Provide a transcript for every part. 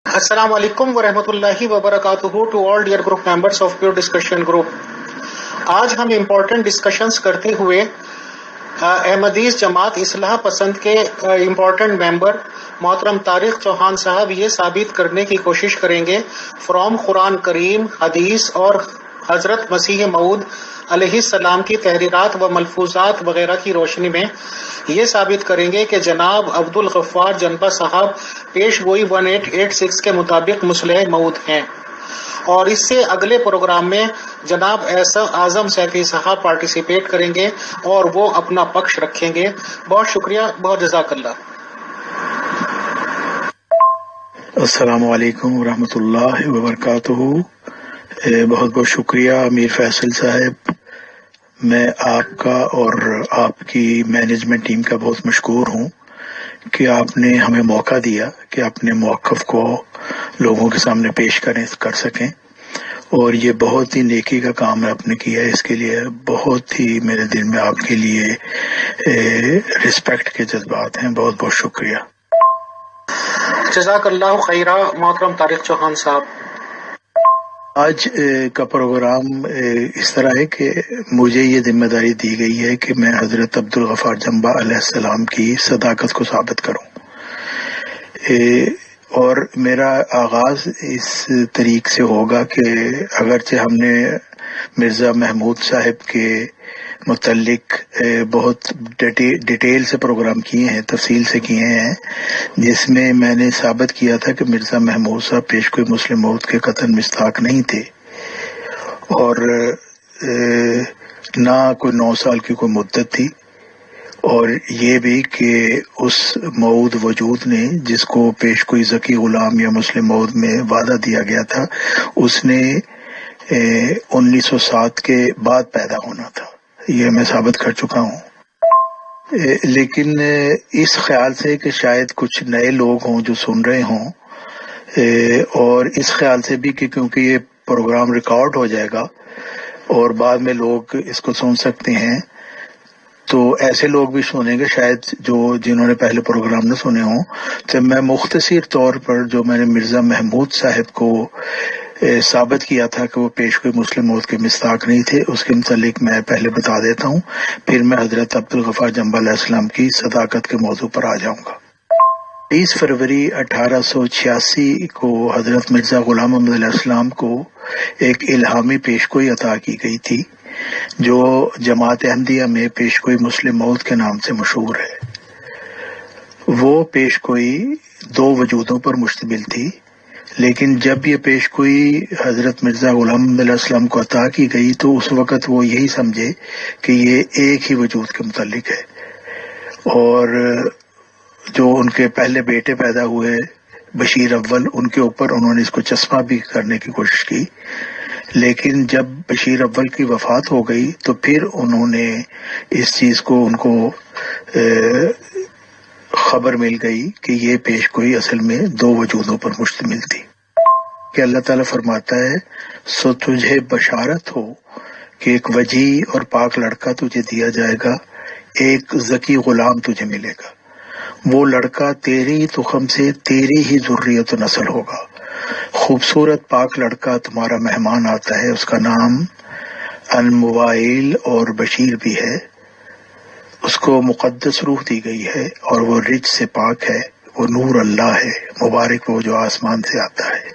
Assalamu alaikum wa rahmatullahi wa barakatuhu to all dear group members of Pure Discussion Group. آج ہم important discussions کرتے ہوئے احمدیز جماعت اصلاح پسند کے امپورٹنٹ ممبر محترم طارق چوہان صاحب یہ ثابت کرنے کی کوشش کریں گے فرام قرآن کریم، حدیث اور حضرت مسیح موعود علیہ السلام کی تحریرات و ملفوظات وغیرہ کی روشنی میں یہ ثابت کریں گے کہ جناب عبد الغفار جنبہ صاحب پیش گوئی 1886 کے مطابق مصلح موعود ہیں، اور اس سے اگلے پروگرام میں جناب اعظم سیفی صاحب پارٹیسپیٹ کریں گے اور وہ اپنا پکش رکھیں گے. بہت شکریہ، بہت جزاک اللہ. السلام علیکم ورحمۃ اللہ وبرکاتہ. بہت بہت شکریہ امیر فیصل صاحب. میں آپ کا اور آپ کی مینجمنٹ ٹیم کا بہت مشکور ہوں کہ آپ نے ہمیں موقع دیا کہ اپنے موقف کو لوگوں کے سامنے پیش کر سکیں، اور یہ بہت ہی نیکی کا کام آپ نے کیا ہے. اس کے لیے بہت ہی میرے دل میں آپ کے لیے رسپیکٹ کے جذبات ہیں. بہت بہت شکریہ. جزاک اللہ خیرہ محترم طارق چوہان صاحب. آج کا پروگرام اس طرح ہے کہ مجھے یہ ذمہ داری دی گئی ہے کہ میں حضرت عبد الغفار جنبہ علیہ السلام کی صداقت کو ثابت کروں، اور میرا آغاز اس طریق سے ہوگا کہ اگرچہ ہم نے مرزا محمود صاحب کے متعلق بہت ڈیٹیل سے پروگرام کیے ہیں، تفصیل سے کیے ہیں، جس میں میں نے ثابت کیا تھا کہ مرزا محمود صاحب پیشگوئی مسلم موعود کے قطعاً مستحق نہیں تھے، اور نہ کوئی 9 سال کی کوئی مدت تھی، اور یہ بھی کہ اس موعود وجود نے جس کو پیشگوئی ذکی غلام یا مسلم موعود میں وعدہ دیا گیا تھا، اس نے 1907 کے بعد پیدا ہونا تھا. یہ میں ثابت کر چکا ہوں. لیکن اس خیال سے کہ شاید کچھ نئے لوگ ہوں جو سن رہے ہوں، اور اس خیال سے بھی کہ کیونکہ یہ پروگرام ریکارڈ ہو جائے گا اور بعد میں لوگ اس کو سن سکتے ہیں، تو ایسے لوگ بھی سنیں گے شاید جنہوں نے پہلے پروگرام نہ سنے ہوں. تو میں مختصر طور پر جو میں نے مرزا محمود صاحب کو ثابت کیا تھا کہ وہ پیشگوئی مسلم موعود کے مستحق نہیں تھے، اس کے متعلق میں پہلے بتا دیتا ہوں، پھر میں حضرت عبد الغفار جنبہ علیہ السلام کی صداقت کے موضوع پر آ جاؤں گا. 30 فروری 1886 کو حضرت مرزا غلام محمد علیہ السلام کو ایک الہامی پیشگوئی عطا کی گئی تھی جو جماعت احمدیہ میں پیشگوئی مسلم موعود کے نام سے مشہور ہے. وہ پیشگوئی 2 وجودوں پر مشتمل تھی، لیکن جب یہ پیشگوئی حضرت مرزا غلام محمد علیہ السلام کو عطا کی گئی تو اس وقت وہ یہی سمجھے کہ یہ ایک ہی وجود کے متعلق ہے، اور جو ان کے پہلے بیٹے پیدا ہوئے بشیر اول، ان کے اوپر انہوں نے اس کو چشمہ بھی کرنے کی کوشش کی، لیکن جب بشیر اول کی وفات ہو گئی تو پھر انہوں نے اس چیز کو ان کو خبر مل گئی کہ یہ پیشگوئی اصل میں 2 وجودوں پر مشتمل تھی. کہ اللہ تعالیٰ فرماتا ہے سو تجھے بشارت ہو کہ ایک وجیح اور پاک لڑکا تجھے دیا جائے گا، ایک ذکی غلام تجھے ملے گا، وہ لڑکا تیری تخم سے تیری ہی ذریت و نسل ہوگا. خوبصورت پاک لڑکا تمہارا مہمان آتا ہے، اس کا نام الموائل اور بشیر بھی ہے. اس کو مقدس روح دی گئی ہے اور وہ رچ سے پاک ہے، وہ نور اللہ ہے، مبارک وہ جو آسمان سے آتا ہے.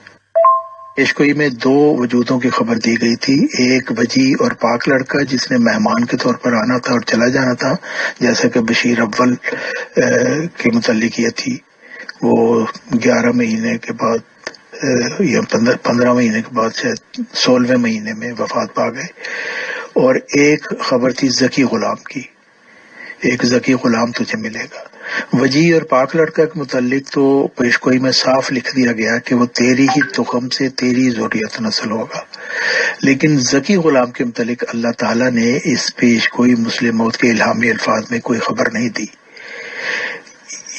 پیشگوئی میں 2 وجودوں کی خبر دی گئی تھی، ایک وجیح اور پاک لڑکا جس نے مہمان کے طور پر آنا تھا اور چلا جانا تھا، جیسا کہ بشیر اول کے متعلق یہ تھی، وہ 11 مہینے کے بعد یا 15 مہینے کے بعد شاید 16ویں مہینے میں وفات پا گئے. اور ایک خبر تھی ذکی غلام کی، ایک ذکی غلام تجھے ملے گا. وجیح اور پاک لڑکا کے متعلق تو پیشگوئی میں صاف لکھ دیا گیا کہ وہ تیری ہی تخم سے تیری ذریت نسل ہوگا، لیکن ذکی غلام کے متعلق اللہ تعالیٰ نے اس پیشگوئی مسلم موعود کے الہامی الفاظ میں کوئی خبر نہیں دی.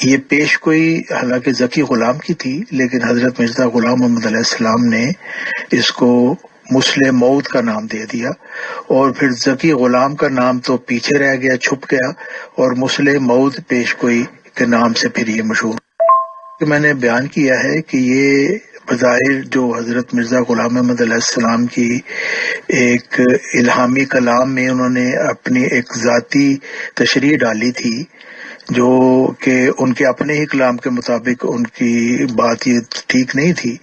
یہ پیشگوئی حالانکہ ذکی غلام کی تھی، لیکن حضرت مرزا غلام محمد علیہ السلام نے اس کو مسلم موعود کا نام دے دیا، اور پھر ذکی غلام کا نام تو پیچھے رہ گیا، چھپ گیا، اور مسلم موعود پیشگوئی کے نام سے پھر یہ مشہور. کہ میں نے بیان کیا ہے کہ یہ بظاہر جو حضرت مرزا غلام احمد علیہ السلام کی ایک الہامی کلام میں انہوں نے اپنی ایک ذاتی تشریح ڈالی تھی، جو کہ ان کے اپنے ہی کلام کے مطابق ان کی بات یہ ٹھیک نہیں تھی،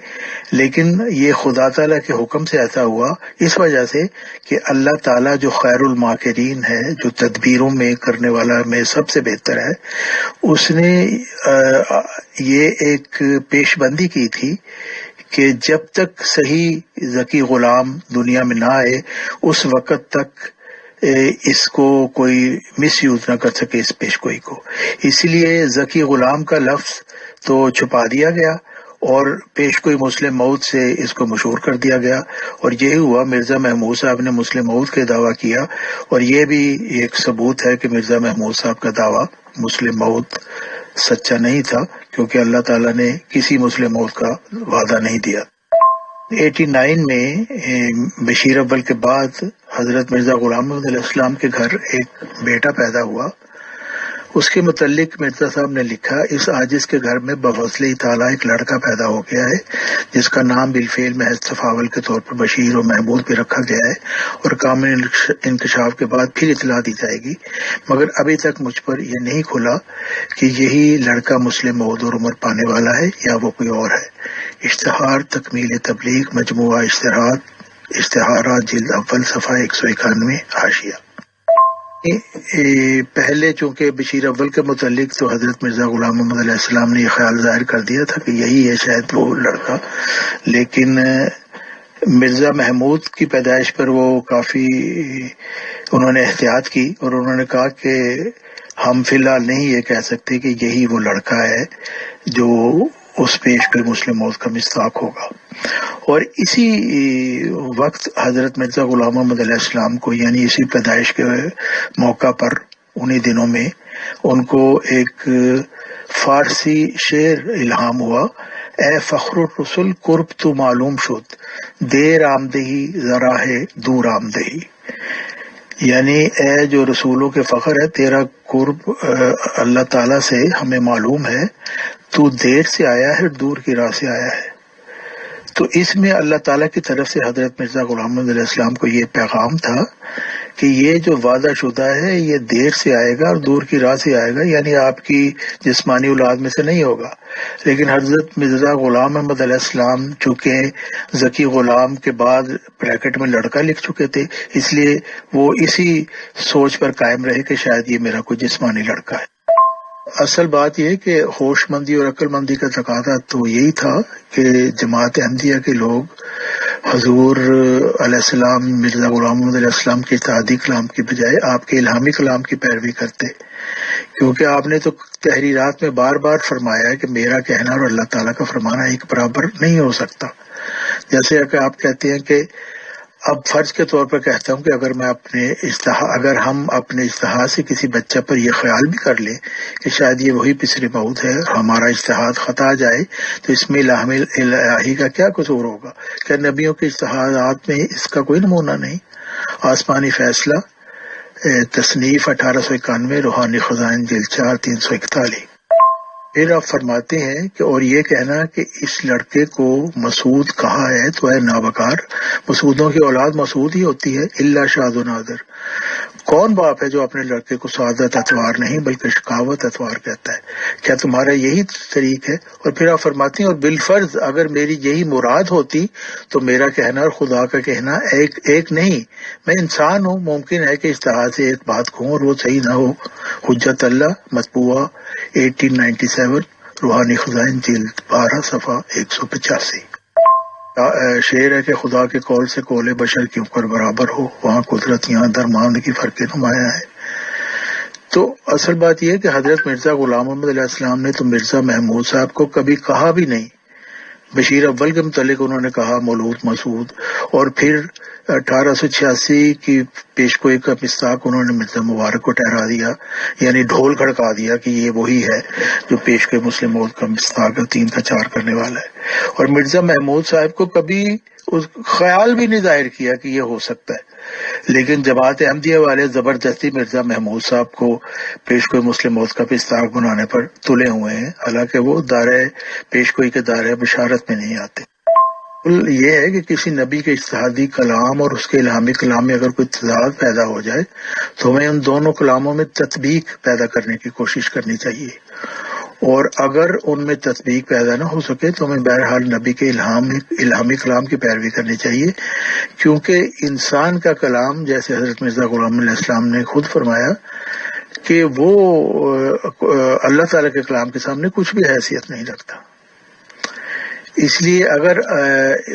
لیکن یہ خدا تعالیٰ کے حکم سے ایسا ہوا اس وجہ سے کہ اللہ تعالیٰ جو خیر الماکرین ہے، جو تدبیروں میں کرنے والا میں سب سے بہتر ہے، اس نے یہ ایک پیش بندی کی تھی کہ جب تک صحیح ذکی غلام دنیا میں نہ آئے اس وقت تک اس کو کوئی مس یوز نہ کر سکے اس پیش گوئی کو، اسی لیے ذکی غلام کا لفظ تو چھپا دیا گیا اور پیش گوئی مسلم موعود سے اس کو مشہور کر دیا گیا، اور یہی ہوا مرزا محمود صاحب نے مسلم موعود کے دعویٰ کیا، اور یہ بھی ایک ثبوت ہے کہ مرزا محمود صاحب کا دعویٰ مسلم موعود سچا نہیں تھا، کیونکہ اللہ تعالیٰ نے کسی مسلم موعود کا وعدہ نہیں دیا۔ 89 میں بشیر اول کے بعد حضرت مرزا غلام احمد علیہ السلام کے گھر ایک بیٹا پیدا ہوا۔ اس کے متعلق مرزا صاحب نے لکھا، اس عاجز کے گھر میں بفضل تعالیٰ ایک لڑکا پیدا ہو گیا ہے جس کا نام بالفعل محض تفاول کے طور پر بشیر و محمود بھی رکھا گیا ہے، اور کامل انکشاف کے بعد پھر اطلاع دی جائے گی، مگر ابھی تک مجھ پر یہ نہیں کھلا کہ یہی لڑکا مسلم موعود اور عمر پانے والا ہے یا وہ کوئی اور ہے۔ اشتہار تکمیل تبلیغ مجموعہ اشتہارات جلد اول صفحہ 191 حاشیہ۔ پہلے چونکہ بشیر اول کے متعلق تو حضرت مرزا غلام محمد علیہ السلام نے یہ خیال ظاہر کر دیا تھا کہ یہی ہے شاید وہ لڑکا، لیکن مرزا محمود کی پیدائش پر وہ کافی انہوں نے احتیاط کی، اور انہوں نے کہا کہ ہم فی الحال نہیں یہ کہہ سکتے کہ یہی وہ لڑکا ہے جو اس پیش کے مسلم موعود کا مصداق ہوگا۔ اور اسی وقت حضرت مرزا غلام محمد علیہ السلام کو، یعنی اسی پیدائش کے موقع پر انہی دنوں میں ان کو ایک فارسی شعر الہام ہوا، اے فخر الرسل قرب تو معلوم شد، دیر آمدہی ذرا ہے دور آمدہی، یعنی اے جو رسولوں کے فخر ہے، تیرا قرب اللہ تعالیٰ سے ہمیں معلوم ہے، تو دیر سے آیا ہے، دور کی راہ سے آیا ہے۔ تو اس میں اللہ تعالیٰ کی طرف سے حضرت مرزا غلام محمد علیہ السلام کو یہ پیغام تھا کہ یہ جو وعدہ شدہ ہے یہ دیر سے آئے گا اور دور کی راہ سے آئے گا، یعنی آپ کی جسمانی اولاد میں سے نہیں ہوگا۔ لیکن حضرت مرزا غلام محمد علیہ السلام چونکہ ذکی غلام کے بعد بریکٹ میں لڑکا لکھ چکے تھے، اس لیے وہ اسی سوچ پر قائم رہے کہ شاید یہ میرا کوئی جسمانی لڑکا ہے۔ اصل بات یہ کہ ہوش مندی اور عقل مندی کا تقاضا تو یہی تھا کہ جماعت احمدیہ کے لوگ حضور علیہ السلام مرزا غلام محمد علیہ السلام کے اجتہادی کلام کی بجائے آپ کے الہامی کلام کی پیروی کرتے، کیونکہ آپ نے تو تحریرات میں بار بار فرمایا ہے کہ میرا کہنا اور اللہ تعالیٰ کا فرمانا ایک برابر نہیں ہو سکتا۔ جیسے کہ آپ کہتے ہیں کہ اب فرض کے طور پر کہتا ہوں کہ اگر ہم اپنے اجتہاد سے کسی بچہ پر یہ خیال بھی کر لیں کہ شاید یہ وہی پسر موعود ہے، ہمارا اجتہاد خطا جائے، تو اس میں الہی کا کیا قصور ہوگا؟ کیا نبیوں کے اجتہادات میں اس کا کوئی نمونہ نہیں؟ آسمانی فیصلہ تصنیف 1891 روحانی خزائن جلد 4 341۔ پھر آپ فرماتے ہیں کہ اور یہ کہنا کہ اس لڑکے کو مسعود کہا ہے تو ہے نابکار، مسعودوں کی اولاد مسعود ہی ہوتی ہے، الا شاذ و نادر۔ کون باپ ہے جو اپنے لڑکے کو سعادت اتوار نہیں بلکہ شقاوت اتوار کہتا ہے؟ کیا تمہارا یہی طریق ہے؟ اور پھر آپ فرماتے ہیں اور بالفرض اگر میری یہی مراد ہوتی تو میرا کہنا اور خدا کا کہنا ایک نہیں، میں انسان ہوں، ممکن ہے کہ اجتہاد سے ایک بات کہوں اور وہ صحیح نہ ہو۔ حجت اللہ مطبوعہ 1897 روحانی خزائن جلد 12 صفحہ 185۔ شعر ہے کہ خدا کے قول سے قول بشر کیوں کر برابر ہو، وہاں قدرت یہاں درمان کی فرق نمایاں ہے۔ تو اصل بات یہ ہے کہ حضرت مرزا غلام محمد علیہ السلام نے تو مرزا محمود صاحب کو کبھی کہا بھی نہیں۔ بشیر اول کے متعلق انہوں نے کہا مولود مسعود، اور پھر 1886 کی پیشگوئی کا مصداق انہوں نے مرزا مبارک کو ٹھہرا دیا، یعنی ڈھول کھڑکا دیا کہ یہ وہی ہے جو پیشگوئی مسلم موعود کا مصداق 3 کا 4 کرنے والا ہے۔ اور مرزا محمود صاحب کو کبھی اس خیال بھی نہیں ظاہر کیا کہ یہ ہو سکتا ہے، لیکن جماعت احمدیہ والے زبردستی مرزا محمود صاحب کو پیشگوئی مسلم موت کا مصداق بنانے پر تلے ہوئے ہیں، حالانکہ وہ دائرہ پیشگوئی کے دائرہ بشارت میں نہیں آتے۔ یہ ہے کہ کسی نبی کے اجتہادی کلام اور اس کے الہامی کلام میں اگر کوئی تضاد پیدا ہو جائے تو ہمیں ان دونوں کلاموں میں تطبیق پیدا کرنے کی کوشش کرنی چاہیے، اور اگر ان میں تطبیق پیدا نہ ہو سکے تو ہمیں بہرحال نبی کے الہامی کلام کی پیروی کرنی چاہیے، کیونکہ انسان کا کلام، جیسے حضرت مرزا غلام علیہ السلام نے خود فرمایا کہ وہ اللہ تعالیٰ کے کلام کے سامنے کچھ بھی حیثیت نہیں رکھتا۔ اس لیے اگر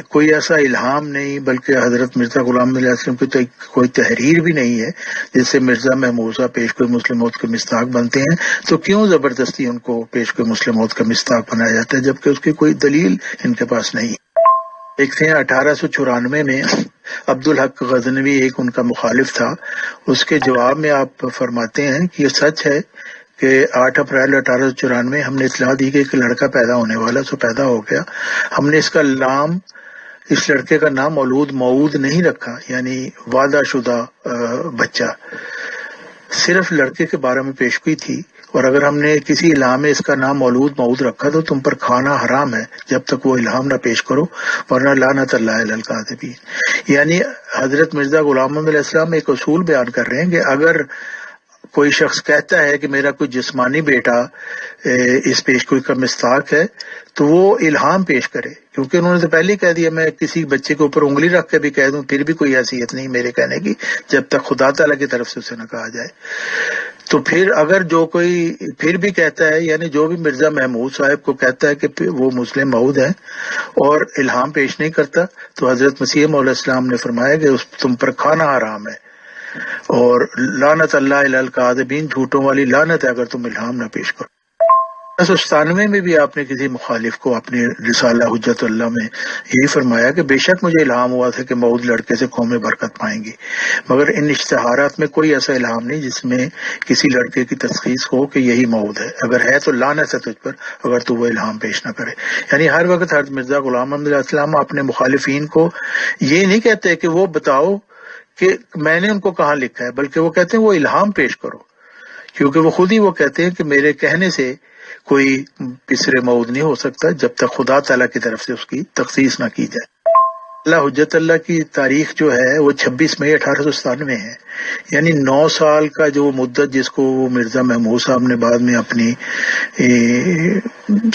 کوئی ایسا الہام نہیں بلکہ حضرت مرزا غلام علیہ السلام کی تو کوئی تحریر بھی نہیں ہے جس سے مرزا محمود صاحب پیشگوئی مسلم موت کے مصداق بنتے ہیں، تو کیوں زبردستی ان کو پیشگوئی مسلم موت کا مصداق بنایا جاتا ہے جبکہ اس کی کوئی دلیل ان کے پاس نہیں۔ دیکھتے ہیں 1894 میں عبدالحق غزنوی ایک ان کا مخالف تھا، اس کے جواب میں آپ فرماتے ہیں کہ یہ سچ ہے کہ 8 اپریل 1894 ہم نے اطلاع دی کہ ایک لڑکا پیدا ہونے والا، سو پیدا ہو گیا۔ ہم نے اس لڑکے کا نام مولود موعود نہیں رکھا، یعنی وعدہ شدہ بچہ، صرف لڑکے کے بارے میں پیشگوئی تھی، اور اگر ہم نے کسی الہام میں اس کا نام مولود موعود رکھا تو تم پر کھانا حرام ہے جب تک وہ الہام نہ پیش کرو، ورنہ لعنت اللہ علی الکاذبین۔ یعنی حضرت مرزا غلام محمد علیہ السلام ایک اصول بیان کر رہے ہیں کہ اگر کوئی شخص کہتا ہے کہ میرا کوئی جسمانی بیٹا اس پیشگوئی کا مصداق ہے تو وہ الہام پیش کرے، کیونکہ انہوں نے تو پہلے ہی کہہ دیا میں کسی بچے کے اوپر انگلی رکھ کے بھی کہہ دوں پھر بھی کوئی حیثیت نہیں میرے کہنے کی جب تک خدا تعالیٰ کی طرف سے اسے نہ کہا جائے۔ تو پھر اگر جو کوئی پھر بھی کہتا ہے، یعنی جو بھی مرزا محمود صاحب کو کہتا ہے کہ وہ مسلم موعود ہیں اور الہام پیش نہیں کرتا، تو حضرت مسیح موعود علیہ السلام نے فرمایا کہ تم پر کھانا حرام ہے، اور لعنت اللہ علی الکاذبین، جھوٹوں والی لعنت ہے اگر تم الہام نہ پیش کرو۔ 1997 میں بھی آپ نے کسی مخالف کو اپنی رسالہ حجت اللہ میں یہی فرمایا کہ بے شک مجھے الہام ہوا تھا کہ موعود لڑکے سے قومیں برکت پائیں گی، مگر ان اشتہارات میں کوئی ایسا الہام نہیں جس میں کسی لڑکے کی تشخیص ہو کہ یہی موعود ہے، اگر ہے تو لعنت ہے تجھ پر اگر تو وہ الہام پیش نہ کرے۔ یعنی ہر وقت حضرت مرزا غلام محمد علیہ السلام اپنے مخالفین کو یہ نہیں کہتے کہ وہ بتاؤ کہ میں نے ان کو کہاں لکھا ہے، بلکہ وہ کہتے ہیں وہ الہام پیش کرو، کیونکہ وہ خود ہی وہ کہتے ہیں کہ میرے کہنے سے کوئی پسر موعود نہیں ہو سکتا جب تک خدا تعالیٰ کی طرف سے اس کی تخصیص نہ کی جائے۔ اللہ حجت اللہ کی تاریخ جو ہے وہ 26 مئی 1897 ہے، یعنی 9 سال کا جو مدت جس کو مرزا محمود صاحب نے بعد میں اپنی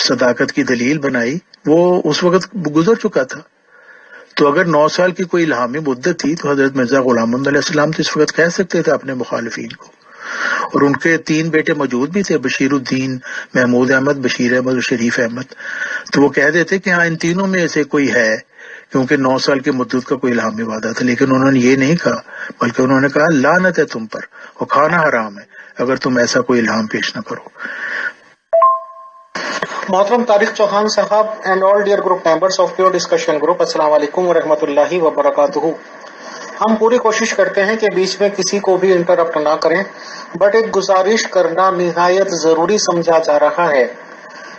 صداقت کی دلیل بنائی وہ اس وقت گزر چکا تھا۔ تو اگر 9 سال کی کوئی الہامی مدت تھی تو حضرت مرزا غلام محمد علیہ السلام تو اس وقت کہہ سکتے تھے اپنے مخالفین کو، اور ان کے 3 بیٹے موجود بھی تھے، بشیر الدین، محمود احمد، بشیر احمد اور شریف احمد، تو وہ کہہ دیتے کہ ہاں ان تینوں میں سے کوئی ہے، کیونکہ 9 سال کی مدت کا کوئی الہامی وعدہ تھا، لیکن انہوں نے یہ نہیں کہا بلکہ انہوں نے کہا لعنت ہے تم پر اور کھانا حرام ہے اگر تم ایسا کوئی الہام پیش نہ کرو۔ محترم طارق چوہان صاحب and all dear group members of pure discussion group, السلام علیکم ورحمۃ اللہ وبرکاتہ۔ ہم پوری کوشش کرتے ہیں کہ بیچ میں کسی کو بھی انٹرپٹ نہ کریں، بٹ ایک گزارش کرنا نہایت ضروری سمجھا جا رہا ہے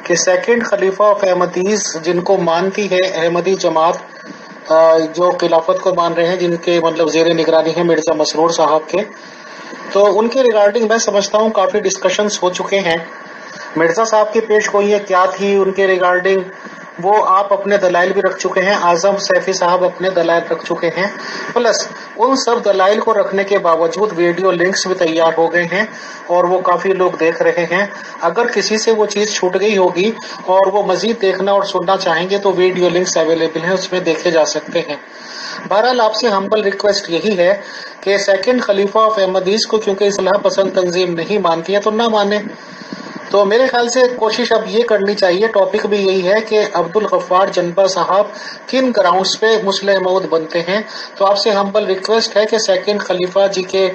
کہ سیکنڈ خلیفہ آف احمدیز جن کو مانتی ہے احمدی جماعت، جو خلافت کو مان رہے ہیں، جن کے مطلب زیر نگرانی ہے مرزا مسرور صاحب کے، تو ان کے ریگارڈنگ میں سمجھتا ہوں کافی ڈسکشنز ہو چکے ہیں۔ مرزا صاحب کی پیش گوئیاں کیا تھی ان کے ریگارڈنگ وہ آپ اپنے دلائل بھی رکھ چکے ہیں، اعظم سیفی صاحب اپنے دلائل رکھ چکے ہیں، پلس ان سب دلائل کو رکھنے کے باوجود ویڈیو لنکس بھی تیار ہو گئے ہیں اور وہ کافی لوگ دیکھ رہے ہیں۔ اگر کسی سے وہ چیز چھوٹ گئی ہوگی اور وہ مزید دیکھنا اور سننا چاہیں گے تو ویڈیو لنکس اویلیبل ہیں، اس میں دیکھے جا سکتے ہیں۔ بہرحال آپ سے ہمبل ریکویسٹ یہی ہے کہ سیکنڈ خلیفہ آف احمدیز کو کیونکہ اصلاح پسند تنظیم نہیں مانتی ہے تو نہ مانے، تو میرے خیال سے کوشش اب یہ کرنی چاہیے، ٹاپک بھی یہی ہے کہ عبدالغفار جنبہ صاحب کن گراؤنڈز پہ مسلح موعود بنتے ہیں۔ تو آپ سے ہمبل ریکویسٹ ہے کہ سیکنڈ خلیفہ جی کے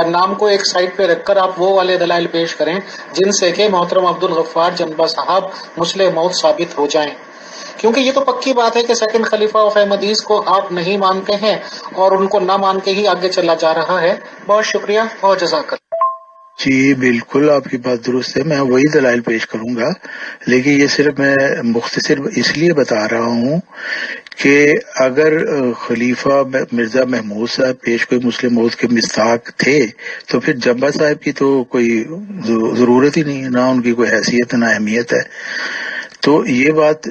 نام کو ایک سائڈ پہ رکھ کر آپ وہ والے دلائل پیش کریں جن سے کہ محترم عبدالغفار جنبہ صاحب مسلح موعود ثابت ہو جائیں، کیونکہ یہ تو پکی بات ہے کہ سیکنڈ خلیفہ آف احمدیز کو آپ نہیں مانتے ہیں اور ان کو نہ مان کے ہی آگے چلا جا رہا ہے۔ بہت شکریہ اور جزاک اللہ۔ جی بالکل آپ کی بات درست ہے، میں وہی دلائل پیش کروں گا، لیکن یہ صرف میں مختصر اس لیے بتا رہا ہوں کہ اگر خلیفہ مرزا محمود صاحب پیش کوئی مسلم موعود کے مصداق تھے تو پھر جمبا صاحب کی تو کوئی ضرورت ہی نہیں ہے، نہ ان کی کوئی حیثیت نہ اہمیت ہے۔ تو یہ بات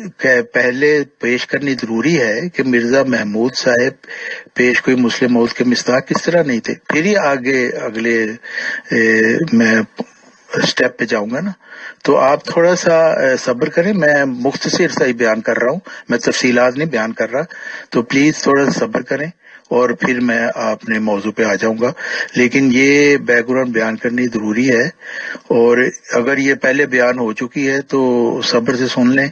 پہلے پیش کرنی ضروری ہے کہ مرزا محمود صاحب پیش کوئی مسلم موعود کے مصداق کس طرح نہیں تھے، پھر ہی آگے اگلے میں اسٹیپ پہ جاؤں گا نا۔ تو آپ تھوڑا سا صبر کریں، میں مختصر سا ہی بیان کر رہا ہوں، میں تفصیلات نہیں بیان کر رہا، تو پلیز تھوڑا سا صبر کریں اور پھر میں اپنے موضوع پہ آ جاؤں گا۔ لیکن یہ بیک گراؤنڈ بیان کرنی ضروری ہے، اور اگر یہ پہلے بیان ہو چکی ہے تو صبر سے سن لیں،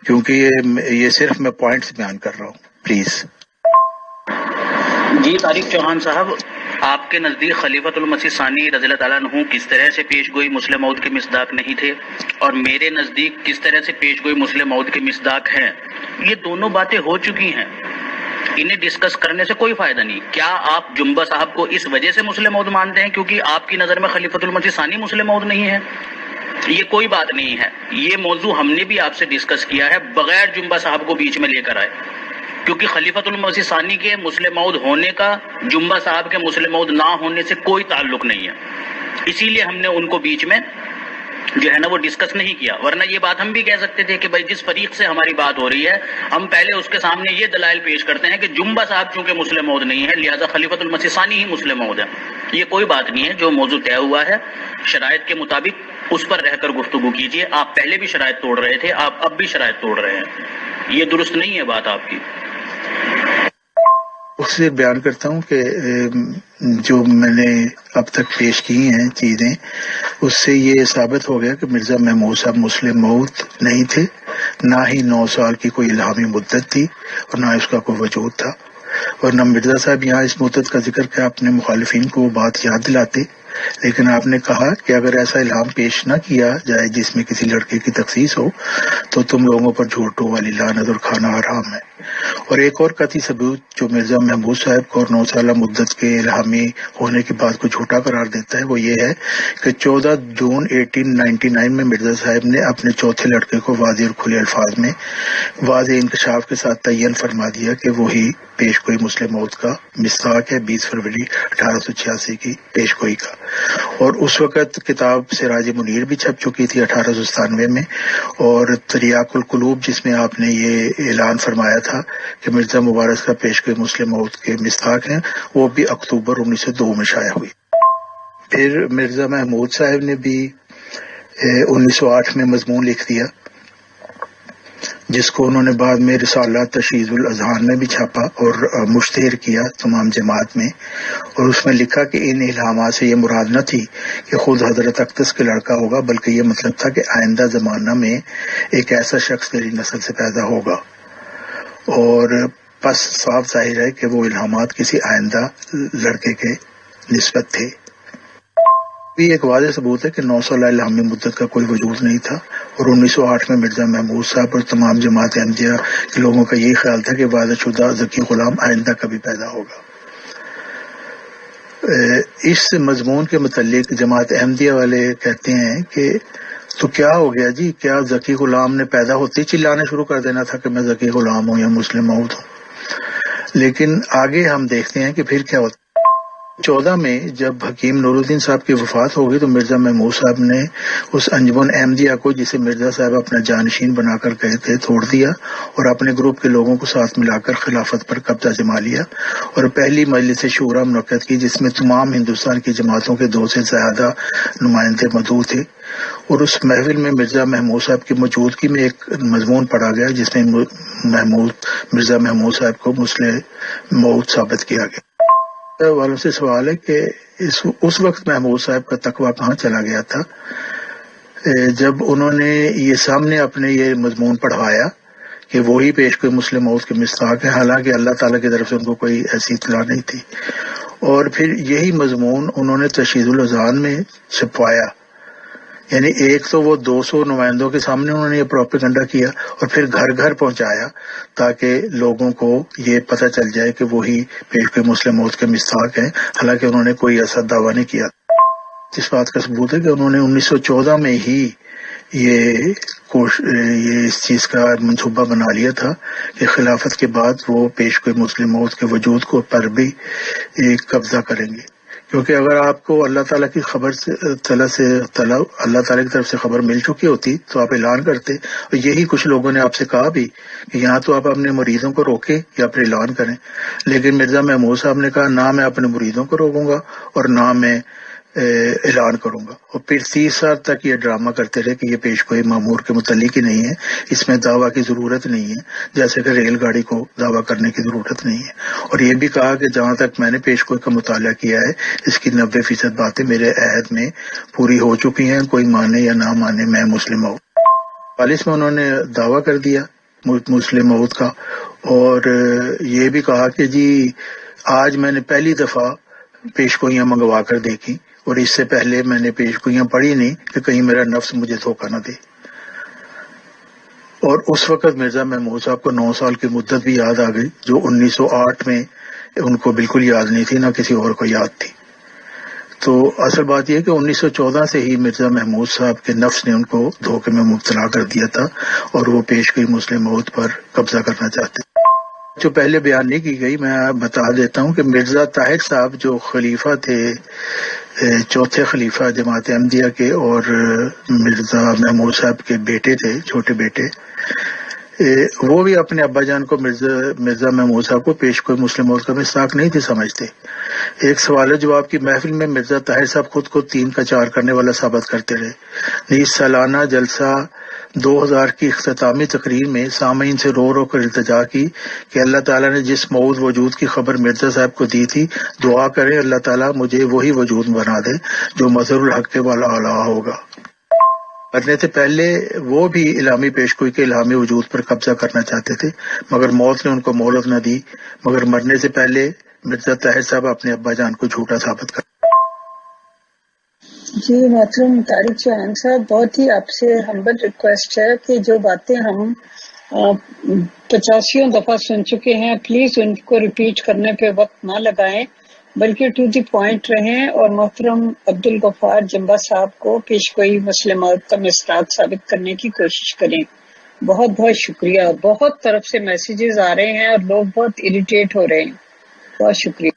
کیونکہ یہ صرف میں پوائنٹس بیان کر رہا ہوں، پلیز۔ جی طارق چوہان صاحب، آپ کے نزدیک خلیفۃ المسیح ثانی رضی اللہ تعالیٰ عنہ کس طرح سے پیش گوئی مسلم موعود کے مصداق نہیں تھے، اور میرے نزدیک کس طرح سے پیش گوئی مسلم موعود کے مصداق ہیں؟ یہ دونوں باتیں ہو چکی ہیں، انہیں ڈسکس کرنے سے کوئی فائدہ نہیں۔ کیا آپ جنبا صاحب کو اس وجہ سے مسلم موعود مانتے ہیں کیونکہ آپ کی نظر میں خلیفۃ المسیح ثانی مسلم موعود نہیں ہے؟ یہ کوئی بات نہیں ہے، یہ موضوع ہم نے بھی آپ سے ڈسکس کیا ہے بغیر جنبا صاحب کو بیچ میں لے کر آئے، کیونکہ خلیفۃ المسیح ثانی کے مسلم موعود ہونے کا جنبا صاحب کے مسلم موعود نہ ہونے سے کوئی تعلق نہیں ہے، اسی لیے ہم نے ان کو بیچ میں جو ہے نا وہ ڈسکس نہیں کیا۔ ورنہ یہ بات ہم بھی کہہ سکتے تھے کہ بھائی جس فریق سے ہماری بات ہو رہی ہے ہم پہلے اس کے سامنے یہ دلائل پیش کرتے ہیں کہ جنبا صاحب چونکہ مسلم موعود نہیں ہے لہذا خلیفۃ المسیح ثانی ہی مسلم موعود ہے۔ یہ کوئی بات نہیں ہے، جو موضوع طے ہوا ہے شرائط کے مطابق اس پر رہ کر گفتگو کیجیے۔ آپ پہلے بھی شرائط توڑ رہے تھے، آپ اب بھی شرائط توڑ رہے ہیں، یہ درست نہیں ہے بات آپ کی۔ اس سے بیان کرتا ہوں کہ جو میں نے اب تک پیش کی ہیں چیزیں، اس سے یہ ثابت ہو گیا کہ مرزا محمود صاحب مسلم موعود نہیں تھے، نہ ہی 9 سال کی کوئی الہامی مدت تھی اور نہ اس کا کوئی وجود تھا، اور نہ مرزا صاحب یہاں اس مدت کا ذکر کہ اپنے مخالفین کو وہ بات یاد دلاتے، لیکن آپ نے کہا کہ اگر ایسا الہام پیش نہ کیا جائے جس میں کسی لڑکے کی تخصیص ہو تو تم لوگوں پر جھوٹوں والی لعنت اور کھانا حرام ہے۔ اور ایک اور قطعی ثبوت جو مرزا محمود صاحب کو اور 9 سالہ مدت کے الہامی ہونے کی بات کو جھوٹا قرار دیتا ہے وہ یہ ہے کہ 14 جون 1899 میں مرزا صاحب نے اپنے چوتھے لڑکے کو واضح اور کھلے الفاظ میں واضح انکشاف کے ساتھ تعین فرما دیا کہ وہی پیش گوئی مسلم موعود کا مصداق ہے 20 فروری 1886 کی پیش گوئی کا۔ اور اس وقت کتاب سراج منیر بھی چھپ چکی تھی 1897 میں، اور تریاق القلوب جس میں آپ نے یہ اعلان فرمایا تھا کہ مرزا مبارک کا پیش گوئی مسلم موعود کے مصداق ہیں، وہ بھی اکتوبر 1902 میں شائع ہوئی۔ پھر مرزا محمود صاحب نے بھی 1908 میں مضمون لکھ دیا جس کو انہوں نے بعد میں رسالہ تشییع الاذہان میں بھی چھاپا اور مشتہر کیا تمام جماعت میں، اور اس میں لکھا کہ ان الہامات سے یہ مراد نہ تھی کہ خود حضرت اقدس کے لڑکا ہوگا، بلکہ یہ مطلب تھا کہ آئندہ زمانہ میں ایک ایسا شخص میری نسل سے پیدا ہوگا، اور پس صاف ظاہر ہے کہ وہ الہامات کسی آئندہ لڑکے کے نسبت تھے۔ بھی ایک واضح ثبوت ہے کہ 9 سالہ الہامی مدت کا کوئی وجود نہیں تھا، اور 1908 میں مرزا محمود صاحب اور تمام جماعت احمدیہ کے لوگوں کا یہی خیال تھا کہ وعدہ شدہ ذکی غلام آئندہ کبھی پیدا ہوگا۔ اس مضمون کے متعلق جماعت احمدیہ والے کہتے ہیں کہ تو کیا ہو گیا جی، کیا ذکی غلام نے پیدا ہوتے ہی چلانا شروع کر دینا تھا کہ میں ذکی غلام ہوں یا مسلم موعود ہوں؟ لیکن آگے ہم دیکھتے ہیں کہ پھر کیا ہوتا ہے۔ 14 میں جب حکیم نور الدین صاحب کی وفات ہو گئی تو مرزا محمود صاحب نے اس انجمن احمدیہ کو جسے مرزا صاحب اپنا جانشین بنا کر گئے تھے توڑ دیا، اور اپنے گروپ کے لوگوں کو ساتھ ملا کر خلافت پر قبضہ جما لیا، اور پہلی مجلس شورا منعقد کی جس میں تمام ہندوستان کی جماعتوں کے 2 سے زیادہ نمائندے موجود تھے، اور اس محفل میں مرزا محمود صاحب کی موجودگی میں ایک مضمون پڑھا گیا جس میں مرزا محمود صاحب کو مسلم موعود ثابت کیا گیا۔ والوں سے سوال ہے کہ اس وقت محمود صاحب کا تقویٰ کہاں چلا گیا تھا جب انہوں نے یہ سامنے اپنے یہ مضمون پڑھوایا کہ وہی پیش کوئی مسلم موعود کے مصداق ہے، حالانکہ اللہ تعالیٰ کی طرف سے ان کو کوئی ایسی اطلاع نہیں تھی، اور پھر یہی مضمون انہوں نے تشییع الاذہان میں چھپوایا، یعنی ایک تو وہ 200 نمائندوں کے سامنے انہوں نے یہ پروپیگنڈا کیا، اور پھر گھر گھر پہنچایا تاکہ لوگوں کو یہ پتہ چل جائے کہ وہی پیش کوئی مسلم موعود کے مصداق ہیں، حالانکہ انہوں نے کوئی ایسا دعویٰ نہیں کیا۔ اس بات کا ثبوت ہے کہ انہوں نے 1914 میں ہی یہ اس چیز کا منصوبہ بنا لیا تھا کہ خلافت کے بعد وہ پیش کوئی مسلم موت کے وجود کو پر بھی قبضہ کریں گے. کیونکہ اگر آپ کو اللہ تعالیٰ کی خبر سے اللہ تعالیٰ کی طرف سے خبر مل چکی ہوتی تو آپ اعلان کرتے. اور یہی کچھ لوگوں نے آپ سے کہا بھی کہ یہاں تو آپ اپنے مریدوں کو روکیں یا پھر اعلان کریں. لیکن مرزا محمود صاحب نے کہا نہ میں اپنے مریدوں کو روکوں گا اور نہ میں اعلان کروں گا. اور پھر 30 سال تک یہ ڈرامہ کرتے رہے کہ یہ پیش گوئی مامور کے متعلق ہی نہیں ہے, اس میں دعویٰ کی ضرورت نہیں ہے, جیسے کہ ریل گاڑی کو دعویٰ کرنے کی ضرورت نہیں ہے. اور یہ بھی کہا کہ جہاں تک میں نے پیش گوئی کا مطالعہ کیا ہے اس کی 90% باتیں میرے عہد میں پوری ہو چکی ہیں, کوئی مانے یا نہ مانے میں مسلم ہوں. 40 میں انہوں نے دعویٰ کر دیا مسلم موت کا, اور یہ بھی کہا کہ جی آج میں نے پہلی دفعہ پیش گوئیاں منگوا کر دیکھی, اور اس سے پہلے میں نے پیش گوئیاں پڑھی نہیں کہ کہیں میرا نفس مجھے دھوکہ نہ دے. اور اس وقت مرزا محمود صاحب کو 9 سال کی مدت بھی یاد آ گئی جو 1908 میں ان کو بالکل یاد نہیں تھی, نہ کسی اور کو یاد تھی. تو اصل بات یہ کہ 1914 سے ہی مرزا محمود صاحب کے نفس نے ان کو دھوکے میں مبتلا کر دیا تھا, اور وہ پیش گوئی مسلم موت پر قبضہ کرنا چاہتے. جو پہلے بیان نہیں کی گئی میں بتا دیتا ہوں کہ مرزا طاہر صاحب جو خلیفہ تھے, چوتھے خلیفہ جماعت احمدیہ کے, اور مرزا محمود صاحب کے بیٹے تھے, چھوٹے بیٹے, وہ بھی اپنے ابا جان کو مرزا محمود صاحب کو پیش کوئی مسلم موت کا مصداق نہیں تھے سمجھتے. ایک سوال جواب کی محفل میں مرزا طاہر صاحب خود کو 3 کا 4 کرنے والا ثابت کرتے رہے. نیز سالانہ جلسہ 2000 کی اختتامی تقریر میں سامعین سے رو رو کر التجا کی کہ اللہ تعالیٰ نے جس موعود وجود کی خبر مرزا صاحب کو دی تھی, دعا کریں اللہ تعالیٰ مجھے وہی وجود بنا دے جو مظہر الحق کے والا اعلیٰ ہوگا. مرنے سے پہلے وہ بھی الہامی پیشگوئی کے الہامی وجود پر قبضہ کرنا چاہتے تھے, مگر موت نے ان کو مہلت نہ دی. مگر مرنے سے پہلے مرزا طاہر صاحب اپنے ابا جان کو جھوٹا ثابت کر. جی محترم طارق چوہان صاحب, بہت ہی آپ سے ہمبل ریکویسٹ ہے کہ جو باتیں ہم 85 دفعہ سن چکے ہیں پلیز ان کو ریپیٹ کرنے پہ وقت نہ لگائیں, بلکہ ٹو دی پوائنٹ رہیں, اور محترم عبدالغفار جمبا صاحب کو پیش گوئی مسلم موت کا مصداق ثابت کرنے کی کوشش کریں. بہت بہت شکریہ. بہت طرف سے میسیجز آ رہے ہیں اور لوگ بہت اریٹیٹ ہو رہے ہیں. بہت شکریہ.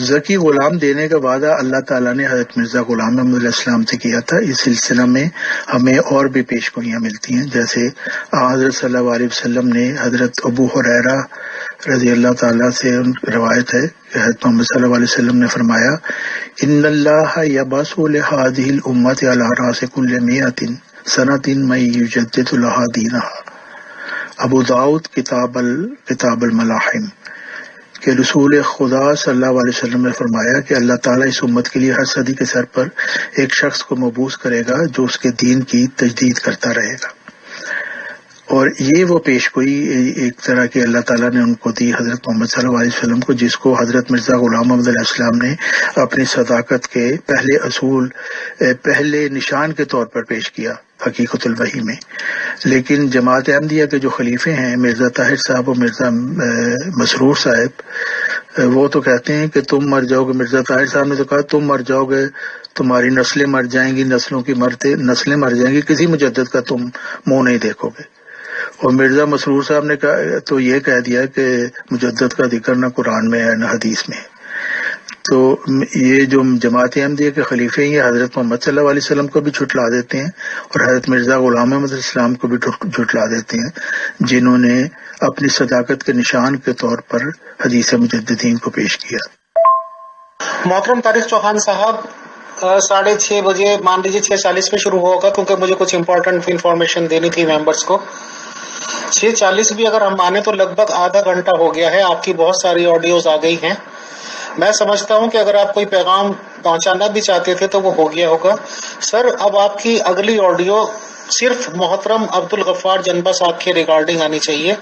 ذکی غلام دینے کا وعدہ اللہ تعالیٰ نے حضرت مرزا غلام محمد علیہ السلام سے کیا تھا. اس سلسلہ میں ہمیں اور بھی پیش گوئیاں ملتی ہیں, جیسے حضرت صلی اللہ علیہ وسلم نے حضرت ابو ہریرہ رضی اللہ تعالیٰ سے روایت ہے کہ حضرت محمد صلی اللہ علیہ وسلم نے فرمایا ان اللہ یبعث لہذہ الامۃ علی رأس کل مئۃ سنۃ من یجدد لہا دینہا. ابو داؤد کتاب الملاحم کہ رسول خدا صلی اللہ علیہ وسلم نے فرمایا کہ اللہ تعالیٰ اس امت کے لیے ہر صدی کے سر پر ایک شخص کو مبعوث کرے گا جو اس کے دین کی تجدید کرتا رہے گا. اور یہ وہ پیش گوئی ایک طرح کی اللہ تعالیٰ نے ان کو دی حضرت محمد صلی اللہ علیہ وسلم کو, جس کو حضرت مرزا غلام محمد علیہ السلام نے اپنی صداقت کے پہلے اصول, پہلے نشان کے طور پر پیش کیا حقیقت الوحی میں. لیکن جماعت احمدیہ کے جو خلیفے ہیں مرزا طاہر صاحب اور مرزا مسرور صاحب, وہ تو کہتے ہیں کہ تم مر جاؤ گے. مرزا طاہر صاحب نے تو کہا تم مر جاؤ گے, تمہاری نسلیں مر جائیں گی, نسلوں کی نسلیں مر جائیں گی, کسی مجدد کا تم منہ نہیں دیکھو گے. اور مرزا مسرور صاحب نے تو یہ کہہ دیا کہ مجدد کا ذکر نہ قرآن میں ہے نہ حدیث میں. تو یہ جو جماعت احمدیہ کے خلیفے ہیں یہ حضرت محمد صلی اللہ علیہ وسلم کو بھی جھٹلا دیتے ہیں اور حضرت مرزا غلام محمد علیہ السلام کو بھی جھٹلا دیتے ہیں, جنہوں نے اپنی صداقت کے نشان کے طور پر حدیث مجددین کو پیش کیا. محترم طارق چوہان صاحب, 6:30 بجے مان لیجیے 6:40 پہ شروع ہوگا, کیونکہ مجھے کچھ امپورٹنٹ انفارمیشن دینی تھی ممبرس کو. 6:40 بھی اگر ہم مانے تو لگ بھگ آدھا گھنٹہ ہو گیا ہے. آپ کی بہت ساری آڈیوز آ گئی ہیں. میں سمجھتا ہوں کہ اگر آپ کوئی پیغام پہنچانا بھی چاہتے تھے تو وہ ہو گیا ہوگا. سر اب آپ کی اگلی آڈیو صرف محترم عبد الغفار جنبہ صاحب کے ریگارڈنگ آنی چاہیے.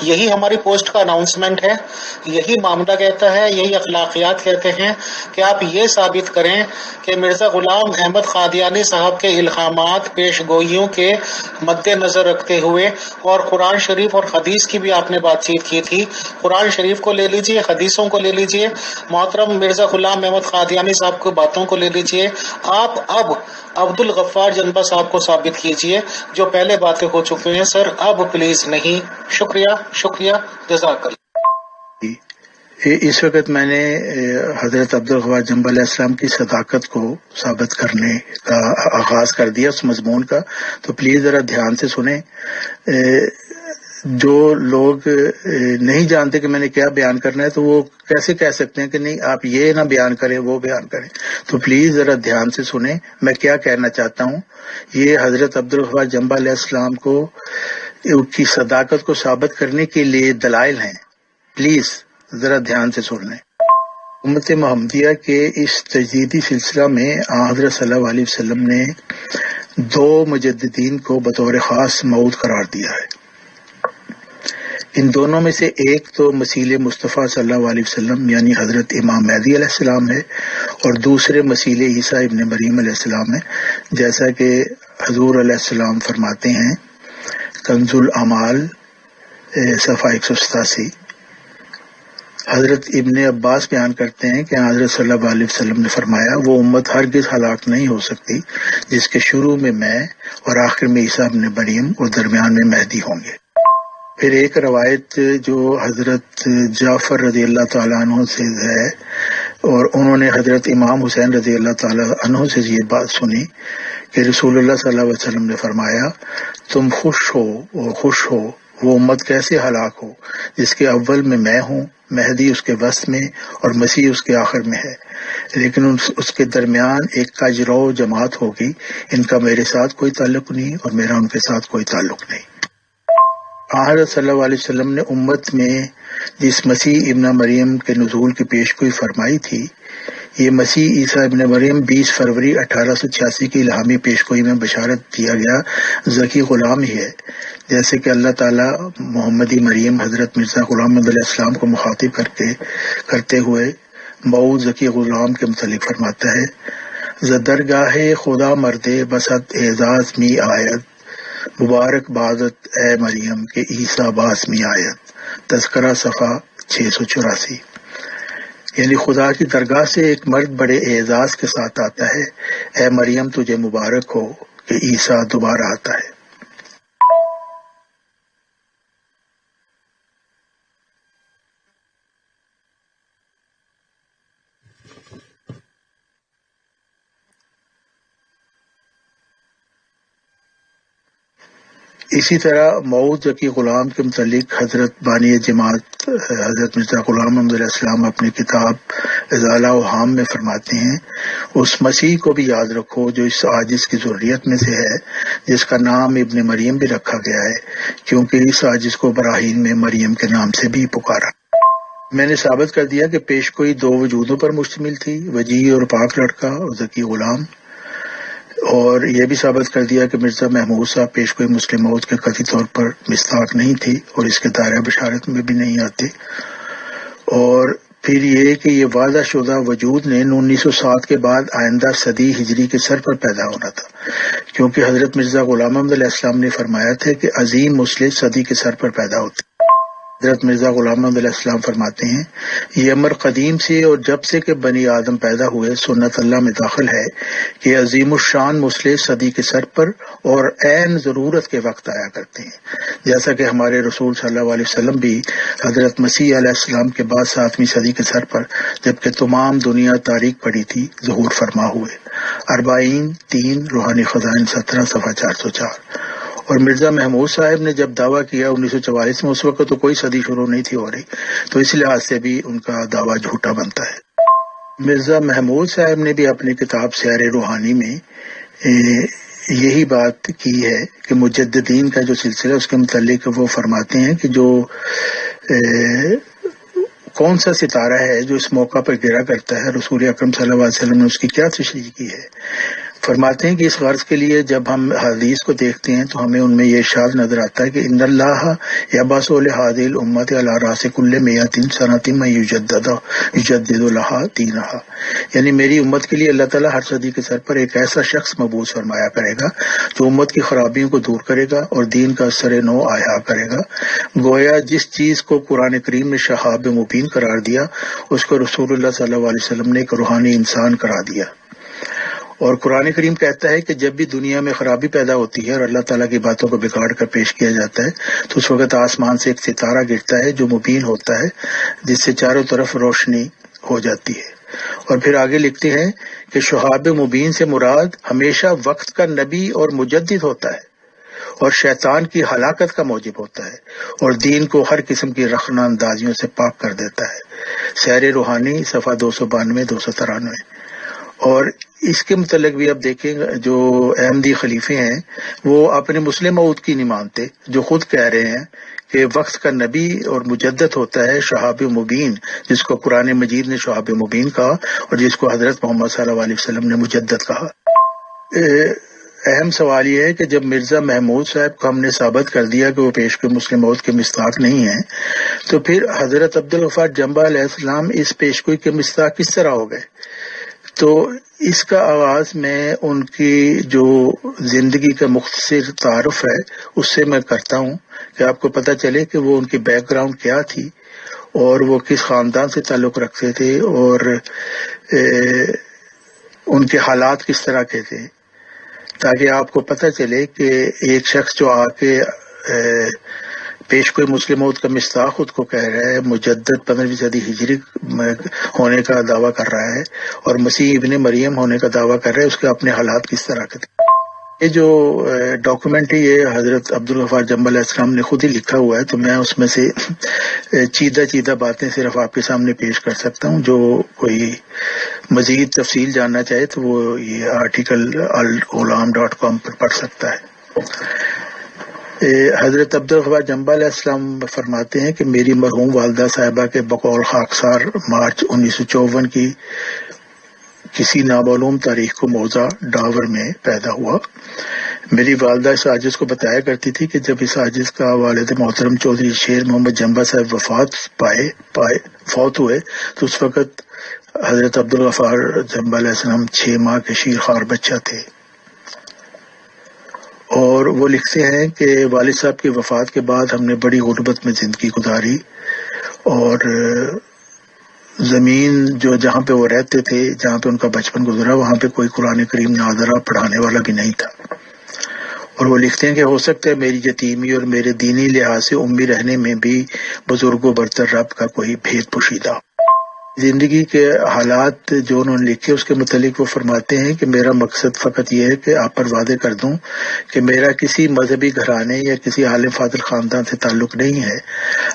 یہی ہماری پوسٹ کا اناؤنسمنٹ ہے, یہی معاملہ کہتا ہے, یہی اخلاقیات کہتے ہیں کہ آپ یہ ثابت کریں کہ مرزا غلام احمد قادیانی صاحب کے الہامات پیش گوئیوں کے مد نظر رکھتے ہوئے, اور قرآن شریف اور حدیث کی بھی آپ نے بات چیت کی تھی, قرآن شریف کو لے لیجئے, حدیثوں کو لے لیجئے, محترم مرزا غلام احمد قادیانی صاحب کی باتوں کو لے لیجئے. آپ اب عبد الغفار جنبہ صاحب کو ثابت کیجئے جو پہلے باتیں ہو چکے ہیں. سر اب پلیز نہیں. شکریہ شکریہ, جزاک اللہ. اس وقت میں نے حضرت عبد الغفار جنبہ علیہ السلام کی صداقت کو ثابت کرنے کا آغاز کر دیا اس مضمون کا, تو پلیز ذرا دھیان سے سنیں. جو لوگ نہیں جانتے کہ میں نے کیا بیان کرنا ہے تو وہ کیسے کہہ سکتے ہیں کہ نہیں آپ یہ نہ بیان کریں وہ بیان کریں. تو پلیز ذرا دھیان سے سنیں میں کیا کہنا چاہتا ہوں. یہ حضرت عبد الغفار جنبہ علیہ السلام کو کی صداقت کو ثابت کرنے کے لیے دلائل ہیں. پلیز ذرا دھیان سے سن لیں. امت محمدیہ کے اس تجدیدی سلسلہ میں حضرت صلی اللہ علیہ وسلم نے دو مجددین کو بطور خاص موعود قرار دیا ہے. ان دونوں میں سے ایک تو مسیح مصطفیٰ صلی اللہ علیہ وسلم یعنی حضرت امام مہدی علیہ السلام ہے, اور دوسرے مسیح عیسیٰ ابن مریم علیہ السلام ہے, جیسا کہ حضور علیہ السلام فرماتے ہیں کنز الاعمال صفحہ 187. حضرت ابن عباس بیان کرتے ہیں کہ حضرت صلی اللہ علیہ وسلم نے فرمایا وہ امت ہرگز ہلاک نہیں ہو سکتی جس کے شروع میں اور آخر میں عیسیٰ ابن مریم اور درمیان میں مہدی ہوں گے. پھر ایک روایت جو حضرت جعفر رضی اللہ تعالیٰ عنہ سے ہے, اور انہوں نے حضرت امام حسین رضی اللہ تعالیٰ عنہ سے یہ بات سنی کہ رسول اللہ صلی اللہ علیہ وسلم نے فرمایا تم خوش ہو وہ امت کیسے ہلاک ہو جس کے اول میں ہوں, مہدی اس کے وسط میں اور مسیح اس کے آخر میں ہے, لیکن اس کے درمیان ایک کجرو جماعت ہوگی, ان کا میرے ساتھ کوئی تعلق نہیں اور میرا ان کے ساتھ کوئی تعلق نہیں. حضرت صلی اللہ علیہ وسلم نے امت میں جس مسیح ابن مریم کے نزول کی پیشگوئی فرمائی تھی, یہ مسیح عیسیٰ ابن مریم 20 فروری 1886 کی الہامی پیشگوئی میں بشارت دیا گیا ذکی غلام ہی ہے, جیسے کہ اللہ تعالیٰ محمدی مریم حضرت مرزا غلام محمد علیہ السلام کو مخاطب کرتے ہوئے موعود ذکی غلام کے متعلق فرماتا ہے زدرگاہ خدا مردے بسط اعزاز می آیت مبارک بادت اے مریم کے عیسیٰ باس می آیت. تذکرہ صفحہ 684. یعنی خدا کی درگاہ سے ایک مرد بڑے اعزاز کے ساتھ آتا ہے, اے مریم تجھے مبارک ہو کہ عیسیٰ دوبارہ آتا ہے. اسی طرح موعود ذکی غلام کے متعلق حضرت بانی جماعت حضرت مرزا غلام محمد علیہ السلام اپنی کتاب ازالہ اوہام میں فرماتے ہیں اس مسیح کو بھی یاد رکھو جو اس عاجز کی ذریت میں سے ہے, جس کا نام ابن مریم بھی رکھا گیا ہے کیونکہ اس عاجز کو براہین میں مریم کے نام سے بھی پکارا. میں نے ثابت کر دیا کہ پیشگوئی دو وجودوں پر مشتمل تھی, وجیح اور پاک لڑکا اور ذکی غلام, اور یہ بھی ثابت کر دیا کہ مرزا محمود صاحب پیشگوئی مسلم موعود کے قطعی طور پر مصداق نہیں تھی اور اس کے دائرہ بشارت میں بھی نہیں آتے. اور پھر یہ کہ یہ وعدہ شدہ وجود نے 1907 کے بعد آئندہ صدی ہجری کے سر پر پیدا ہونا تھا, کیونکہ حضرت مرزا غلام محمد علیہ السلام نے فرمایا تھا کہ عظیم مسلم صدی کے سر پر پیدا ہوتے. حضرت مرزا غلام محمد علیہ السلام فرماتے ہیں یہ امر قدیم سے اور جب سے کہ بنی آدم پیدا ہوئے سنت اللہ میں داخل ہے کہ عظیم الشان مسلح صدی کے سر پر اور عین ضرورت کے وقت آیا کرتے ہیں, جیسا کہ ہمارے رسول صلی اللہ علیہ وسلم بھی حضرت مسیح علیہ السلام کے بعد 7ویں صدی کے سر پر جبکہ تمام دنیا تاریک پڑی تھی ظہور فرما ہوئے. 40-3 روحانی خزائن 17 صفحہ 404. اور مرزا محمود صاحب نے جب دعویٰ کیا 1944 میں, اس وقت تو کوئی صدی شروع نہیں تھی ہو رہی, تو اس لحاظ سے بھی ان کا دعویٰ جھوٹا بنتا ہے. مرزا محمود صاحب نے بھی اپنی کتاب سیر روحانی میں یہی بات کی ہے کہ مجددین کا جو سلسلہ اس کے متعلق وہ فرماتے ہیں کہ جو کون سا ستارہ ہے جو اس موقع پر گرا کرتا ہے, رسول اکرم صلی اللہ علیہ وسلم نے اس کی کیا تشریح کی ہے. فرماتے ہیں کہ اس غرض کے لیے جب ہم حدیث کو دیکھتے ہیں تو ہمیں ان میں یہ ارشاد نظر آتا ہے کہ ان اللہ یبعث لہذه الامت علی راس کل 100 سنۃ من یجدد لها دینها، یعنی میری امت کے لیے اللہ تعالیٰ ہر صدی کے سر پر ایک ایسا شخص مبعوث فرمایا کرے گا جو امت کی خرابیوں کو دور کرے گا اور دین کا سر نو احیا کرے گا۔ گویا جس چیز کو قرآن کریم نے شہاب مبین قرار دیا اس کو رسول اللہ صلی اللہ علیہ وسلم نے ایک روحانی انسان قرار دیا۔ اور قرآن کریم کہتا ہے کہ جب بھی دنیا میں خرابی پیدا ہوتی ہے اور اللہ تعالیٰ کی باتوں کو بگاڑ کر پیش کیا جاتا ہے تو اس وقت آسمان سے ایک ستارہ گرتا ہے جو مبین ہوتا ہے، جس سے چاروں طرف روشنی ہو جاتی ہے۔ اور پھر آگے لکھتے ہیں کہ شہاب مبین سے مراد ہمیشہ وقت کا نبی اور مجدد ہوتا ہے اور شیطان کی ہلاکت کا موجب ہوتا ہے اور دین کو ہر قسم کی رخنہ اندازیوں سے پاک کر دیتا ہے۔ سیر روحانی صفحہ 292-293۔ اور اس کے متعلق بھی آپ دیکھیں جو احمدی خلیفے ہیں وہ اپنے مسلم موعود کی نہیں مانتے، جو خود کہہ رہے ہیں کہ وقت کا نبی اور مجدد ہوتا ہے شہاب مبین، جس کو قرآن مجید نے شہاب مبین کہا اور جس کو حضرت محمد صلی اللہ علیہ وسلم نے مجدد کہا۔ اہم سوال یہ ہے کہ جب مرزا محمود صاحب کو ہم نے ثابت کر دیا کہ وہ پیشگوئی مسلم موعود کے مصداق نہیں ہیں تو پھر حضرت عبدالغفار جنبہ علیہ السلام اس پیشگوئی کے مصداق کس طرح ہو گئے؟ تو اس کا آغاز میں ان کی جو زندگی کا مختصر تعارف ہے اس سے میں کرتا ہوں کہ آپ کو پتہ چلے کہ وہ ان کی بیک گراؤنڈ کیا تھی اور وہ کس خاندان سے تعلق رکھتے تھے اور ان کے حالات کس طرح کے تھے، تاکہ آپ کو پتہ چلے کہ ایک شخص جو آ کے پیشگوئی مسلم موعود کا مصداق خود کو کہہ رہا ہے، مجدد 15ویں صدی ہجری ہونے کا دعویٰ کر رہا ہے اور مسیح ابن مریم ہونے کا دعویٰ کر رہا ہے، اس کے اپنے حالات کس طرح کے تھے۔ یہ جو ڈاکومنٹ ہے یہ حضرت عبدالغفار جنبہ علیہ السلام نے خود ہی لکھا ہوا ہے، تو میں اس میں سے چیدہ باتیں صرف آپ کے سامنے پیش کر سکتا ہوں۔ جو کوئی مزید تفصیل جاننا چاہے تو وہ یہ آرٹیکل alghulam.com پر پڑھ سکتا ہے۔ حضرت عبدالغفار جنبہ علیہ السلام فرماتے ہیں کہ میری مرحوم والدہ صاحبہ کے بقول خاکسار مارچ 1954 کی کسی نامعلوم تاریخ کو موضع ڈاور میں پیدا ہوا۔ میری والدہ اس عاجز کو بتایا کرتی تھی کہ جب اس عاجز کا والد محترم چودھری شیر محمد جنبہ صاحب فوت ہوئے تو اس وقت حضرت عبدالغفار جنبہ علیہ السلام 6 ماہ کے شیرخوار بچہ تھے۔ اور وہ لکھتے ہیں کہ والد صاحب کی وفات کے بعد ہم نے بڑی غربت میں زندگی گزاری اور زمین جو جہاں پہ وہ رہتے تھے، جہاں پہ ان کا بچپن گزرا، وہاں پہ کوئی قرآن کریم ناظرہ پڑھانے والا بھی نہیں تھا۔ اور وہ لکھتے ہیں کہ ہو سکتا ہے میری یتیمی اور میرے دینی لحاظ سے امی رہنے میں بھی بزرگوں برتر رب کا کوئی بھید پوشیدہ۔ زندگی کے حالات جو انہوں نے لکھے اس کے متعلق وہ فرماتے ہیں کہ میرا مقصد فقط یہ ہے کہ آپ پر واضح کر دوں کہ میرا کسی مذہبی گھرانے یا کسی عالم فاضل خاندان سے تعلق نہیں ہے۔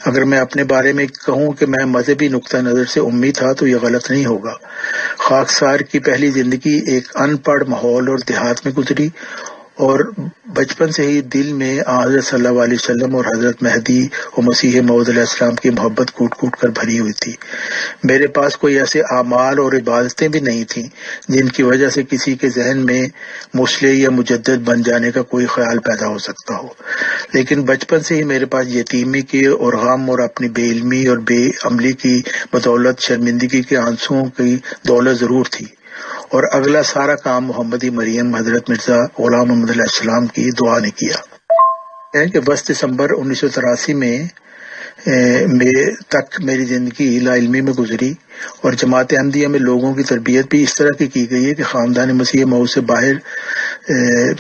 اگر میں اپنے بارے میں کہوں کہ میں مذہبی نقطہ نظر سے امی تھا تو یہ غلط نہیں ہوگا۔ خاکسار کی پہلی زندگی ایک ان پڑھ ماحول اور دیہات میں گزری اور بچپن سے ہی دل میں حضرت صلی اللہ علیہ وسلم اور حضرت مہدی اور مسیح موعود علیہ السلام کی محبت کوٹ کوٹ کر بھری ہوئی تھی۔ میرے پاس کوئی ایسے اعمال اور عبادتیں بھی نہیں تھیں جن کی وجہ سے کسی کے ذہن میں مصلح یا مجدد بن جانے کا کوئی خیال پیدا ہو سکتا ہو، لیکن بچپن سے ہی میرے پاس یتیمی کے اور غم اور اپنی بے علمی اور بے عملی کی بدولت شرمندگی کے آنسوؤں کی دولت ضرور تھی، اور اگلا سارا کام محمدی مریم حضرت مرزا غلام محمد علیہ السلام کی دعا نے کیا۔ کہ 10 دسمبر 1983 میں تک میری زندگی لا علمی میں گزری اور جماعت احمدیہ میں لوگوں کی تربیت بھی اس طرح کی گئی ہے کہ خاندان مسیح موعود سے باہر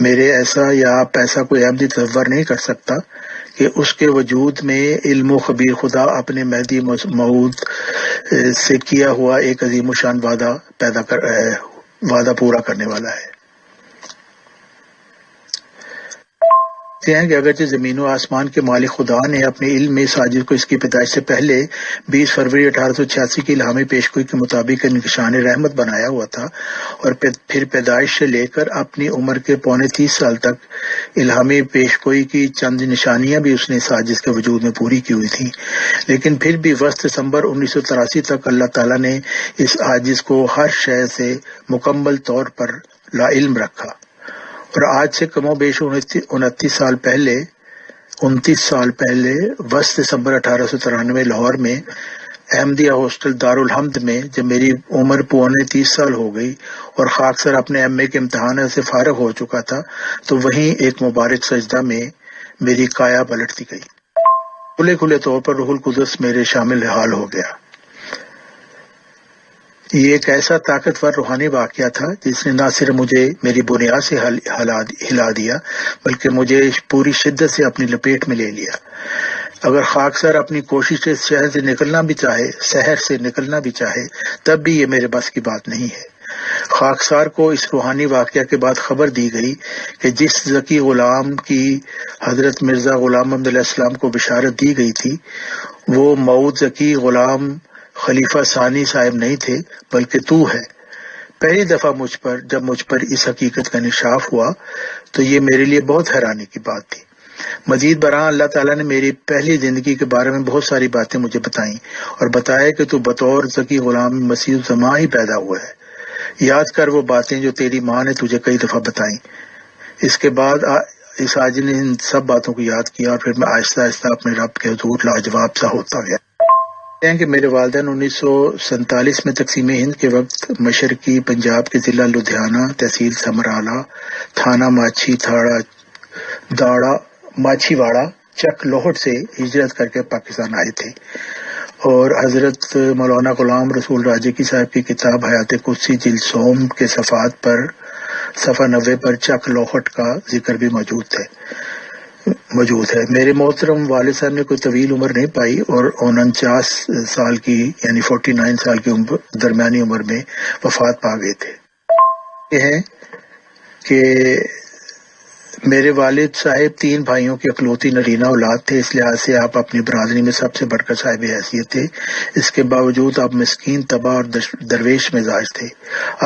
میرے ایسا یا پیسہ کوئی احمدی تصور نہیں کر سکتا کہ اس کے وجود میں علم و خبیر خدا اپنے مہدی موعود سے کیا ہوا ایک عظیم و شان وعدہ پورا کرنے والا ہے۔ ہیں کہ اگرچہ زمین و آسمان کے مالک خدا نے اپنے علم میں اس عاجز کو اس کی پیدائش سے پہلے 20 فروری 1886 کی الہامی پیشگوئی کے مطابق نشان رحمت بنایا ہوا تھا اور پھر پیدائش سے لے کر اپنی عمر کے 29 سال تک الہامی پیشگوئی کی چند نشانیاں بھی اس نے اس عاجز کے وجود میں پوری کی ہوئی تھیں، لیکن پھر بھی 10 دسمبر 1983 تک اللہ تعالیٰ نے اس عاجز کو ہر شے سے مکمل طور پر لا علم رکھا، اور آج سے کم و بیش 29 سال پہلے 20 دسمبر 1893 لاہور میں احمدیہ ہاسٹل دارالحمد میں جب میری عمر 30 سال ہو گئی اور خاکسر اپنے ایم اے کے امتحان سے فارغ ہو چکا تھا، تو وہیں ایک مبارک سجدہ میں میری کایا پلٹ دی گئی۔ کھلے طور پر روح القدس میرے شامل حال ہو گیا۔ یہ ایک ایسا طاقتور روحانی واقعہ تھا جس نے نہ صرف مجھے میری بنیاد سے ہلا دیا بلکہ مجھے پوری شدت سے اپنی لپیٹ میں لے لیا۔ اگر خاکسار اپنی کوشش سے شہر سے نکلنا بھی چاہے تب بھی یہ میرے بس کی بات نہیں ہے۔ خاکسار کو اس روحانی واقعہ کے بعد خبر دی گئی کہ جس ذکی غلام کی حضرت مرزا غلام محمد علیہ السلام کو بشارت دی گئی تھی وہ مؤود ذکی غلام خلیفہ ثانی صاحب نہیں تھے بلکہ تو ہے۔ پہلی دفعہ جب مجھ پر اس حقیقت کا انکشاف ہوا تو یہ میرے لیے بہت حیرانی کی بات تھی۔ مزید برآں اللہ تعالیٰ نے میری پہلی زندگی کے بارے میں بہت ساری باتیں مجھے بتائیں اور بتایا کہ تو بطور ذکی غلام مسیح الزمان ہی پیدا ہوا ہے۔ یاد کر وہ باتیں جو تیری ماں نے تجھے کئی دفعہ بتائیں۔ اس کے بعد اس آج نے ان سب باتوں کو یاد کیا اور پھر میں آہستہ آہستہ اپنے رب کے حضور لاجواب سا ہوتا گیا۔ کہ میرے والدین 1947 میں تقسیم ہند کے وقت مشرقی پنجاب کے ضلع لدھیانہ، تحصیل سمرالہ، تھانہ ماچھی واڑہ چک لوہٹ سے ہجرت کر کے پاکستان آئے تھے، اور حضرت مولانا غلام رسول راجکی صاحب کی کتاب حیات قدسی جلد سوم کے صفحات پر صفحہ 90 پر چک لوہٹ کا ذکر بھی موجود ہے۔ میرے محترم والد صاحب نے کوئی طویل عمر نہیں پائی اور 49 سال کی یعنی 49 سال کی درمیانی عمر میں وفات پا گئے تھے۔ یہ ہے کہ میرے والد صاحب 3 بھائیوں کی اکلوتی نرینہ اولاد تھے، اس لحاظ سے آپ اپنی برادری میں سب سے بڑھ کر صاحب حیثیت تھے۔ اس کے باوجود آپ مسکین، تباہ اور درویش مزاج تھے۔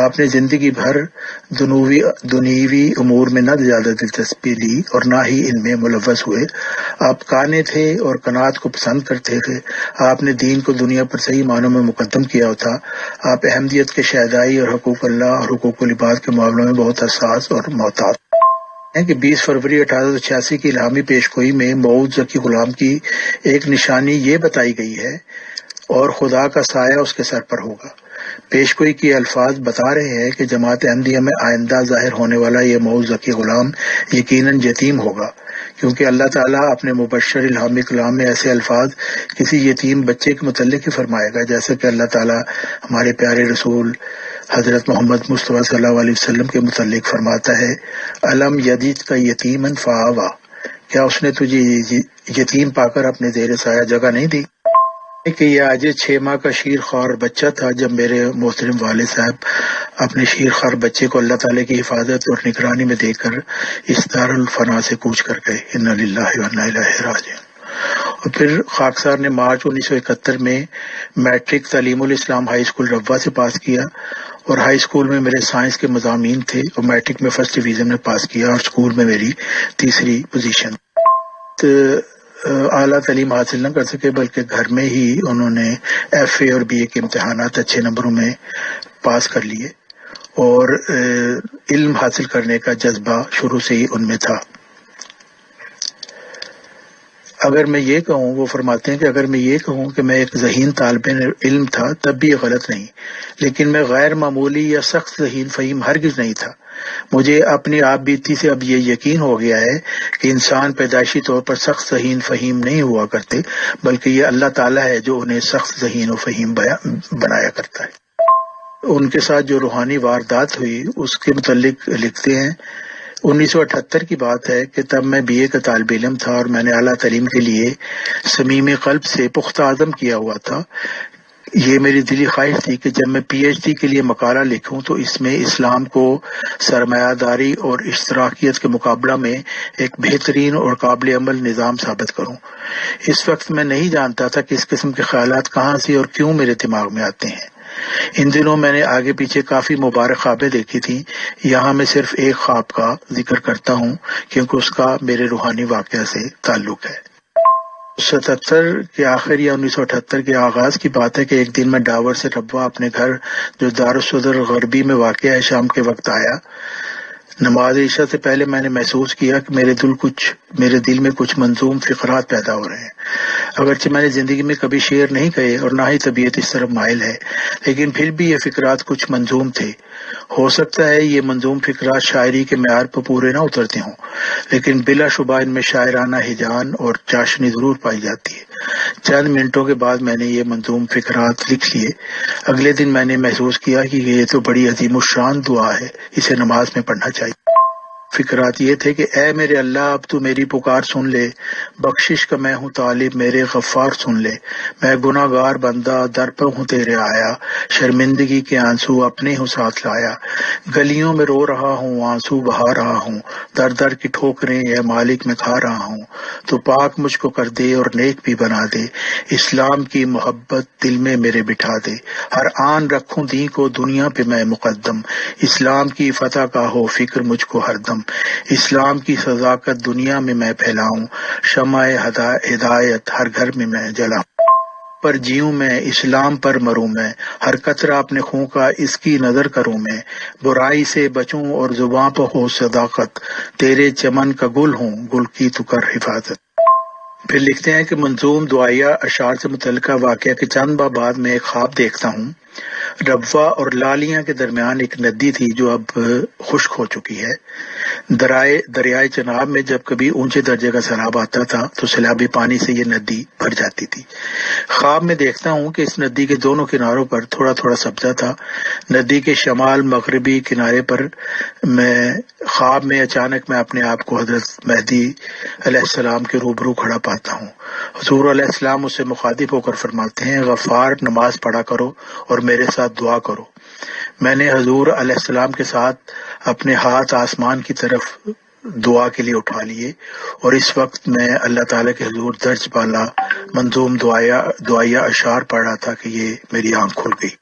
آپ نے زندگی بھر دنیوی امور میں نہ زیادہ دلچسپی لی اور نہ ہی ان میں ملوث ہوئے۔ آپ قانع تھے اور قناعت کو پسند کرتے تھے۔ آپ نے دین کو دنیا پر صحیح معنوں میں مقدم کیا تھا۔ آپ احمدیت کے شہدائی اور حقوق اللہ اور حقوق العباد کے معاملوں میں بہت حساس اور محتاط کہ 20 فروری 1886 کی الہامی پیش گوئی میں مؤود ذکی غلام کی ایک نشانی یہ بتائی گئی ہے اور خدا کا سایہ اس کے سر پر ہوگا۔ پیش گوئی کے الفاظ بتا رہے ہیں کہ جماعت احمدیہ میں آئندہ ظاہر ہونے والا یہ مؤود ذکی غلام یقیناً یتیم ہوگا، کیونکہ اللہ تعالیٰ اپنے مبشر الہامی کلام میں ایسے الفاظ کسی یتیم بچے کے متعلق ہی فرمائے گا جیسا کہ اللہ تعالیٰ ہمارے پیارے رسول حضرت محمد مصطفیٰ صلی اللہ علیہ وسلم کے متعلق فرماتا ہے، علم یدید کا یتیمن فآوا، کیا اس نے تجھے یتیم پا کر اپنے زیر سایہ جگہ نہیں دی؟ کہ یہ آج 6 ماہ کا شیر خوار بچہ تھا جب میرے محترم والد صاحب اپنے شیر خوار بچے کو اللہ تعالیٰ کی حفاظت اور نگرانی میں دے کر اس دارالفنا سے کوچ کر گئے۔ انا للہ و انا الیہ راجعون۔ اور پھر خاکسار نے مارچ 1971 میں میٹرک تعلیم الاسلام ہائی اسکول روا سے پاس کیا، اور ہائی اسکول میں میرے سائنس کے مضامین تھے اور میٹرک میں فرسٹ ڈویژن میں پاس کیا اور اسکول میں میری 3ری پوزیشن۔ اعلیٰ تعلیم حاصل نہ کر سکے بلکہ گھر میں ہی انہوں نے ایف اے اور بی اے کے امتحانات اچھے نمبروں میں پاس کر لیے، اور علم حاصل کرنے کا جذبہ شروع سے ہی ان میں تھا۔ اگر میں یہ کہوں، وہ فرماتے ہیں کہ اگر میں یہ کہوں کہ میں ایک ذہین طالب علم تھا تب بھی یہ غلط نہیں، لیکن میں غیر معمولی یا سخت ذہین فہیم ہرگز نہیں تھا۔ مجھے اپنی آپ بیتی سے اب یہ یقین ہو گیا ہے کہ انسان پیدائشی طور پر سخت ذہین فہیم نہیں ہوا کرتے، بلکہ یہ اللہ تعالیٰ ہے جو انہیں سخت ذہین و فہیم بنایا کرتا ہے۔ ان کے ساتھ جو روحانی واردات ہوئی اس کے متعلق لکھتے ہیں، 1978 کی بات ہے کہ تب میں بی اے کا طالب علم تھا اور میں نے اعلیٰ تعلیم کے لیے صمیم قلب سے پختہ عزم کیا ہوا تھا۔ یہ میری دلی خواہش تھی کہ جب میں پی ایچ ڈی کے لیے مقالہ لکھوں تو اس میں اسلام کو سرمایہ داری اور اشتراکیت کے مقابلہ میں ایک بہترین اور قابل عمل نظام ثابت کروں۔ اس وقت میں نہیں جانتا تھا کہ اس قسم کے خیالات کہاں سے اور کیوں میرے دماغ میں آتے ہیں۔ ان دنوں میں نے آگے پیچھے کافی مبارک خوابیں دیکھی تھیں، یہاں میں صرف ایک خواب کا ذکر کرتا ہوں کیونکہ اس کا میرے روحانی واقعہ سے تعلق ہے۔ 77 کے آخر یا 1978 کے آغاز کی بات ہے کہ ایک دن میں ڈاور سے ربوہ اپنے گھر جو دارالصدر غربی میں واقع ہے شام کے وقت آیا۔ نماز عشاء سے پہلے میں نے محسوس کیا کہ میرے دل میں کچھ منظوم فقرات پیدا ہو رہے ہیں۔ اگرچہ میں نے زندگی میں کبھی شعر نہیں کہے اور نہ ہی طبیعت اس طرف مائل ہے، لیکن پھر بھی یہ فقرات کچھ منظوم تھے۔ ہو سکتا ہے یہ منظوم فقرات شاعری کے معیار پر پورے نہ اترتے ہوں، لیکن بلا شبہ ان میں شاعرانہ ہیجان اور چاشنی ضرور پائی جاتی ہے۔ چند منٹوں کے بعد میں نے یہ منظوم فقرات لکھ لیے۔ اگلے دن میں نے محسوس کیا کہ یہ تو بڑی عظیم الشان دعا ہے، اسے نماز میں پڑھنا چاہیے۔ فقرات یہ تھے کہ اے میرے اللہ اب تو میری پکار سن لے، بخشش کا میں ہوں طالب میرے غفار سن لے، میں گناہ گار بندہ در پر ہوں تیرے آیا، شرمندگی کے آنسو اپنے ہوں ساتھ لایا، گلیوں میں رو رہا ہوں آنسو بہا رہا ہوں، در در کی ٹھوکریں اے مالک میں کھا رہا ہوں، تو پاک مجھ کو کر دے اور نیک بھی بنا دے، اسلام کی محبت دل میں میرے بٹھا دے، ہر آن رکھوں دین کو دنیا پہ میں مقدم، اسلام کی فتح کا ہو فکر مجھ کو ہر دم، اسلام کی صداقت دنیا میں میں پھیلاؤں، شمع ہدایت ہر گھر میں میں جلاؤں، پر جیوں میں اسلام پر مروں میں، ہر قطرہ اپنے خون کا اس کی نظر کروں میں، برائی سے بچوں اور زباں پر ہو صداقت، تیرے چمن کا گل ہوں گل کی تو کر حفاظت۔ پھر لکھتے ہیں کہ منظوم دعائیہ اشعار سے متعلقہ واقعہ کے چند ماہ بعد میں ایک خواب دیکھتا ہوں۔ ربوہ اور لالیاں کے درمیان ایک ندی تھی جو اب خشک ہو چکی ہے۔ دریائے چناب میں جب کبھی اونچے درجے کا سیلاب آتا تھا تو سیلابی پانی سے یہ ندی بھر جاتی تھی۔ خواب میں دیکھتا ہوں کہ اس ندی کے دونوں کناروں پر تھوڑا تھوڑا سبزہ تھا۔ ندی کے شمال مغربی کنارے پر خواب میں اچانک میں اپنے آپ کو حضرت مہدی علیہ السلام کے روبرو کھڑا پاتا ہوں۔ حضور علیہ السلام اس سے مخاطب ہو کر فرماتے ہیں، غفار نماز پڑھا کرو اور میرے ساتھ دعا کرو۔ میں نے حضور علیہ السلام کے ساتھ اپنے ہاتھ آسمان کی طرف دعا کے لیے اٹھا لیے اور اس وقت میں اللہ تعالیٰ کے حضور درج بالا منظوم دعائیہ اشعار پڑھ رہا تھا کہ یہ میری آنکھ کھل گئی۔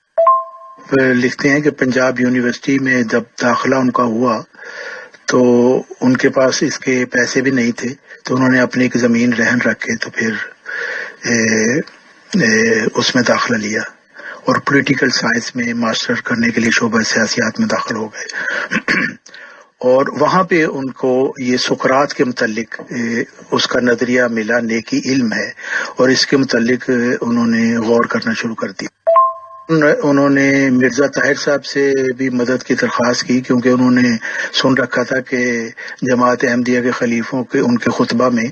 پھر لکھتے ہیں کہ پنجاب یونیورسٹی میں جب داخلہ ان کا ہوا تو ان کے پاس اس کے پیسے بھی نہیں تھے، تو انہوں نے اپنی ایک زمین رہن رکھے تو پھر اس میں داخلہ لیا اور پولیٹیکل سائنس میں ماسٹر کرنے کے لیے شعبہ سیاسیات میں داخل ہو گئے، اور وہاں پہ ان کو یہ سقراط کے متعلق اس کا نظریہ ملا، نیکی علم ہے، اور اس کے متعلق انہوں نے غور کرنا شروع کر دیا۔ انہوں نے مرزا طاہر صاحب سے بھی مدد کی درخواست کی، کیونکہ انہوں نے سن رکھا تھا کہ جماعت احمدیہ کے خلیفوں کے ان کے خطبہ میں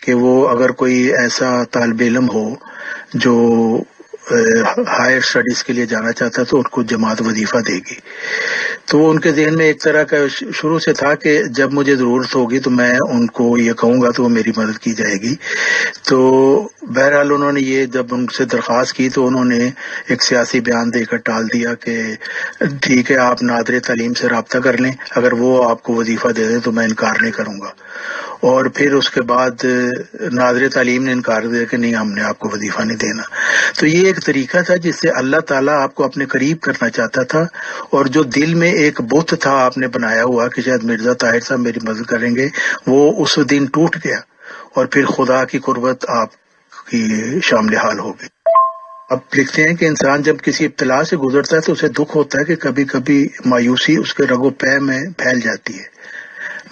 کہ وہ اگر کوئی ایسا طالب علم ہو جو ہائر سٹڈیز کے لیے جانا چاہتا تو ان کو جماعت وظیفہ دے گی۔ تو ان کے ذہن میں ایک طرح کا شروع سے تھا کہ جب مجھے ضرورت ہوگی تو میں ان کو یہ کہوں گا تو وہ میری مدد کی جائے گی۔ تو بہرحال انہوں نے یہ جب ان سے درخواست کی تو انہوں نے ایک سیاسی بیان دے کر ٹال دیا کہ ٹھیک ہے آپ نادر تعلیم سے رابطہ کر لیں، اگر وہ آپ کو وظیفہ دے دیں تو میں انکار نہیں کروں گا۔ اور پھر اس کے بعد ناظر تعلیم نے انکار دیا کہ نہیں، ہم نے آپ کو وظیفہ نہیں دینا۔ تو یہ ایک طریقہ تھا جس سے اللہ تعالیٰ آپ کو اپنے قریب کرنا چاہتا تھا، اور جو دل میں ایک بت تھا آپ نے بنایا ہوا کہ شاید مرزا طاہر صاحب میری مدد کریں گے، وہ اس دن ٹوٹ گیا اور پھر خدا کی قربت آپ کی شامل حال ہو گئی۔ اب لکھتے ہیں کہ انسان جب کسی ابتلا سے گزرتا ہے تو اسے دکھ ہوتا ہے کہ کبھی کبھی مایوسی اس کے رگ و پے میں پھیل جاتی ہے۔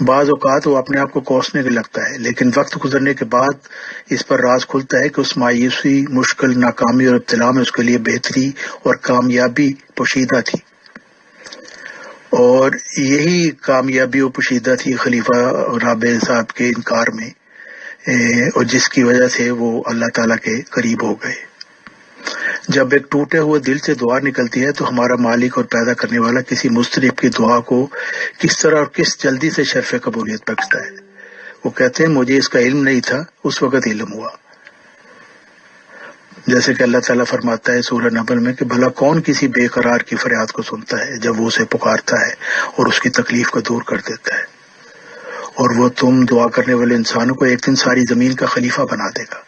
بعض اوقات وہ اپنے آپ کو کوسنے کے لگتا ہے، لیکن وقت گزرنے کے بعد اس پر راز کھلتا ہے کہ اس مایوسی، مشکل، ناکامی اور ابتلا میں اس کے لیے بہتری اور کامیابی پوشیدہ تھی، اور یہی کامیابی و پوشیدہ تھی خلیفہ رابع صاحب کے انکار میں، اور جس کی وجہ سے وہ اللہ تعالیٰ کے قریب ہو گئے۔ جب ایک ٹوٹے ہوئے دل سے دعا نکلتی ہے تو ہمارا مالک اور پیدا کرنے والا کسی مضطرب کی دعا کو کس طرح اور کس جلدی سے شرف قبولیت بخشتا ہے۔ وہ کہتے ہیں مجھے اس کا علم نہیں تھا، اس وقت علم ہوا۔ جیسے کہ اللہ تعالیٰ فرماتا ہے سورہ نمل میں کہ بھلا کون کسی بے قرار کی فریاد کو سنتا ہے جب وہ اسے پکارتا ہے اور اس کی تکلیف کو دور کر دیتا ہے، اور وہ تم دعا کرنے والے انسانوں کو ایک دن ساری زمین کا خلیفہ بنا دے گا۔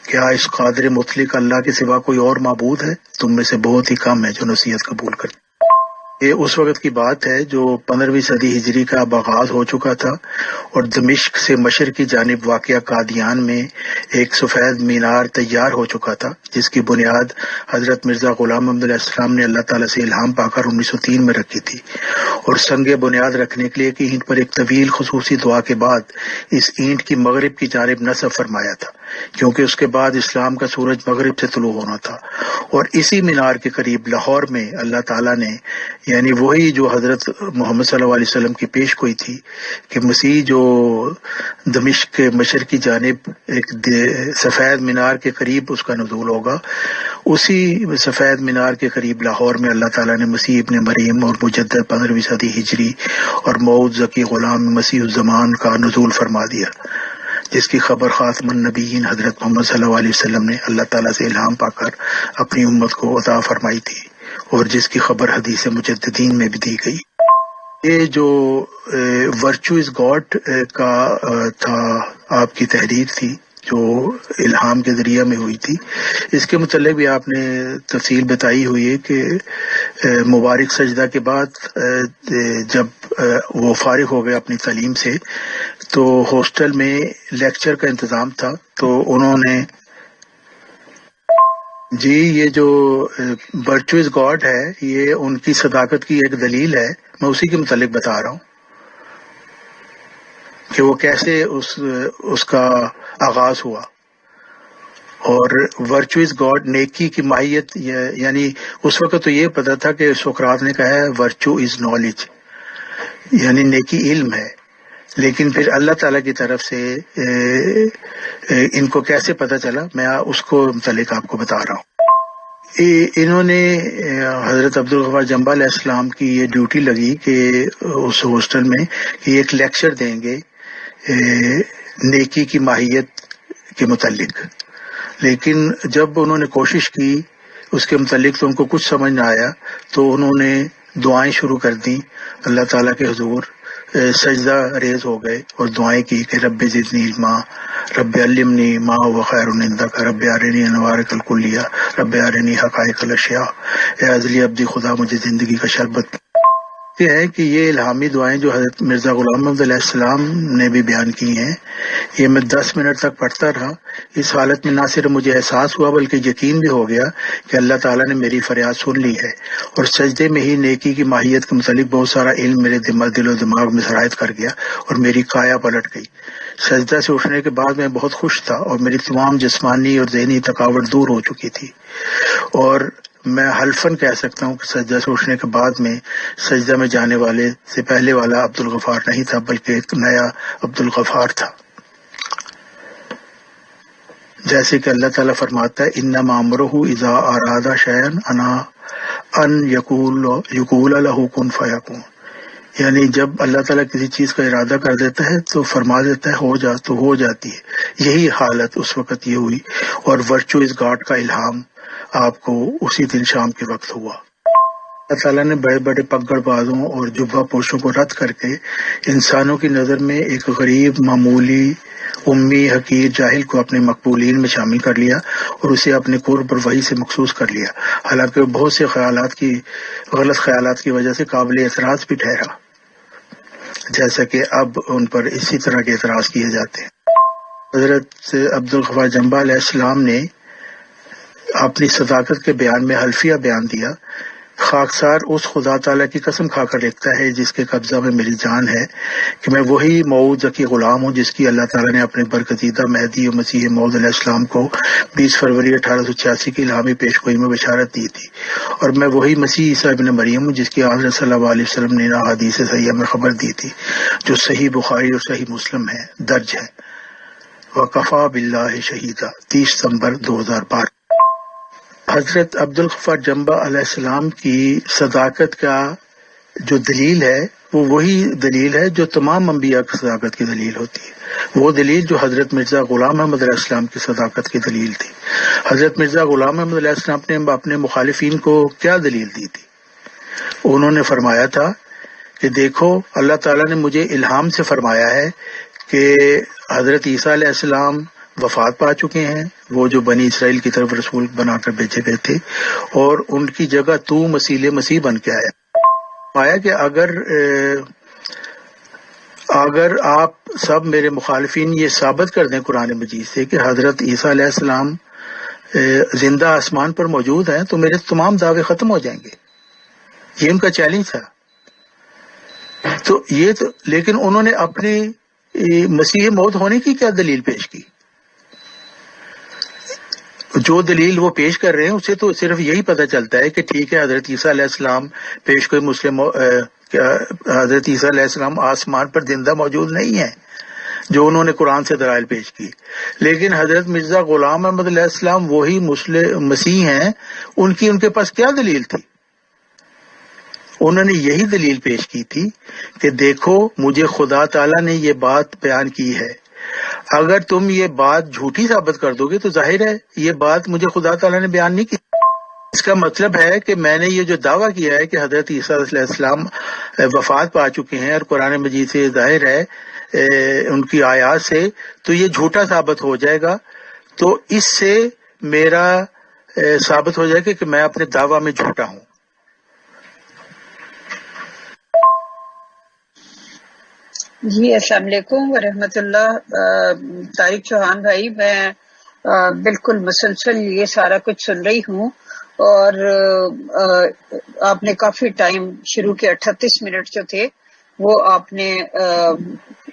کیا اس قادر مطلق اللہ کے سوا کوئی اور معبود ہے؟ تم میں سے بہت ہی کم ہے جو نصیحت قبول کرتے۔ یہ اس وقت کی بات ہے جو 15ویں صدی ہجری کا آغاز ہو چکا تھا اور دمشق سے مشرق کی جانب واقع قادیان میں ایک سفید مینار تیار ہو چکا تھا، جس کی بنیاد حضرت مرزا غلام محمد علیہ السلام نے اللہ تعالیٰ سے الہام پا کر 1903 میں رکھی تھی، اور سنگ بنیاد رکھنے کے لیے ایک اینٹ پر ایک طویل خصوصی دعا کے بعد اس اینٹ کی مغرب کی جانب نصب فرمایا تھا، کیونکہ اس کے بعد اسلام کا سورج مغرب سے طلوع ہونا تھا۔ اور اسی مینار کے قریب لاہور میں اللہ تعالیٰ نے، یعنی وہی جو حضرت محمد صلی اللہ علیہ وسلم کی پیش گوئی تھی کہ مسیح جو دمشق کے مشرقی جانب ایک سفید مینار کے قریب اس کا نزول ہوگا، اسی سفید مینار کے قریب لاہور میں اللہ تعالیٰ نے مسیح ابن مریم اور مجدد 15ویں صدی ہجری اور موعود ذکی غلام مسیح الزمان کا نزول فرما دیا، جس کی خبر خاتم النبیین حضرت محمد صلی اللہ علیہ وسلم نے اللہ تعالیٰ سے الہام پا کر اپنی امت کو عطا فرمائی تھی، اور جس کی خبر حدیث مجددین میں بھی دی گئی۔ یہ جو ورچو از گاڈ کا تھا، آپ کی تحریر تھی جو الہام کے ذریعہ میں ہوئی تھی، اس کے متعلق بھی آپ نے تفصیل بتائی ہوئی ہے کہ مبارک سجدہ کے بعد جب وہ فارغ ہو گئے اپنی تعلیم سے تو ہاسٹل میں لیکچر کا انتظام تھا، تو انہوں نے جی یہ جو ورچو از گاڈ ہے یہ ان کی صداقت کی ایک دلیل ہے، میں اسی کے متعلق بتا رہا ہوں کہ وہ کیسے اس کا آغاز ہوا۔ اور ورچو از گاڈ نیکی کی ماہیت، یعنی اس وقت تو یہ پتا تھا کہ سقراط نے کہا ہے ورچو از نالج، یعنی نیکی علم ہے، لیکن پھر اللہ تعالیٰ کی طرف سے ان کو کیسے پتہ چلا، میں اس کو متعلق آپ کو بتا رہا ہوں۔ انہوں نے حضرت عبدالغفار جنبہ علیہ السلام کی یہ ڈیوٹی لگی کہ اس ہاسٹل میں کہ ایک لیکچر دیں گے نیکی کی ماہیت کے متعلق، لیکن جب انہوں نے کوشش کی اس کے متعلق تو ان کو کچھ سمجھ نہ آیا، تو انہوں نے دعائیں شروع کر دیں اللہ تعالیٰ کے حضور، سجدہ ریز ہو گئے اور دعائیں کی کہ رب زدنی علما، رب علمنی ما هو خیر عندک، رب ارنی انوارک الکلیہ، رب ارنی حقائق الاشیاء، اے ازلی عبدی خدا مجھے زندگی کا شربت۔ یہ ہے کہ یہ الہامی دعائیں جو حضرت مرزا غلام محمد علیہ السلام نے بھی بیان کی ہیں، یہ میں 10 منٹ تک پڑھتا رہا۔ اس حالت میں نہ صرف مجھے احساس ہوا بلکہ یقین بھی ہو گیا کہ اللہ تعالیٰ نے میری فریاد سن لی ہے، اور سجدے میں ہی نیکی کی ماہیت کے متعلق بہت سارا علم میرے دل و دماغ میں سرایت کر گیا اور میری کایا پلٹ گئی۔ سجدہ سے اٹھنے کے بعد میں بہت خوش تھا اور میری تمام جسمانی اور ذہنی تھکاوٹ دور ہو چکی تھی، اور میں حلفاً کہہ سکتا ہوں کہ سجدہ سے اٹھنے کے بعد میں سجدہ میں جانے والے سے پہلے والا عبدالغفار نہیں تھا بلکہ ایک نیا عبدالغفار تھا۔ جیسے کہ اللہ تعالیٰ فرماتا ہے انما امرہ اذا اراد شیئا ان یقول لہ کن فیکون، یعنی جب اللہ تعالیٰ کسی چیز کا ارادہ کر دیتا ہے تو فرما دیتا ہے ہو جا تو ہو جاتی ہے۔ یہی حالت اس وقت یہ ہوئی، اور ورچو از گاڈ کا الہام آپ کو اسی دن شام کے وقت ہوا۔ اللہ تعالیٰ نے بڑے بڑے پگڑ بازوں اور جبہ پوشوں کو رد کر کے انسانوں کی نظر میں ایک غریب معمولی امی حقیر جاہل کو اپنے مقبولین میں شامل کر لیا اور اسے اپنے قرب اور وحی سے مخصوص کر لیا، حالانکہ بہت سے غلط خیالات کی وجہ سے قابل اعتراض بھی ٹھہرا، جیسا کہ اب ان پر اسی طرح کے اعتراض کیے جاتے ہیں۔ حضرت عبدالغفار جنبہ علیہ السلام نے اپنی صداقت کے بیان میں حلفیہ بیان دیا، خاکسار اس خدا تعالیٰ کی قسم کھا کر لکھتا ہے جس کے قبضہ میں میری جان ہے کہ میں وہی موعود ذکی غلام ہوں جس کی اللہ تعالیٰ نے اپنے برگزیدہ مہدی و مسیح موعود علیہ السلام کو 20 فروری 1886 کی الہامی پیش گوئی میں بشارت دی تھی، اور میں وہی مسیح عیسیٰ ابن مریم ہوں جس کی حضرت صلی اللہ علیہ وسلم نے حدیث صحیحہ میں خبر دی تھی، جو صحیح بخاری اور صحیح مسلم ہے درج ہے۔ وکفیٰ باللہ شہیدہ، 30 ستمبر 2012۔ حضرت عبدالغفار جنبہ علیہ السلام کی صداقت کا جو دلیل ہے وہ وہی دلیل ہے جو تمام انبیاء کی صداقت کی دلیل ہوتی ہے، وہ دلیل جو حضرت مرزا غلام محمد علیہ السلام کی صداقت کی دلیل تھی۔ حضرت مرزا غلام محمد علیہ السلام نے اپنے مخالفین کو کیا دلیل دی تھی؟ انہوں نے فرمایا تھا کہ دیکھو اللہ تعالیٰ نے مجھے الہام سے فرمایا ہے کہ حضرت عیسیٰ علیہ السلام وفات پا چکے ہیں، وہ جو بنی اسرائیل کی طرف رسول بنا کر بھیجے گئے تھے، اور ان کی جگہ تو مسیح بن کے آیا۔ آیا کہ اگر آپ سب میرے مخالفین یہ ثابت کر دیں قرآن مجید سے کہ حضرت عیسیٰ علیہ السلام زندہ آسمان پر موجود ہیں تو میرے تمام دعوے ختم ہو جائیں گے. یہ ان کا چیلنج تھا. تو لیکن انہوں نے اپنی مسیح موعود ہونے کی کیا دلیل پیش کی؟ جو دلیل وہ پیش کر رہے ہیں اسے تو صرف یہی پتہ چلتا ہے کہ ٹھیک ہے حضرت عیسیٰ علیہ السلام پیش کوئی مسلم حضرت عیسیٰ علیہ السلام آسمان پر زندہ موجود نہیں ہیں جو انہوں نے قرآن سے دلائل پیش کی. لیکن حضرت مرزا غلام احمد علیہ السلام وہی مسیح ہیں، ان کے پاس کیا دلیل تھی؟ انہوں نے یہی دلیل پیش کی تھی کہ دیکھو مجھے خدا تعالیٰ نے یہ بات بیان کی ہے، اگر تم یہ بات جھوٹی ثابت کر دو گے تو ظاہر ہے یہ بات مجھے خدا تعالیٰ نے بیان نہیں کی. اس کا مطلب ہے کہ میں نے یہ جو دعویٰ کیا ہے کہ حضرت عیسیٰ علیہ السلام وفات پا چکے ہیں اور قرآن مجید سے ظاہر ہے ان کی آیات سے، تو یہ جھوٹا ثابت ہو جائے گا. تو اس سے میرا ثابت ہو جائے گا کہ میں اپنے دعویٰ میں جھوٹا ہوں. جی السلام علیکم ورحمۃ اللہ. طارق چوہان بھائی، میں بالکل مسلسل یہ سارا کچھ سن رہی ہوں، اور آپ نے کافی ٹائم شروع کے 38 منٹ جو تھے وہ آپ نے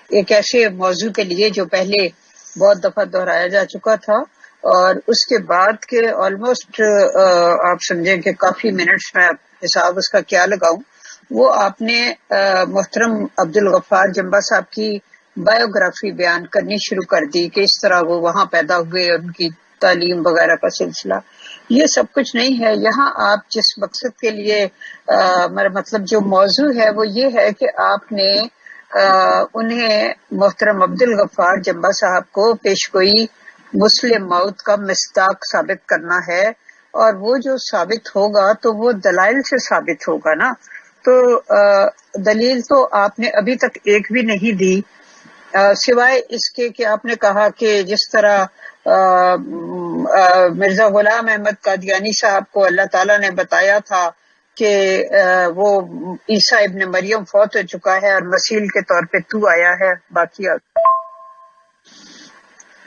ایک ایسے موضوع کے لیے جو پہلے بہت دفعہ دہرایا جا چکا تھا، اور اس کے بعد کے آلموسٹ آپ سمجھیں کہ کافی منٹس میں حساب اس کا کیا لگاؤں، وہ آپ نے محترم عبدالغفار جمبا صاحب کی بایوگرافی بیان کرنی شروع کر دی کہ اس طرح وہ وہاں پیدا ہوئے، ان کی تعلیم وغیرہ کا سلسلہ. یہ سب کچھ نہیں ہے. یہاں آپ جس مقصد کے لیے میرا مطلب جو موضوع ہے وہ یہ ہے کہ آپ نے انہیں محترم عبدالغفار جمبا صاحب کو پیشگوئی مسلم موت کا مصداق ثابت کرنا ہے، اور وہ جو ثابت ہوگا تو وہ دلائل سے ثابت ہوگا نا. تو دلیل تو آپ نے ابھی تک ایک بھی نہیں دی، سوائے اس کے کہ آپ نے کہا کہ جس طرح مرزا غلام احمد قادیانی صاحب کو اللہ تعالیٰ نے بتایا تھا کہ وہ عیسیٰ ابن مریم فوت ہو چکا ہے اور مسیح کے طور پہ تو آیا ہے باقی.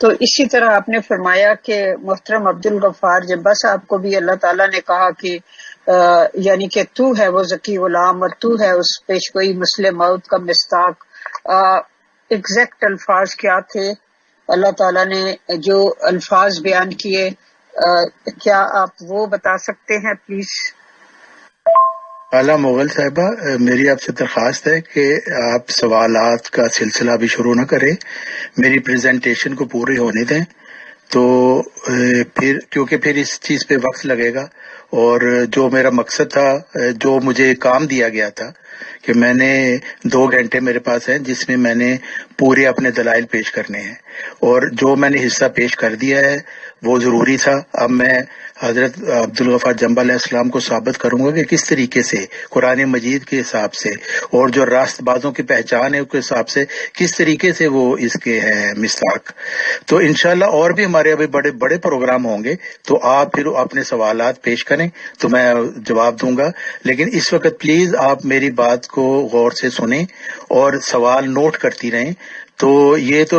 تو اسی طرح آپ نے فرمایا کہ محترم عبدالغفار جمبا صاحب کو بھی اللہ تعالیٰ نے کہا کہ یعنی کہ تو ہے وہ ذکی غلام اور تو ہے اس پیشگوئی مسلم موت کا مصداق. ایگزیکٹ الفاظ کیا تھے اللہ تعالیٰ نے جو الفاظ بیان کیے، کیا آپ وہ بتا سکتے ہیں پلیز؟ اعلیٰ مغل صاحبہ، میری آپ سے درخواست ہے کہ آپ سوالات کا سلسلہ بھی شروع نہ کریں، میری پریزنٹیشن کو پوری ہونے دیں. تو کیونکہ پھر اس چیز پہ وقت لگے گا، اور جو میرا مقصد تھا، جو مجھے کام دیا گیا تھا کہ میں نے 2 گھنٹے میرے پاس ہیں جس میں میں نے پورے اپنے دلائل پیش کرنے ہیں، اور جو میں نے حصہ پیش کر دیا ہے وہ ضروری تھا. اب میں حضرت عبدالغفار جمبا علیہ السلام کو ثابت کروں گا کہ کس طریقے سے قرآن مجید کے حساب سے اور جو راست بازوں کی پہچان ہے اس کے حساب سے کس طریقے سے وہ اس کے ہیں مصداق. تو انشاءاللہ اور بھی ہمارے ابھی بڑے بڑے پروگرام ہوں گے، تو آپ پھر اپنے سوالات پیش کریں تو میں جواب دوں گا. لیکن اس وقت پلیز آپ میری بات کو غور سے سنیں اور سوال نوٹ کرتی رہیں. تو یہ تو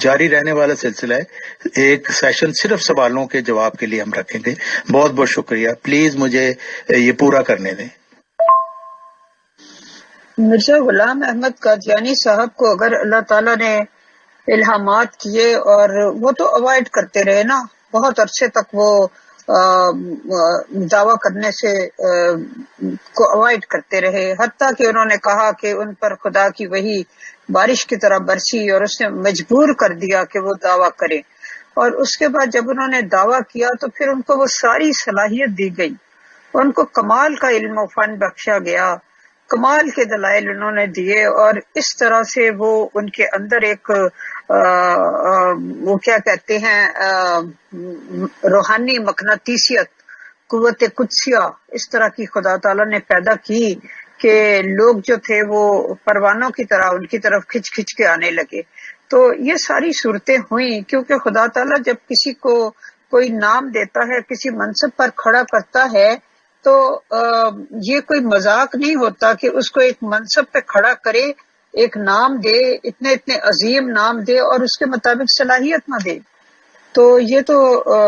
جاری رہنے والا سلسلہ ہے. ایک سیشن صرف سوالوں کے جواب کے لیے ہم رکھیں گے. بہت بہت شکریہ. پلیز مجھے یہ پورا کرنے دیں. مرزا غلام احمد قادیانی صاحب کو اگر اللہ تعالیٰ نے الہامات کیے، اور وہ تو اوائڈ کرتے رہے نا، بہت عرصے تک وہ دعویٰ کرنے سے کو اوائڈ کرتے رہے، حتیٰ کہ انہوں نے کہا کہ ان پر خدا کی وحی بارش کی طرح برسی اور اس نے مجبور کر دیا کہ وہ دعویٰ کریں. اور اس کے بعد جب انہوں نے دعویٰ کیا تو پھر ان کو وہ ساری صلاحیت دی گئی، ان کو کمال کا علم و فن بخشا گیا، کمال کے دلائل انہوں نے دیے، اور اس طرح سے وہ ان کے اندر ایک وہ کیا کہتے ہیں روحانی مقناطیسیت، قوت قدسیہ اس طرح کی خدا تعالیٰ نے پیدا کی کہ لوگ جو تھے وہ پروانوں کی طرح ان کی طرف کھچ کھچ کے آنے لگے. تو یہ ساری صورتیں ہوئیں کیونکہ خدا تعالیٰ جب کسی کو کوئی نام دیتا ہے، کسی منصب پر کھڑا کرتا ہے، تو یہ کوئی مذاق نہیں ہوتا کہ اس کو ایک منصب پہ کھڑا کرے، ایک نام دے، اتنے عظیم نام دے اور اس کے مطابق صلاحیت نہ دے۔ تو یہ تو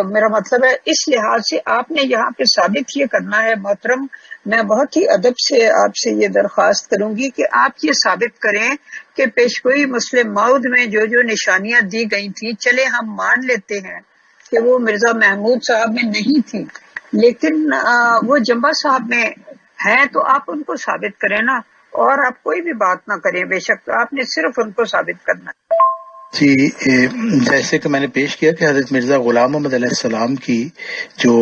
میرا مطلب ہے، اس لحاظ سے آپ نے یہاں پہ ثابت یہ کرنا ہے محترم، میں بہت ہی ادب سے آپ سے یہ درخواست کروں گی کہ آپ یہ ثابت کریں کہ پیشگوئی مسلم موعود میں جو جو نشانیاں دی گئی تھیں، چلے ہم مان لیتے ہیں کہ وہ مرزا محمود صاحب میں نہیں تھی، لیکن وہ جمبا صاحب میں ہیں، تو آپ ان کو ثابت کریں نا، اور آپ کوئی بھی بات نہ کریں، بے شک آپ نے صرف ان کو ثابت کرنا ہے۔ جی، جیسے کہ میں نے پیش کیا کہ حضرت مرزا غلام محمد علیہ السلام کی جو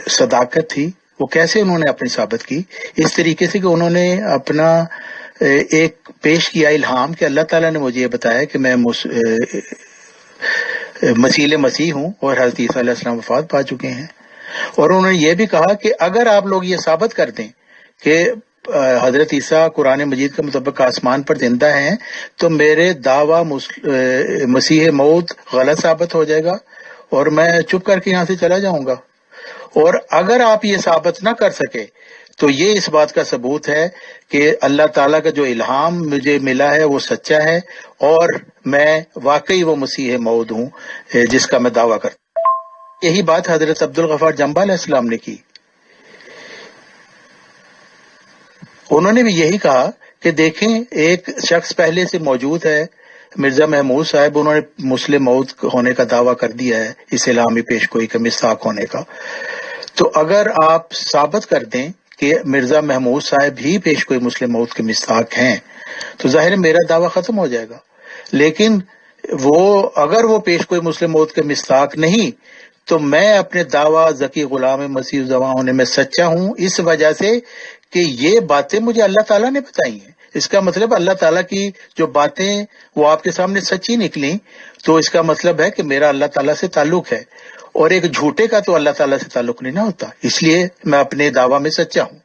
صداقت تھی وہ کیسے انہوں نے اپنی ثابت کی، اس طریقے سے کہ انہوں نے اپنا ایک پیش کیا الہام کہ اللہ تعالیٰ نے مجھے یہ بتایا کہ میں مسیح ہوں اور حضرت عیسیٰ علیہ السلام وفات پا چکے ہیں، اور انہوں نے یہ بھی کہا کہ اگر آپ لوگ یہ ثابت کر دیں کہ حضرت عیسیٰ قرآن مجید کے مطابق آسمان پر زندہ ہیں تو میرے دعویٰ مسیح موعود غلط ثابت ہو جائے گا اور میں چپ کر کے یہاں سے چلا جاؤں گا، اور اگر آپ یہ ثابت نہ کر سکے تو یہ اس بات کا ثبوت ہے کہ اللہ تعالیٰ کا جو الہام مجھے ملا ہے وہ سچا ہے اور میں واقعی وہ مسیح موعود ہوں جس کا میں دعویٰ کرتا ہوں۔ یہی بات حضرت عبدالغفار جمبا علیہ السلام نے کی، انہوں نے بھی یہی کہا کہ دیکھیں ایک شخص پہلے سے موجود ہے مرزا محمود صاحب، انہوں نے مسلم موعود ہونے کا دعویٰ کر دیا ہے اس الہامی پیشگوئی کا مستحق ہونے کا، تو اگر آپ ثابت کر دیں کہ مرزا محمود صاحب ہی پیشگوئی مسلم موعود کے مستحق ہیں تو ظاہر میرا دعویٰ ختم ہو جائے گا، لیکن اگر وہ پیشگوئی مسلم موعود کے مستحق نہیں تو میں اپنے دعویٰ ذکی غلام مسیح زماں ہونے میں سچا ہوں، اس وجہ سے کہ یہ باتیں مجھے اللہ تعالیٰ نے بتائی ہیں۔ اس کا مطلب اللہ تعالیٰ کی جو باتیں وہ آپ کے سامنے سچی نکلیں تو اس کا مطلب ہے کہ میرا اللہ تعالیٰ سے تعلق ہے، اور ایک جھوٹے کا تو اللہ تعالیٰ سے تعلق نہیں نہ ہوتا، اس لیے میں اپنے دعویٰ میں سچا ہوں۔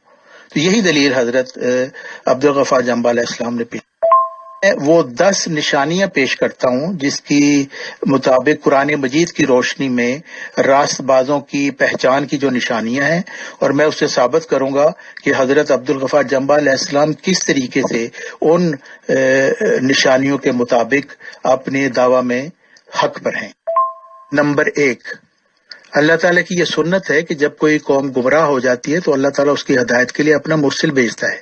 تو یہی دلیل حضرت عبدالغفار جمبا علیہ السلام نے پیش، وہ 10 نشانیاں پیش کرتا ہوں جس کی مطابق قرآن مجید کی روشنی میں راست بازوں کی پہچان کی جو نشانیاں ہیں، اور میں اس سے ثابت کروں گا کہ حضرت عبدالغفار جمبا علیہ السلام کس طریقے سے ان نشانیوں کے مطابق اپنے دعویٰ میں حق پر ہیں۔ نمبر 1، اللہ تعالیٰ کی یہ سنت ہے کہ جب کوئی قوم گمراہ ہو جاتی ہے تو اللہ تعالیٰ اس کی ہدایت کے لیے اپنا مرسل بھیجتا ہے،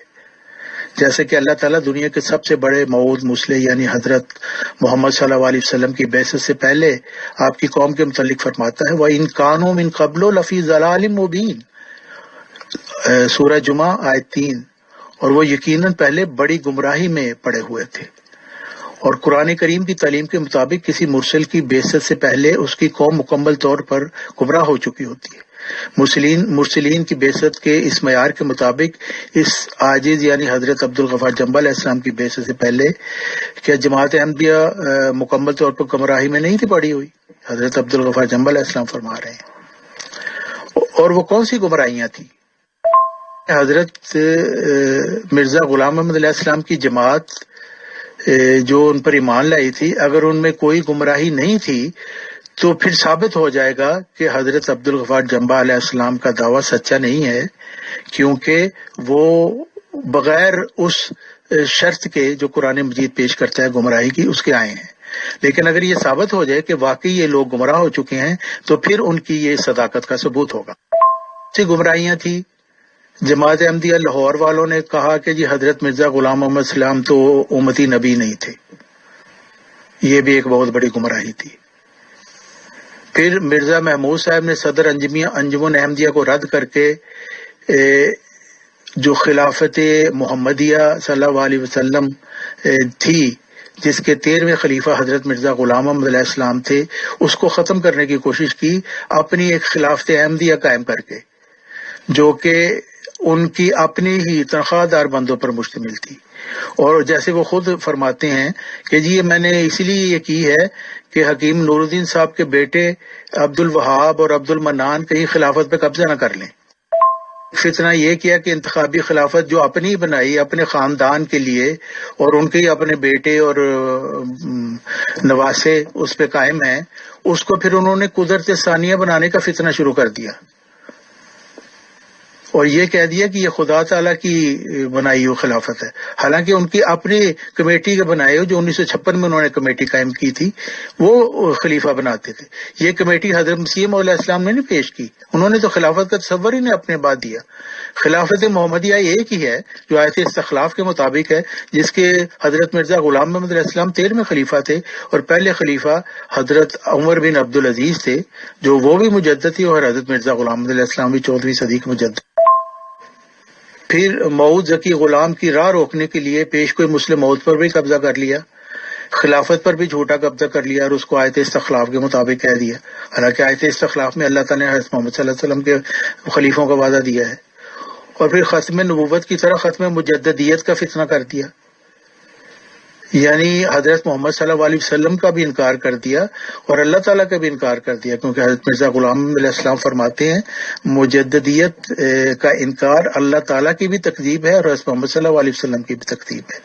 جیسے کہ اللہ تعالیٰ دنیا کے سب سے بڑے موعود مسلح یعنی حضرت محمد صلی اللہ علیہ وسلم کی بعثت سے پہلے آپ کی قوم کے متعلق فرماتا ہے وَإِن كَانُوا مِن قَبْلُ لَفِي ضَلَالٍ مُبِينٍ، سورہ جمعہ آیت 3، اور وہ یقیناً پہلے بڑی گمراہی میں پڑے ہوئے تھے، اور قرآن کریم کی تعلیم کے مطابق کسی مرسل کی بعثت سے پہلے اس کی قوم مکمل طور پر گمراہ ہو چکی ہوتی ہے۔ مرسلین کی بعثت کے اس معیار کے مطابق اس عاجز یعنی حضرت عبدالغفار جمبا علیہ السلام کی بعثت سے پہلے کیا جماعت احمدیہ مکمل طور پر گمراہی میں نہیں تھی پڑی ہوئی؟ حضرت عبدالغفار جمبا علیہ السلام فرما رہے ہیں، اور وہ کون سی گمراہیاں تھیں؟ حضرت مرزا غلام محمد علیہ السلام کی جماعت جو ان پر ایمان لائی تھی، اگر ان میں کوئی گمراہی نہیں تھی تو پھر ثابت ہو جائے گا کہ حضرت عبدالغفار جمبا علیہ السلام کا دعویٰ سچا نہیں ہے، کیونکہ وہ بغیر اس شرط کے جو قرآن مجید پیش کرتا ہے گمراہی کی اس کے آئے ہیں، لیکن اگر یہ ثابت ہو جائے کہ واقعی یہ لوگ گمراہ ہو چکے ہیں تو پھر ان کی یہ صداقت کا ثبوت ہوگا۔ سی گمراہیاں تھی، جماعت احمدیہ لاہور والوں نے کہا کہ جی حضرت مرزا غلام محمد السلام تو امتی نبی نہیں تھے، یہ بھی ایک بہت بڑی گمراہی تھی۔ پھر مرزا محمود صاحب نے صدر انجمن احمدیہ کو رد کر کے جو خلافت محمدیہ صلی اللہ علیہ وسلم تھی جس کے 13ویں خلیفہ حضرت مرزا غلام محمد علیہ السلام تھے، اس کو ختم کرنے کی کوشش کی اپنی ایک خلافت احمدیہ قائم کر کے، جو کہ ان کی اپنی ہی تنخواہ دار بندوں پر مشتمل تھی، اور جیسے وہ خود فرماتے ہیں کہ جی میں نے اسی لیے یہ کی ہے کہ حکیم نور الدین صاحب کے بیٹے عبد الوہاب اور عبد المنان کہیں خلافت پہ قبضہ نہ کر لیں۔ فتنہ یہ کیا کہ انتخابی خلافت جو اپنی بنائی اپنے خاندان کے لیے اور ان کے اپنے بیٹے اور نواسے اس پہ قائم ہیں، اس کو پھر انہوں نے قدرت ثانیہ بنانے کا فتنہ شروع کر دیا، اور یہ کہہ دیا کہ یہ خدا تعالیٰ کی بنائی ہوئی خلافت ہے، حالانکہ ان کی اپنی کمیٹی کے بنائے ہو جو 1956 میں انہوں نے کمیٹی قائم کی تھی، وہ خلیفہ بناتے تھے. یہ کمیٹی حضرت مسیح موعود علیہ السلام نے نہیں پیش کی، انہوں نے تو خلافت کا تصور ہی نہیں اپنے بعد دیا. خلافت محمدیہ ایک ہی ہے جو آیت استخلاف کے مطابق ہے، جس کے حضرت مرزا غلام محمد علیہ السلام 13ویں خلیفہ تھے، اور پہلے خلیفہ حضرت عمر بن عبد العزیز تھے جو وہ بھی مجدد تھی، اور حضرت مرزا غلام محمد علیہ السلام بھی 14ویں صدی کے مجدد. پھر موعود ذکی غلام کی راہ روکنے کے لیے پیش کوئی مسلم موعود پر بھی قبضہ کر لیا، خلافت پر بھی جھوٹا قبضہ کر لیا، اور اس کو آیت استخلاف کے مطابق کہہ دیا، حالانکہ آیت استخلاف میں اللہ تعالیٰ نے حضرت محمد صلی اللہ علیہ وسلم کے خلیفوں کا وعدہ دیا ہے. اور پھر ختم نبوت کی طرح ختم مجددیت کا فتنہ کر دیا، یعنی حضرت محمد صلی اللہ علیہ وسلم کا بھی انکار کر دیا اور اللہ تعالیٰ کا بھی انکار کر دیا، کیونکہ حضرت مرزا غلام علیہ السلام فرماتے ہیں مجددیت کا انکار اللہ تعالیٰ کی بھی تکذیب ہے اور حضرت محمد صلی اللہ علیہ وسلم کی بھی تکذیب ہے.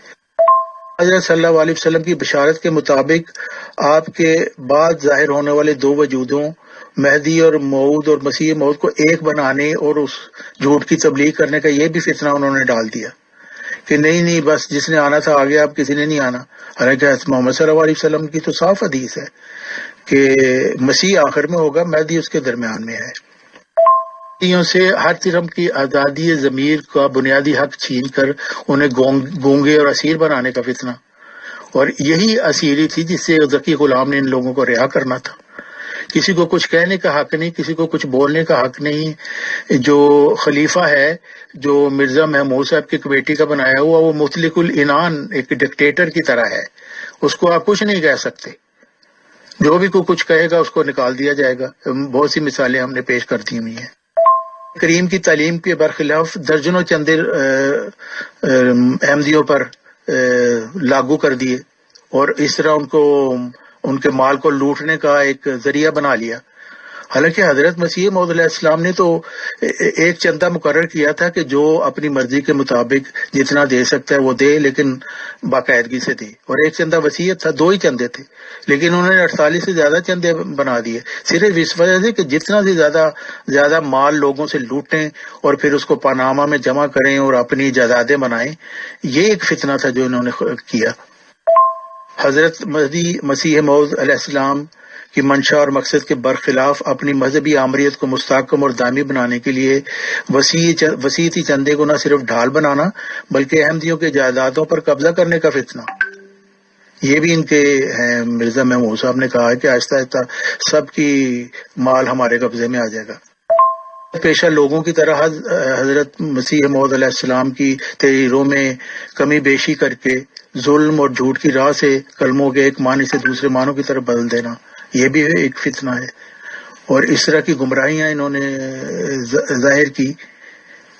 حضرت صلی اللہ علیہ وسلم کی بشارت کے مطابق آپ کے بعد ظاہر ہونے والے دو وجودوں مہدی اور موعود اور مسیح موعود کو ایک بنانے اور اس جھوٹ کی تبلیغ کرنے کا یہ بھی فتنہ انہوں نے ڈال دیا کہ نہیں بس جس نے آنا تھا آگے، اب کسی نے نہیں آنا. حالانکہ حضرت محمد صلی اللہ علیہ وسلم کی تو صاف حدیث ہے کہ مسیح آخر میں ہوگا، مہدی اس کے درمیان میں ہے. سے ہر طرح کی آزادی ضمیر کا بنیادی حق چھین کر انہیں گونگے اور اسیر بنانے کا فتنہ، اور یہی اسیری تھی جس سے ذکی غلام نے ان لوگوں کو رہا کرنا تھا. کسی کو کچھ کہنے کا حق نہیں، کسی کو کچھ بولنے کا حق نہیں. جو خلیفہ ہے جو مرزا محمود صاحب کی کمیٹی کا بنایا ہوا، وہ مطلق العنان ایک ڈکٹیٹر کی طرح ہے، اس کو آپ کچھ نہیں کہہ سکتے، جو بھی کوئی کچھ کہے گا اس کو نکال دیا جائے گا. بہت سی مثالیں ہم نے پیش کر دی ہوئی ہیں. کریم کی تعلیم کے برخلاف درجنوں چندے احمدیوں پر لاگو کر دیے اور اس طرح ان کے مال کو لوٹنے کا ایک ذریعہ بنا لیا. حالانکہ حضرت مسیح موعود علیہ السلام نے تو ایک چندہ مقرر کیا تھا کہ جو اپنی مرضی کے مطابق جتنا دے سکتا ہے وہ دے، لیکن باقاعدگی سے دے. اور ایک چندہ وصیت تھا، 2 ہی چندے تھے، لیکن انہوں نے 48 سے زیادہ چندے بنا دیے، صرف اس وجہ سے کہ جتنا سے زیادہ مال لوگوں سے لوٹیں اور پھر اس کو پاناما میں جمع کریں اور اپنی جائیدادیں بنائیں. یہ ایک فتنہ تھا جو انہوں نے کیا. حضرت مسیح موعود علیہ السلام کی منشا اور مقصد کے برخلاف اپنی مذہبی آمریت کو مستحکم اور دائمی بنانے کے لیے وسیعتی چندے کو نہ صرف ڈھال بنانا بلکہ احمدیوں کے جائیدادوں پر قبضہ کرنے کا فتنہ. یہ بھی ان کے ہیں. مرزا محمود صاحب نے کہا ہے کہ آہستہ آہستہ سب کی مال ہمارے قبضے میں آ جائے گا. پیشہ لوگوں کی طرح حضرت مسیح موعود علیہ السلام کی تحریروں میں کمی بیشی کر کے ظلم اور جھوٹ کی راہ سے کلموں کے ایک معنی سے دوسرے معنوں کی طرف بدل دینا، یہ بھی ایک فتنہ ہے. اور اس طرح کی گمراہیاں انہوں نے ظاہر کی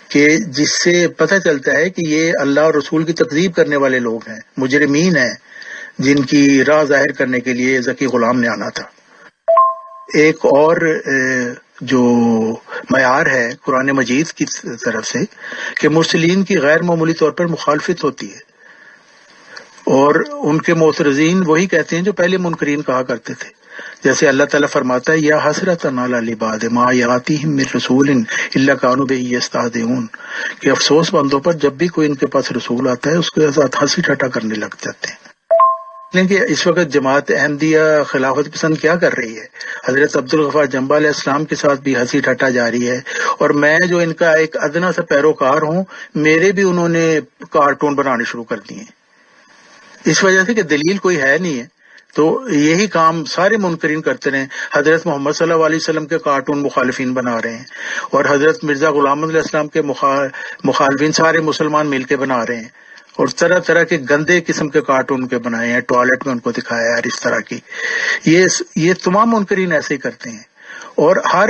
کہ جس سے پتہ چلتا ہے کہ یہ اللہ اور رسول کی تکذیب کرنے والے لوگ ہیں، مجرمین ہیں، جن کی راہ ظاہر کرنے کے لیے ذکی غلام نے آنا تھا. ایک اور جو معیار ہے قرآن مجید کی طرف سے کہ مرسلین کی غیر معمولی طور پر مخالفت ہوتی ہے، اور ان کے معترضین وہی کہتے ہیں جو پہلے منکرین کہا کرتے تھے. جیسے اللہ تعالیٰ فرماتا ہے یا حسرۃ علی العباد ما یاتیہم من رسول الا کانوا بہ یستہزئون، کہ افسوس بندوں پر جب بھی کوئی ان کے پاس رسول آتا ہے اس کے ساتھ ہنسی ٹھٹا کرنے لگ جاتے ہیں. لیکن اس وقت جماعت احمدیہ خلافت پسند کیا کر رہی ہے؟ حضرت عبدالغفار جنبہ علیہ السلام کے ساتھ بھی ہنسی ٹھٹا جاری ہے، اور میں جو ان کا ایک ادنا سا پیروکار ہوں، میرے بھی انہوں نے کارٹون بنانے شروع کر دیے ہیں، اس وجہ سے کہ دلیل کوئی ہے نہیں ہے. تو یہی کام سارے منکرین کرتے رہے. حضرت محمد صلی اللہ علیہ وسلم کے کارٹون مخالفین بنا رہے ہیں، اور حضرت مرزا غلام علیہ السلام کے مخالفین سارے مسلمان مل کے بنا رہے ہیں، اور طرح طرح کے گندے قسم کے کارٹون کے بنائے ہیں، ٹوائلٹ میں ان کو دکھایا ہے، اور اس طرح کی یہ تمام منکرین ایسے ہی کرتے ہیں. اور ہر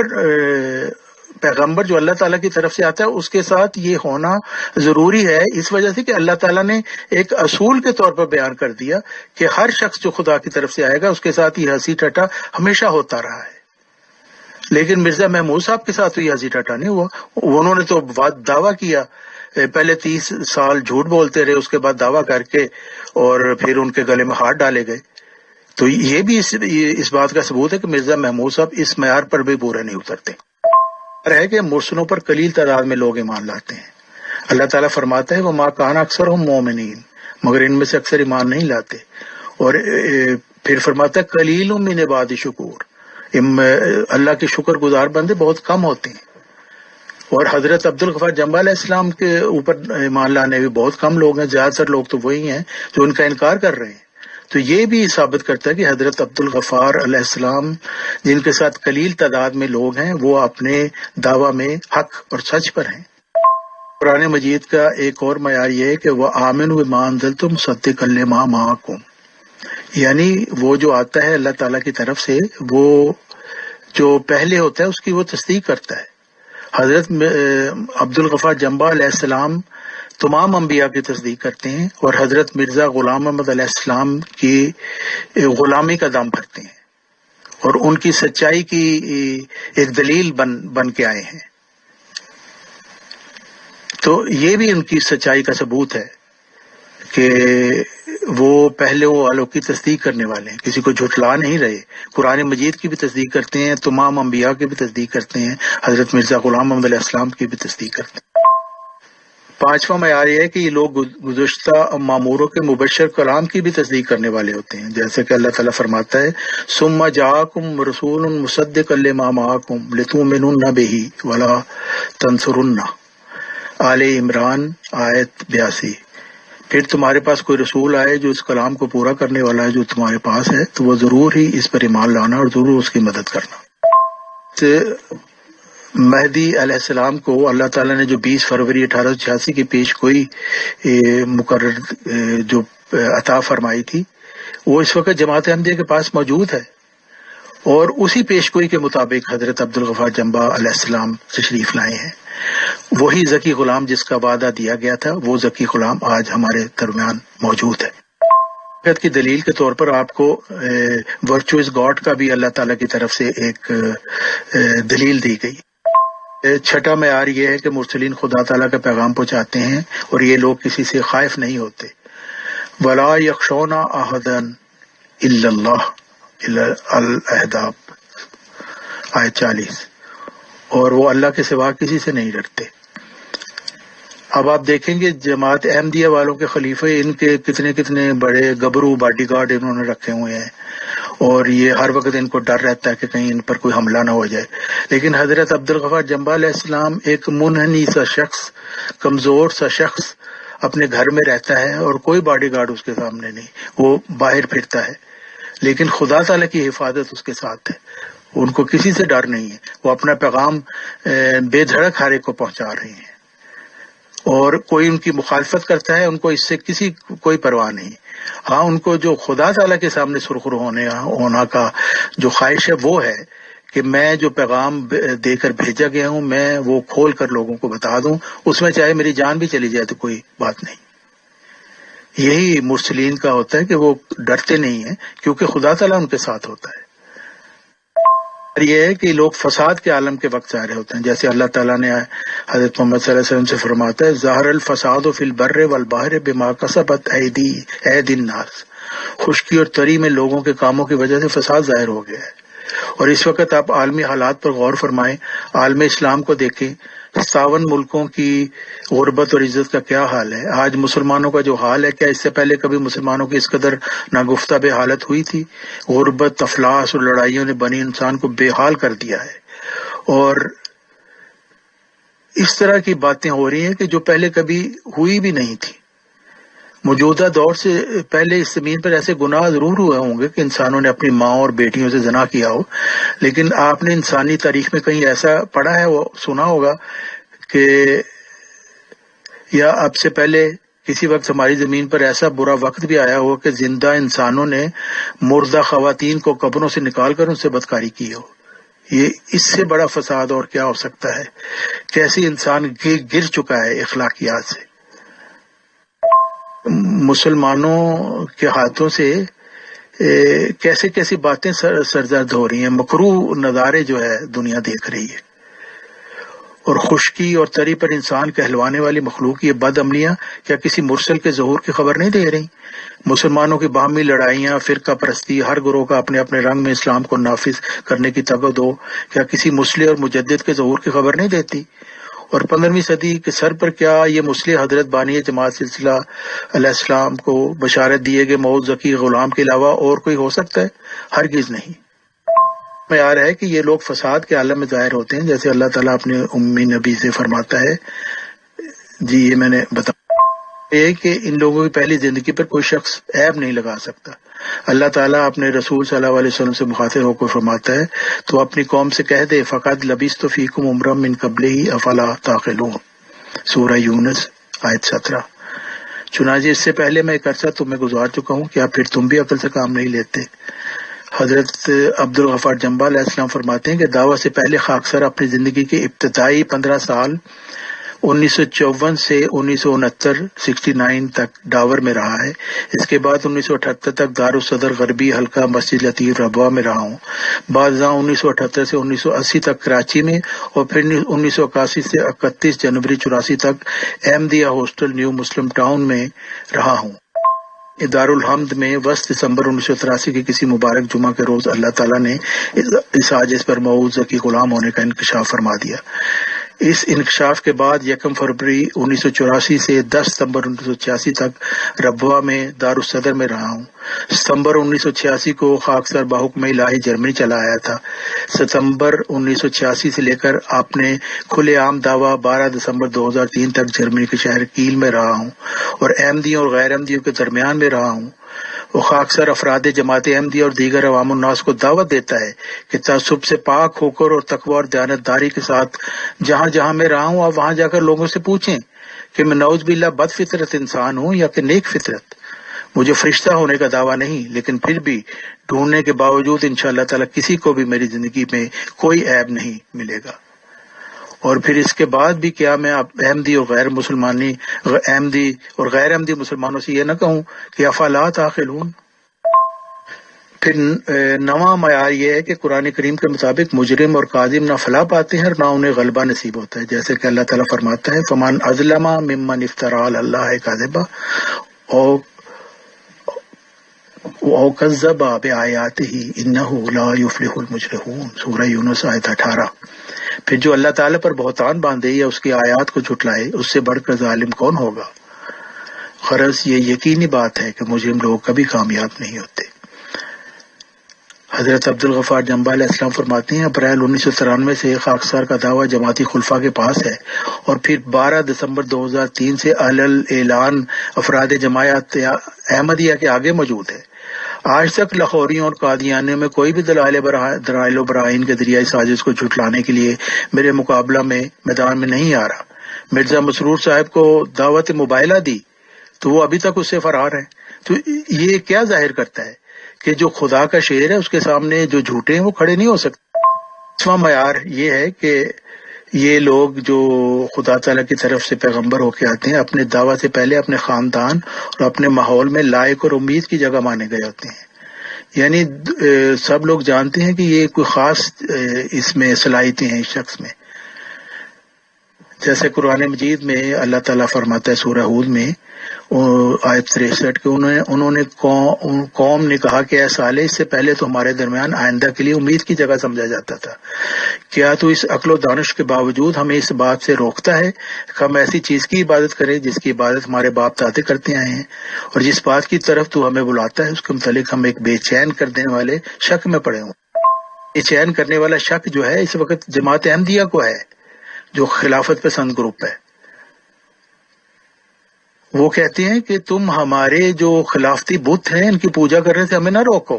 پیغمبر جو اللہ تعالیٰ کی طرف سے آتا ہے اس کے ساتھ یہ ہونا ضروری ہے، اس وجہ سے کہ اللہ تعالیٰ نے ایک اصول کے طور پر بیان کر دیا کہ ہر شخص جو خدا کی طرف سے آئے گا اس کے ساتھ یہ ہنسی ٹھٹا ہمیشہ ہوتا رہا ہے. لیکن مرزا محمود صاحب کے ساتھ تو یہ ہنسی ٹھٹا نہیں ہوا. انہوں نے تو دعویٰ کیا، پہلے 30 سال جھوٹ بولتے رہے، اس کے بعد دعویٰ کر کے اور پھر ان کے گلے میں ہاتھ ڈالے گئے. تو یہ بھی اس بات کا ثبوت ہے کہ مرزا محمود صاحب اس معیار پر بھی پورے نہیں اترتے. ہے کہ مرسلوں پر قلیل تعداد میں لوگ ایمان لاتے ہیں. اللہ تعالیٰ فرماتا ہے وہ ما کان اکثرہم مومنین، مگر ان میں سے اکثر ایمان نہیں لاتے. اور پھر فرماتا ہے قلیل من عباد شکور، اللہ کے شکر گزار بندے بہت کم ہوتے ہیں. اور حضرت عبدالغفار جمبا علیہ السلام کے اوپر ایمان لانے بھی بہت کم لوگ ہیں، زیادہ تر لوگ تو وہی ہیں جو ان کا انکار کر رہے ہیں. تو یہ بھی ثابت کرتا ہے کہ حضرت عبدالغفار علیہ السلام جن کے ساتھ قلیل تعداد میں لوگ ہیں وہ اپنے دعویٰ میں حق اور سچ پر ہیں. قرآن مجید کا ایک اور معیار یہ ہے کہ وہ آمن بما انزلتم مصدقا لما معکم، یعنی وہ جو آتا ہے اللہ تعالیٰ کی طرف سے وہ جو پہلے ہوتا ہے اس کی وہ تصدیق کرتا ہے. حضرت عبدالغفار جمبا علیہ السلام تمام انبیاء کی تصدیق کرتے ہیں اور حضرت مرزا غلام احمد علیہ السلام کی غلامی کا دام بھرتے ہیں اور ان کی سچائی کی ایک دلیل بن کے آئے ہیں. تو یہ بھی ان کی سچائی کا ثبوت ہے کہ وہ پہلے والوں کی تصدیق کرنے والے ہیں، کسی کو جھٹلا نہیں رہے. قرآن مجید کی بھی تصدیق کرتے ہیں، تمام انبیاء کی بھی تصدیق کرتے ہیں، حضرت مرزا غلام محمد علیہ السلام کی بھی تصدیق کرتے ہیں. پانچواں معیار یہ ہے کہ یہ لوگ گزشتہ ماموروں کے مبشر کلام کی بھی تصدیق کرنے والے ہوتے ہیں، جیسے کہ اللہ تعالیٰ فرماتا ہے ثم جاءکم رسول مصدقا لما معکم لتؤمنن بہ ولا تنصرنہ، آل عمران آیت 82. پھر تمہارے پاس کوئی رسول آئے جو اس کلام کو پورا کرنے والا ہے جو تمہارے پاس ہے تو وہ ضرور ہی اس پر ایمان لانا اور ضرور اس کی مدد کرنا. مہدی علیہ السلام کو اللہ تعالیٰ نے جو 20 فروری 1886 کی پیش گوئی مقرر جو عطا فرمائی تھی وہ اس وقت جماعت احمدیہ کے پاس موجود ہے، اور اسی پیش گوئی کے مطابق حضرت عبدالغفار جمبا علیہ السلام تشریف لائے ہیں. وہی ذکی غلام جس کا وعدہ دیا گیا تھا وہ ذکی غلام آج ہمارے درمیان موجود ہے. کی دلیل کے طور پر آپ کو ورچوئس گاڈ کا بھی اللہ تعالیٰ کی طرف سے ایک دلیل دی گئی. چھٹا معیار یہ ہے کہ مرسلین خدا تعالیٰ کا پیغام پہنچاتے ہیں اور یہ لوگ کسی سے خائف نہیں ہوتے. ولا یخشون احدا الا اللہ الاحزاب آیت 40، اور وہ اللہ کے سوا کسی سے نہیں ڈرتے. اب آپ دیکھیں گے جماعت احمدیہ والوں کے خلیفے ان کے کتنے کتنے بڑے گبرو باڈی گارڈ انہوں نے رکھے ہوئے ہیں اور یہ ہر وقت ان کو ڈر رہتا ہے کہ کہیں ان پر کوئی حملہ نہ ہو جائے. لیکن حضرت عبدالغفار جمبا علیہ السلام ایک منحنی سا شخص، کمزور سا شخص اپنے گھر میں رہتا ہے اور کوئی باڈی گارڈ اس کے سامنے نہیں، وہ باہر پھرتا ہے، لیکن خدا تعالیٰ کی حفاظت اس کے ساتھ ہے، ان کو کسی سے ڈر نہیں ہے. وہ اپنا پیغام بے دھڑک ہر ایک کو پہنچا رہے ہیں اور کوئی ان کی مخالفت کرتا ہے ان کو اس سے کوئی پرواہ نہیں. ہاں ان کو جو خدا تعالیٰ کے سامنے سرخرو ہونا کا جو خواہش ہے وہ ہے کہ میں جو پیغام دے کر بھیجا گیا ہوں میں وہ کھول کر لوگوں کو بتا دوں، اس میں چاہے میری جان بھی چلی جائے تو کوئی بات نہیں. یہی مرسلین کا ہوتا ہے کہ وہ ڈرتے نہیں ہیں کیونکہ خدا تعالیٰ ان کے ساتھ ہوتا ہے. یہ ہے کہ لوگ فساد کے عالم کے وقت ظاہر ہوتے ہیں، جیسے اللہ تعالیٰ نے حضرت محمد صلی اللہ علیہ وسلم سے فرماتا ہے ظاہر الفساد فی البر والبحر بما کسبت ایدی الناس، خشکی اور تری میں لوگوں کے کاموں کی وجہ سے فساد ظاہر ہو گیا ہے. اور اس وقت آپ عالمی حالات پر غور فرمائیں، عالم اسلام کو دیکھیں، 57 ملکوں کی غربت اور عزت کا کیا حال ہے. آج مسلمانوں کا جو حال ہے، کیا اس سے پہلے کبھی مسلمانوں کی اس قدر ناگفتہ بے حالت ہوئی تھی؟ غربت، افلاس اور لڑائیوں نے بنی انسان کو بے حال کر دیا ہے، اور اس طرح کی باتیں ہو رہی ہیں کہ جو پہلے کبھی ہوئی بھی نہیں تھی. موجودہ دور سے پہلے اس زمین پر ایسے گناہ ضرور ہوئے ہوں گے کہ انسانوں نے اپنی ماں اور بیٹیوں سے زنا کیا ہو، لیکن آپ نے انسانی تاریخ میں کہیں ایسا پڑھا ہے، وہ سنا ہوگا کہ یا اب سے پہلے کسی وقت ہماری زمین پر ایسا برا وقت بھی آیا ہو کہ زندہ انسانوں نے مردہ خواتین کو قبروں سے نکال کر ان سے بدکاری کی ہو. یہ اس سے بڑا فساد اور کیا ہو سکتا ہے؟ کیسے انسان گر چکا ہے اخلاقیات سے. مسلمانوں کے ہاتھوں سے کیسے کیسی باتیں سرزد ہو رہی ہیں، مکروہ نظارے جو ہے دنیا دیکھ رہی ہے. اور خشکی اور تری پر انسان کہلوانے والی مخلوق یہ بد عملیاں کیا کسی مرسل کے ظہور کی خبر نہیں دے رہی؟ مسلمانوں کی باہمی لڑائیاں، فرقہ پرستی، ہر گروہ کا اپنے اپنے رنگ میں اسلام کو نافذ کرنے کی تگدو کیا کسی مصلح اور مجدد کے ظہور کی خبر نہیں دیتی؟ اور 15ویں صدی کے سر پر کیا یہ مصلح حضرت بانی جماعت سلسلہ علیہ السلام کو بشارت دیے گئے موعود ذکی غلام کے علاوہ اور کوئی ہو سکتا ہے؟ ہرگز نہیں۔ معیار ہے کہ یہ لوگ فساد کے عالم میں ظاہر ہوتے ہیں، جیسے اللہ تعالیٰ اپنے امی نبی سے فرماتا ہے، جی یہ میں نے بتایا کہ ان لوگوں کی پہلی زندگی پر کوئی شخص عیب نہیں لگا سکتا۔ اللہ تعالیٰ اپنے رسول صلی اللہ علیہ وسلم سے مخاطب ہو کر فرماتا ہے تو اپنی قوم سے کہہ دے فقد لبثت فیکم عمرا من قبلہ افلا تعقلون، سورہ یونس آیت 17۔ چنانچہ اس سے پہلے میں ایک عرصہ تمہیں گزار چکا ہوں، کیا پھر تم بھی عقل سے کام نہیں لیتے؟ حضرت عبد الغفار جنبہ علیہ السلام فرماتے ہیں کہ دعوت سے پہلے خاکسار اپنی زندگی کے ابتدائی 15 سال 1954 سے 1969 تک ڈاور میں رہا ہے۔ اس کے بعد 1978 تک دارالصدر غربی حلقہ مسجد لطیف ربوہ میں رہا ہوں، بعد 1978 سے 1980 تک کراچی میں، اور پھر 1981 سے 31 جنوری 84 تک احمدیہ ہاسٹل نیو مسلم ٹاؤن میں رہا ہوں۔ دارالحمد میں وسط دسمبر 1983 کے کسی مبارک جمعہ کے روز اللہ تعالیٰ نے اس عاجز پر موعود ذکی غلام ہونے کا انکشاف فرما دیا۔ اس انکشاف کے بعد 1 فروری 1984 سے 10 ستمبر 1986 تک ربوہ میں دارالصدر میں رہا ہوں۔ ستمبر 1986 کو خاکسار بحکم الہی جرمنی چلا آیا تھا۔ ستمبر 1986 سے لے کر آپ نے کھلے عام دعویٰ 12 دسمبر 2003 تک جرمنی کے شہر کیل میں رہا ہوں اور احمدیوں اور غیر احمدیوں کے درمیان میں رہا ہوں۔ وہ خاکسار افراد جماعت احمدیہ اور دیگر عوام الناس کو دعوت دیتا ہے کہ تعصب سے پاک ہو کر اور تقوی اور دیانت داری کے ساتھ جہاں جہاں میں رہا ہوں آپ وہاں جا کر لوگوں سے پوچھیں کہ میں نعوذ باللہ بد فطرت انسان ہوں یا کہ نیک فطرت۔ مجھے فرشتہ ہونے کا دعویٰ نہیں، لیکن پھر بھی ڈھونڈنے کے باوجود انشاءاللہ تعالیٰ کسی کو بھی میری زندگی میں کوئی عیب نہیں ملے گا۔ اور پھر اس کے بعد بھی کیا میں احمدی اور غیر احمدی مسلمانوں سے یہ نہ کہوں کہ افلا تعقلون؟ پھر نواں معیار یہ ہے کہ قرآن کریم کے مطابق مجرم اور کاذب نہ فلاح پاتے ہیں اور نہ انہیں غلبہ نصیب ہوتا ہے، جیسے کہ اللہ تعالیٰ فرماتا ہے فمن اظلم ممن افترى علی اللہ کاذبا او کذب بآیاتہ انہ لا یفلح المجرمون، سورہ یونس آیت 18۔ پھر جو اللہ تعالیٰ پر بہتان باندھے یا اس کی آیات کو جھٹلائے اس سے بڑھ کر ظالم کون ہوگا؟ غرض یہ یقینی بات ہے کہ مجرم لوگ کبھی کامیاب نہیں ہوتے۔ حضرت عبد الغفار جنبہ علیہ السلام فرماتے ہیں اپریل 1993 سے خاکسار کا دعویٰ جماعتی خلفاء کے پاس ہے، اور پھر 12 دسمبر 2003 سے علل اعلان افراد جماعت احمدیہ کے آگے موجود ہے۔ آج تک لاہوریوں اور قادیانیوں میں کوئی بھی دلائل و براہین کے ذریعے اس سازش کو جھٹلانے کے لیے میرے مقابلہ میں میدان میں نہیں آ رہا۔ مرزا مسرور صاحب کو دعوت مباہلہ دی تو وہ ابھی تک اس سے فرار ہیں، تو یہ کیا ظاہر کرتا ہے کہ جو خدا کا شعر ہے اس کے سامنے جو جھوٹے ہیں وہ کھڑے نہیں ہو سکتے۔ 5واں معیار یہ ہے کہ یہ لوگ جو خدا تعالیٰ کی طرف سے پیغمبر ہو کے آتے ہیں اپنے دعویٰ سے پہلے اپنے خاندان اور اپنے ماحول میں لائق اور امید کی جگہ مانے گئے ہوتے ہیں، یعنی سب لوگ جانتے ہیں کہ یہ کوئی خاص اس میں صلاحیتیں ہیں اس شخص میں۔ جیسے قرآن مجید میں اللہ تعالیٰ فرماتا ہے سورہ ہود میں آیت 63 کہ انہوں نے قوم نے کہا کہ اے صالح اس سے پہلے تو ہمارے درمیان آئندہ کے لیے امید کی جگہ سمجھا جاتا تھا، کیا تو اس عقل و دانش کے باوجود ہمیں اس بات سے روکتا ہے کہ ہم ایسی چیز کی عبادت کریں جس کی عبادت ہمارے باپ دادے کرتے آئے ہیں، اور جس بات کی طرف تو ہمیں بلاتا ہے اس کے متعلق ہم ایک بے چین کر دینے والے شک میں پڑے ہوں۔ بے چین کرنے والا شک جو ہے اس وقت جماعت احمدیہ کو ہے جو خلافت پسند گروپ ہے۔ وہ کہتے ہیں کہ تم ہمارے جو خلافتی بت ہیں ان کی پوجا کرنے سے ہمیں نہ روکو،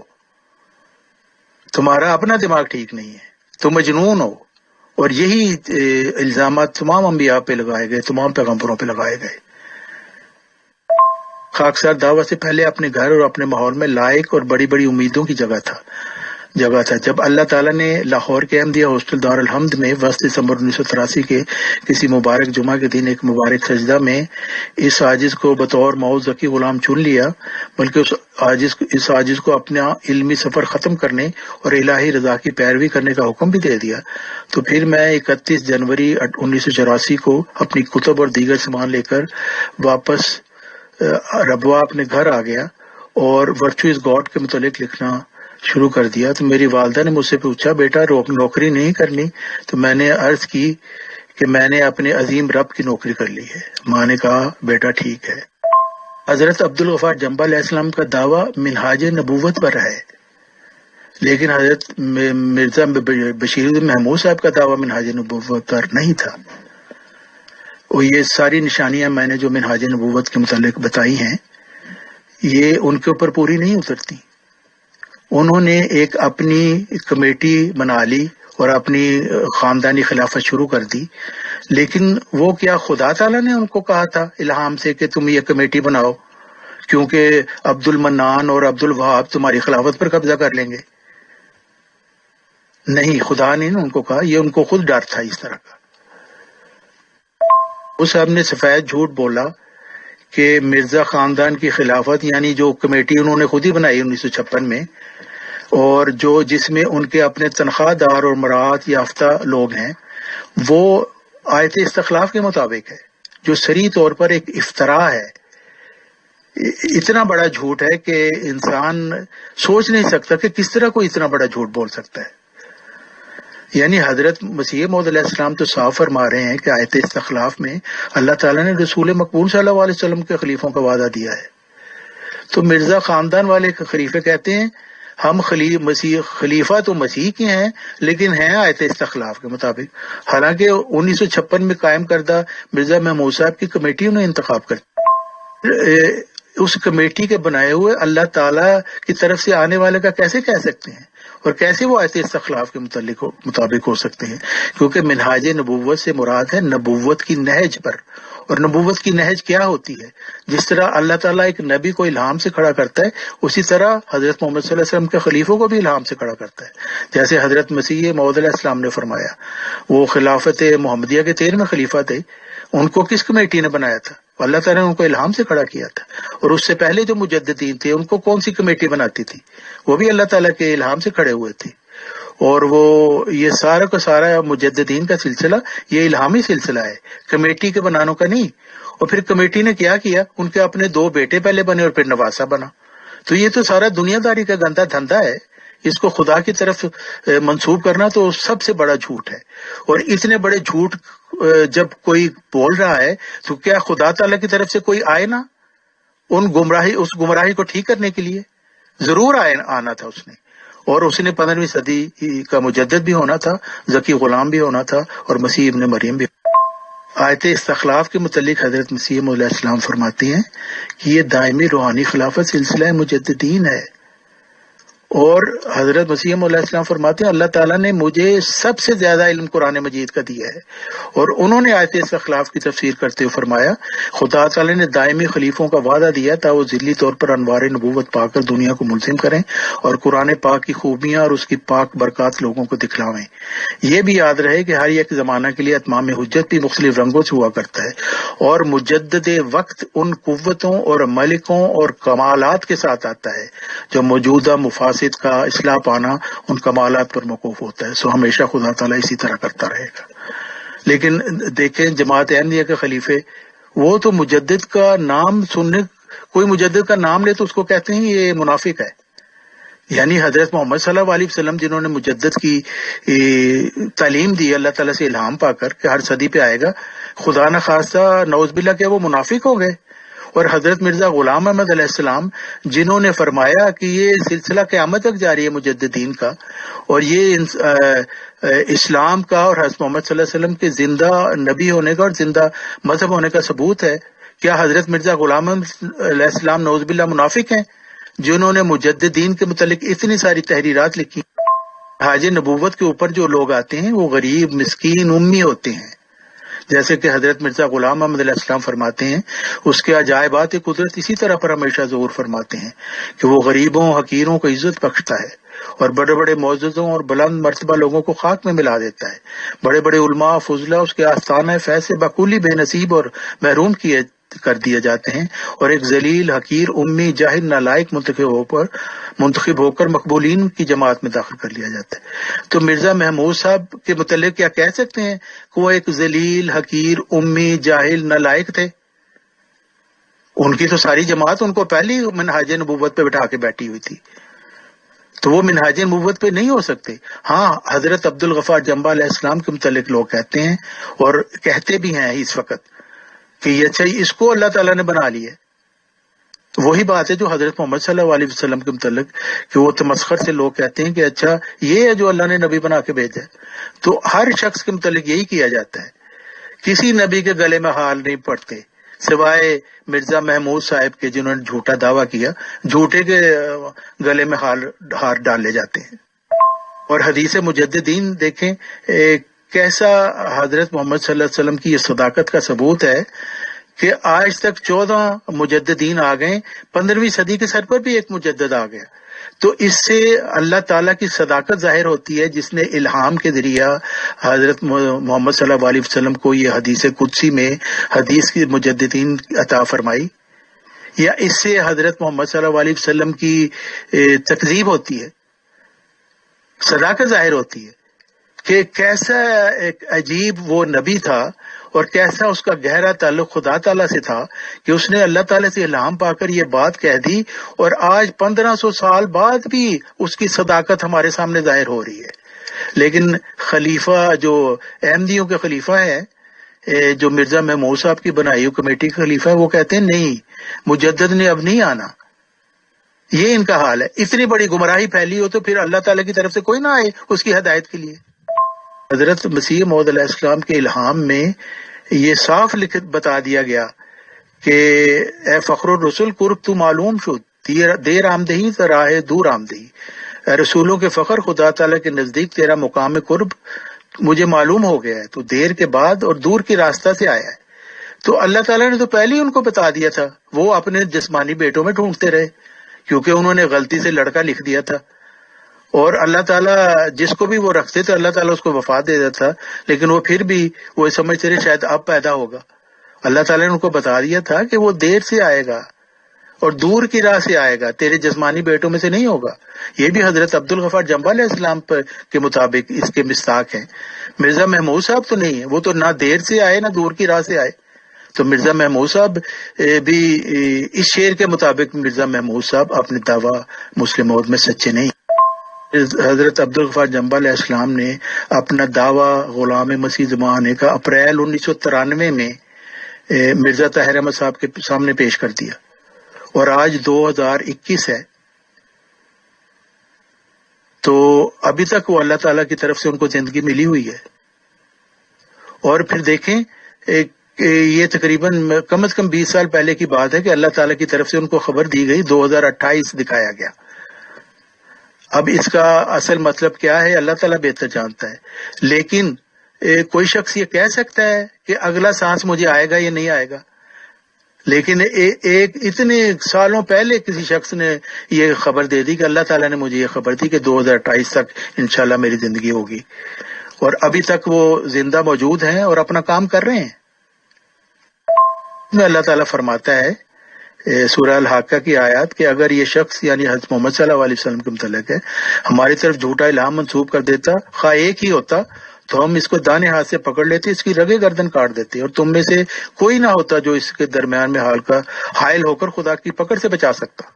تمہارا اپنا دماغ ٹھیک نہیں ہے، تم مجنون ہو، اور یہی الزامات تمام انبیاء پہ لگائے گئے، تمام پیغمبروں پہ لگائے گئے۔ خاکسار دعوت سے پہلے اپنے گھر اور اپنے ماحول میں لائق اور بڑی بڑی امیدوں کی جگہ تھا۔ جگہ تھا. جب اللہ تعالیٰ نے لاہور کے احمدیہ ہاسٹل دارالحمد میں 10 دسمبر 1983 کے کسی مبارک جمعہ کے دن ایک مبارک سجدہ میں اس عاجز کو بطور معوذ ذکی غلام چن لیا، بلکہ اس عاجز کو اپنا علمی سفر ختم کرنے اور الہی رضا کی پیروی کرنے کا حکم بھی دے دیا، تو پھر میں 31 جنوری 1984 کو اپنی کتب اور دیگر سامان لے کر واپس ربوہ اپنے گھر آ گیا اور ورچوئز گاڈ کے متعلق لکھنا شروع کر دیا. تو میری والدہ نے مجھ سے پوچھا بیٹا نوکری نہیں کرنی؟ تو میں نے عرض کی کہ میں نے اپنے عظیم رب کی نوکری کر لی ہے. ماں نے کہا بیٹا ٹھیک ہے. حضرت عبدالغفار جنبہ علیہ السلام کا دعویٰ منہاج نبوت پر ہے، لیکن حضرت مرزا بشیر الدین محمود صاحب کا دعویٰ منہاج نبوت پر نہیں تھا. اور یہ ساری نشانیاں میں نے جو منہاج نبوت کے متعلق بتائی ہیں یہ ان کے اوپر پوری نہیں اترتی. انہوں نے ایک اپنی کمیٹی بنا لی اور اپنی خاندانی خلافت شروع کر دی، لیکن وہ کیا خدا تعالیٰ نے ان کو کہا تھا الہام سے کہ تم یہ کمیٹی بناؤ کیونکہ عبد المنان اور عبد الوہاب تمہاری خلافت پر قبضہ کر لیں گے؟ نہیں، خدا نے ان کو کہا، یہ ان کو خود ڈر تھا اس طرح کا. اس صاحب نے سفید جھوٹ بولا کہ مرزا خاندان کی خلافت یعنی جو کمیٹی انہوں نے خود ہی بنائی 1956 میں، اور جس میں ان کے اپنے تنخواہ دار اور مراعات یافتہ لوگ ہیں، وہ آیت استخلاف کے مطابق ہے، جو صریح طور پر ایک افتراء ہے. اتنا بڑا جھوٹ ہے کہ انسان سوچ نہیں سکتا کہ کس طرح کوئی اتنا بڑا جھوٹ بول سکتا ہے. یعنی حضرت مسیح موعود علیہ السلام تو صاف فرما رہے ہیں کہ آیت استخلاف میں اللہ تعالیٰ نے رسول مقبول صلی اللہ علیہ وسلم کے خلیفوں کا وعدہ دیا ہے. تو مرزا خاندان والے خلیفے کہتے ہیں ہم خلیفہ تو مسیح کے ہیں لیکن ہیں آیت استخلاف کے مطابق، حالانکہ 1956 میں قائم کردہ مرزا محمود صاحب کی کمیٹی انہیں انتخاب کرتی. اس کمیٹی کے بنائے ہوئے اللہ تعالیٰ کی طرف سے آنے والے کا کیسے کہہ سکتے ہیں، اور کیسے وہ آیت استخلاف کے مطابق ہو سکتے ہیں؟ کیونکہ منہاج نبوت سے مراد ہے نبوت کی نہج پر. اور نبوت کی نہج کیا ہوتی ہے؟ جس طرح اللہ تعالیٰ ایک نبی کو الہام سے کھڑا کرتا ہے، اسی طرح حضرت محمد صلی اللہ علیہ وسلم کے خلیفوں کو بھی الہام سے کھڑا کرتا ہے. جیسے حضرت مسیح موعود علیہ السلام نے فرمایا، وہ خلافت محمدیہ کے 13ویں خلیفہ تھے، ان کو کس کمیٹی نے بنایا تھا؟ اللہ تعالیٰ نے ان کو الہام سے کھڑا کیا تھا. اور اس سے پہلے جو مجددین تھے ان کو کون سی کمیٹی بناتی تھی؟ وہ بھی اللہ تعالیٰ کے الہام سے کھڑے ہوئے تھے. اور وہ یہ سارا کا سارا مجددین کا سلسلہ یہ الہامی سلسلہ ہے، کمیٹی کے بنانوں کا نہیں. اور پھر کمیٹی نے کیا کیا؟ ان کے اپنے 2 بیٹے پہلے بنے اور پھر نواسا بنا. تو یہ تو سارا دنیا داری کا گندا دھندا ہے. اس کو خدا کی طرف منسوب کرنا تو سب سے بڑا جھوٹ ہے. اور اتنے بڑے جھوٹ جب کوئی بول رہا ہے تو کیا خدا تعالیٰ کی طرف سے کوئی آئے نا اس گمراہی کو ٹھیک کرنے کے لیے؟ ضرور آنا تھا اس نے، اور اس نے 15ویں صدی کا مجدد بھی ہونا تھا، ذکی غلام بھی ہونا تھا، اور مسیح ابن مریم بھی. آیت استخلاف کے متعلق حضرت مسیح موعود علیہ السلام فرماتے ہیں کہ یہ دائمی روحانی خلافت سلسلہ مجددین ہے. اور حضرت مسیح موعود علیہ السلام فرماتے ہیں اللہ تعالیٰ نے مجھے سب سے زیادہ علم قرآن مجید کا دیا ہے. اور انہوں نے آیت استخلاف کی تفسیر کرتے ہوئے فرمایا خدا تعالیٰ نے دائمی خلیفوں کا وعدہ دیا تھا وہ ذلی طور پر انوار نبوت پا کر دنیا کو ملزم کریں اور قرآن پاک کی خوبیاں اور اس کی پاک برکات لوگوں کو دکھلاویں. یہ بھی یاد رہے کہ ہر ایک زمانہ کے لیے اتمام حجت بھی مختلف رنگوں سے ہوا کرتا ہے، اور مجدد وقت ان قوتوں اور ملکوں اور کمالات کے ساتھ آتا ہے جو موجودہ مفاسد کا اصلاح پانا ان کمالات پر موقوف ہوتا ہے. سو ہمیشہ خدا تعالیٰ اسی طرح کرتا رہے گا. لیکن دیکھیں جماعت احمدیہ کے خلیفے، وہ تو مجدد کا نام سننے، کوئی مجدد کا نام لے تو اس کو کہتے ہیں یہ منافق ہے. یعنی حضرت محمد صلی اللہ علیہ وسلم جنہوں نے مجدد کی تعلیم دی اللہ تعالیٰ سے الہام پا کر کہ ہر صدی پہ آئے گا، خدا نہ خواستہ نعوذ باللہ کہ وہ منافق ہو گئے. اور حضرت مرزا غلام احمد علیہ السلام جنہوں نے فرمایا کہ یہ سلسلہ قیامت تک جاری ہے مجددین کا، اور یہ اسلام کا اور حضرت محمد صلی اللہ علیہ وسلم کے زندہ نبی ہونے کا اور زندہ مذہب ہونے کا ثبوت ہے، کیا حضرت مرزا غلام احمد علیہ السلام نعوذ باللہ منافق ہیں جنہوں نے مجددین کے متعلق اتنی ساری تحریرات لکھی؟ حاج نبوت کے اوپر جو لوگ آتے ہیں وہ غریب، مسکین، امی ہوتے ہیں. جیسے کہ حضرت مرزا غلام احمد علیہ السلام فرماتے ہیں اس کے عجائبات قدرت اسی طرح پر ہمیشہ ظہور فرماتے ہیں کہ وہ غریبوں حقیروں کو عزت بخشتا ہے اور بڑے بڑے معززوں اور بلند مرتبہ لوگوں کو خاک میں ملا دیتا ہے. بڑے بڑے علماء فضلہ اس کے آستانہ فیض سے بقولی بے نصیب اور محروم کر دیے جاتے ہیں، اور ایک ذلیل حقیر امی جاہل نالائق منتخب ہو کر مقبولین کی جماعت میں داخل کر لیا جاتا ہے. تو مرزا محمود صاحب کے متعلق کیا کہہ سکتے ہیں کہ وہ ایک ذلیل حقیر امی جاہل نالائق تھے؟ ان کی تو ساری جماعت ان کو پہلی منہاج نبوت پہ بٹھا کے بیٹھی ہوئی تھی، تو وہ منہاج نبوت پہ نہیں ہو سکتے. ہاں، حضرت عبدالغفار جنبہ علیہ السلام کے متعلق لوگ کہتے ہیں اور کہتے بھی ہیں اس وقت کہ یہ اچھا اس کو اللہ تعالیٰ نے بنا لیا. تو وہی بات ہے جو حضرت محمد صلی اللہ علیہ وسلم کے متعلق کہ وہ تمسخر سے لوگ کہتے ہیں کہ اچھا یہ ہے جو اللہ نے نبی بنا کے بھیجا ہے. تو ہر شخص کے متعلق یہی کیا جاتا ہے، کسی نبی کے گلے میں ہار نہیں پڑتے سوائے مرزا محمود صاحب کے جنہوں نے جھوٹا دعویٰ کیا، جھوٹے کے گلے میں ہار ڈالے جاتے ہیں. اور حدیث مجددین دیکھیں کیسا حضرت محمد صلی اللہ علیہ وسلم کی یہ صداقت کا ثبوت ہے کہ آج تک 14 مجددین آ گئے، 15ویں صدی کے سر پر بھی ایک مجدد آ گیا. تو اس سے اللہ تعالیٰ کی صداقت ظاہر ہوتی ہے جس نے الہام کے ذریعہ حضرت محمد صلی اللہ علیہ وسلم کو یہ حدیث قدسی میں حدیث کی مجددین عطا فرمائی. یا اس سے حضرت محمد صلی اللہ علیہ وسلم کی تکذیب ہوتی ہے، صداقت ظاہر ہوتی ہے کہ کیسا ایک عجیب وہ نبی تھا اور کیسا اس کا گہرا تعلق خدا تعالیٰ سے تھا کہ اس نے اللہ تعالیٰ سے الہام پا کر یہ بات کہہ دی، اور آج 1500 سال بعد بھی اس کی صداقت ہمارے سامنے ظاہر ہو رہی ہے. لیکن خلیفہ جو احمدیوں کے خلیفہ ہیں، جو مرزا محمود صاحب کی بنائی ہوئی کمیٹی کا خلیفہ ہے، وہ کہتے ہیں نہیں، مجدد نے اب نہیں آنا. یہ ان کا حال ہے. اتنی بڑی گمراہی پھیلی ہو تو پھر اللہ تعالیٰ کی طرف سے کوئی نہ آئے اس کی ہدایت کے لیے. حضرت مسیح موعود علیہ السلام کے الہام میں یہ صاف بتا دیا گیا کہ اے فخر الرسول قرب تو معلوم شد، دیر آمدہی تو راہ دور آمدہی. اے رسولوں کے فخر، خدا تعالیٰ کے نزدیک تیرا مقام قرب مجھے معلوم ہو گیا ہے، تو دیر کے بعد اور دور کی راستہ سے آیا ہے. تو اللہ تعالیٰ نے تو پہلے ہی ان کو بتا دیا تھا، وہ اپنے جسمانی بیٹوں میں ڈھونڈتے رہے کیونکہ انہوں نے غلطی سے لڑکا لکھ دیا تھا، اور اللہ تعالیٰ جس کو بھی وہ رکھتے تھے اللہ تعالیٰ اس کو وفات دے دیتا تھا، لیکن وہ پھر بھی وہ سمجھتے رہے شاید اب پیدا ہوگا. اللہ تعالیٰ نے ان کو بتا دیا تھا کہ وہ دیر سے آئے گا اور دور کی راہ سے آئے گا، تیرے جسمانی بیٹوں میں سے نہیں ہوگا. یہ بھی حضرت عبدالغفار جنبہ علیہ السلام کے مطابق اس کے مصداق ہیں. مرزا محمود صاحب تو نہیں ہے، وہ تو نہ دیر سے آئے نہ دور کی راہ سے آئے. تو مرزا محمود صاحب بھی اس شعر کے مطابق مرزا محمود صاحب اپنے دعویٰ مسلم موعود میں سچے نہیں. حضرت عبدالغفار جنبہ علیہ السلام نے اپنا دعویٰ غلام مسیح زماں آنے کا اپریل 1993 میں مرزا طاہر احمد صاحب کے سامنے پیش کر دیا، اور آج 2021 ہے. تو ابھی تک وہ اللہ تعالیٰ کی طرف سے ان کو زندگی ملی ہوئی ہے. اور پھر دیکھیں یہ تقریباً کم از کم 20 سال پہلے کی بات ہے کہ اللہ تعالیٰ کی طرف سے ان کو خبر دی گئی، 2028 دکھایا گیا. اب اس کا اصل مطلب کیا ہے اللہ تعالیٰ بہتر جانتا ہے، لیکن کوئی شخص یہ کہہ سکتا ہے کہ اگلا سانس مجھے آئے گا یا نہیں آئے گا. لیکن ایک اتنے سالوں پہلے کسی شخص نے یہ خبر دے دی کہ اللہ تعالیٰ نے مجھے یہ خبر دی کہ 2028 تک انشاءاللہ میری زندگی ہوگی، اور ابھی تک وہ زندہ موجود ہیں اور اپنا کام کر رہے ہیں. میں اللہ تعالیٰ فرماتا ہے سورہ الحاقہ کی آیات کہ اگر یہ شخص یعنی حضرت محمد صلی اللہ علیہ وسلم کے متعلق ہے ہماری طرف جھوٹا الہام منسوب کر دیتا، خواہ ایک ہی ہوتا تو ہم اس کو دانے ہاتھ سے پکڑ لیتے، اس کی رگے گردن کاٹ دیتے، اور تم میں سے کوئی نہ ہوتا جو اس کے درمیان میں حائل ہو کر خدا کی پکڑ سے بچا سکتا.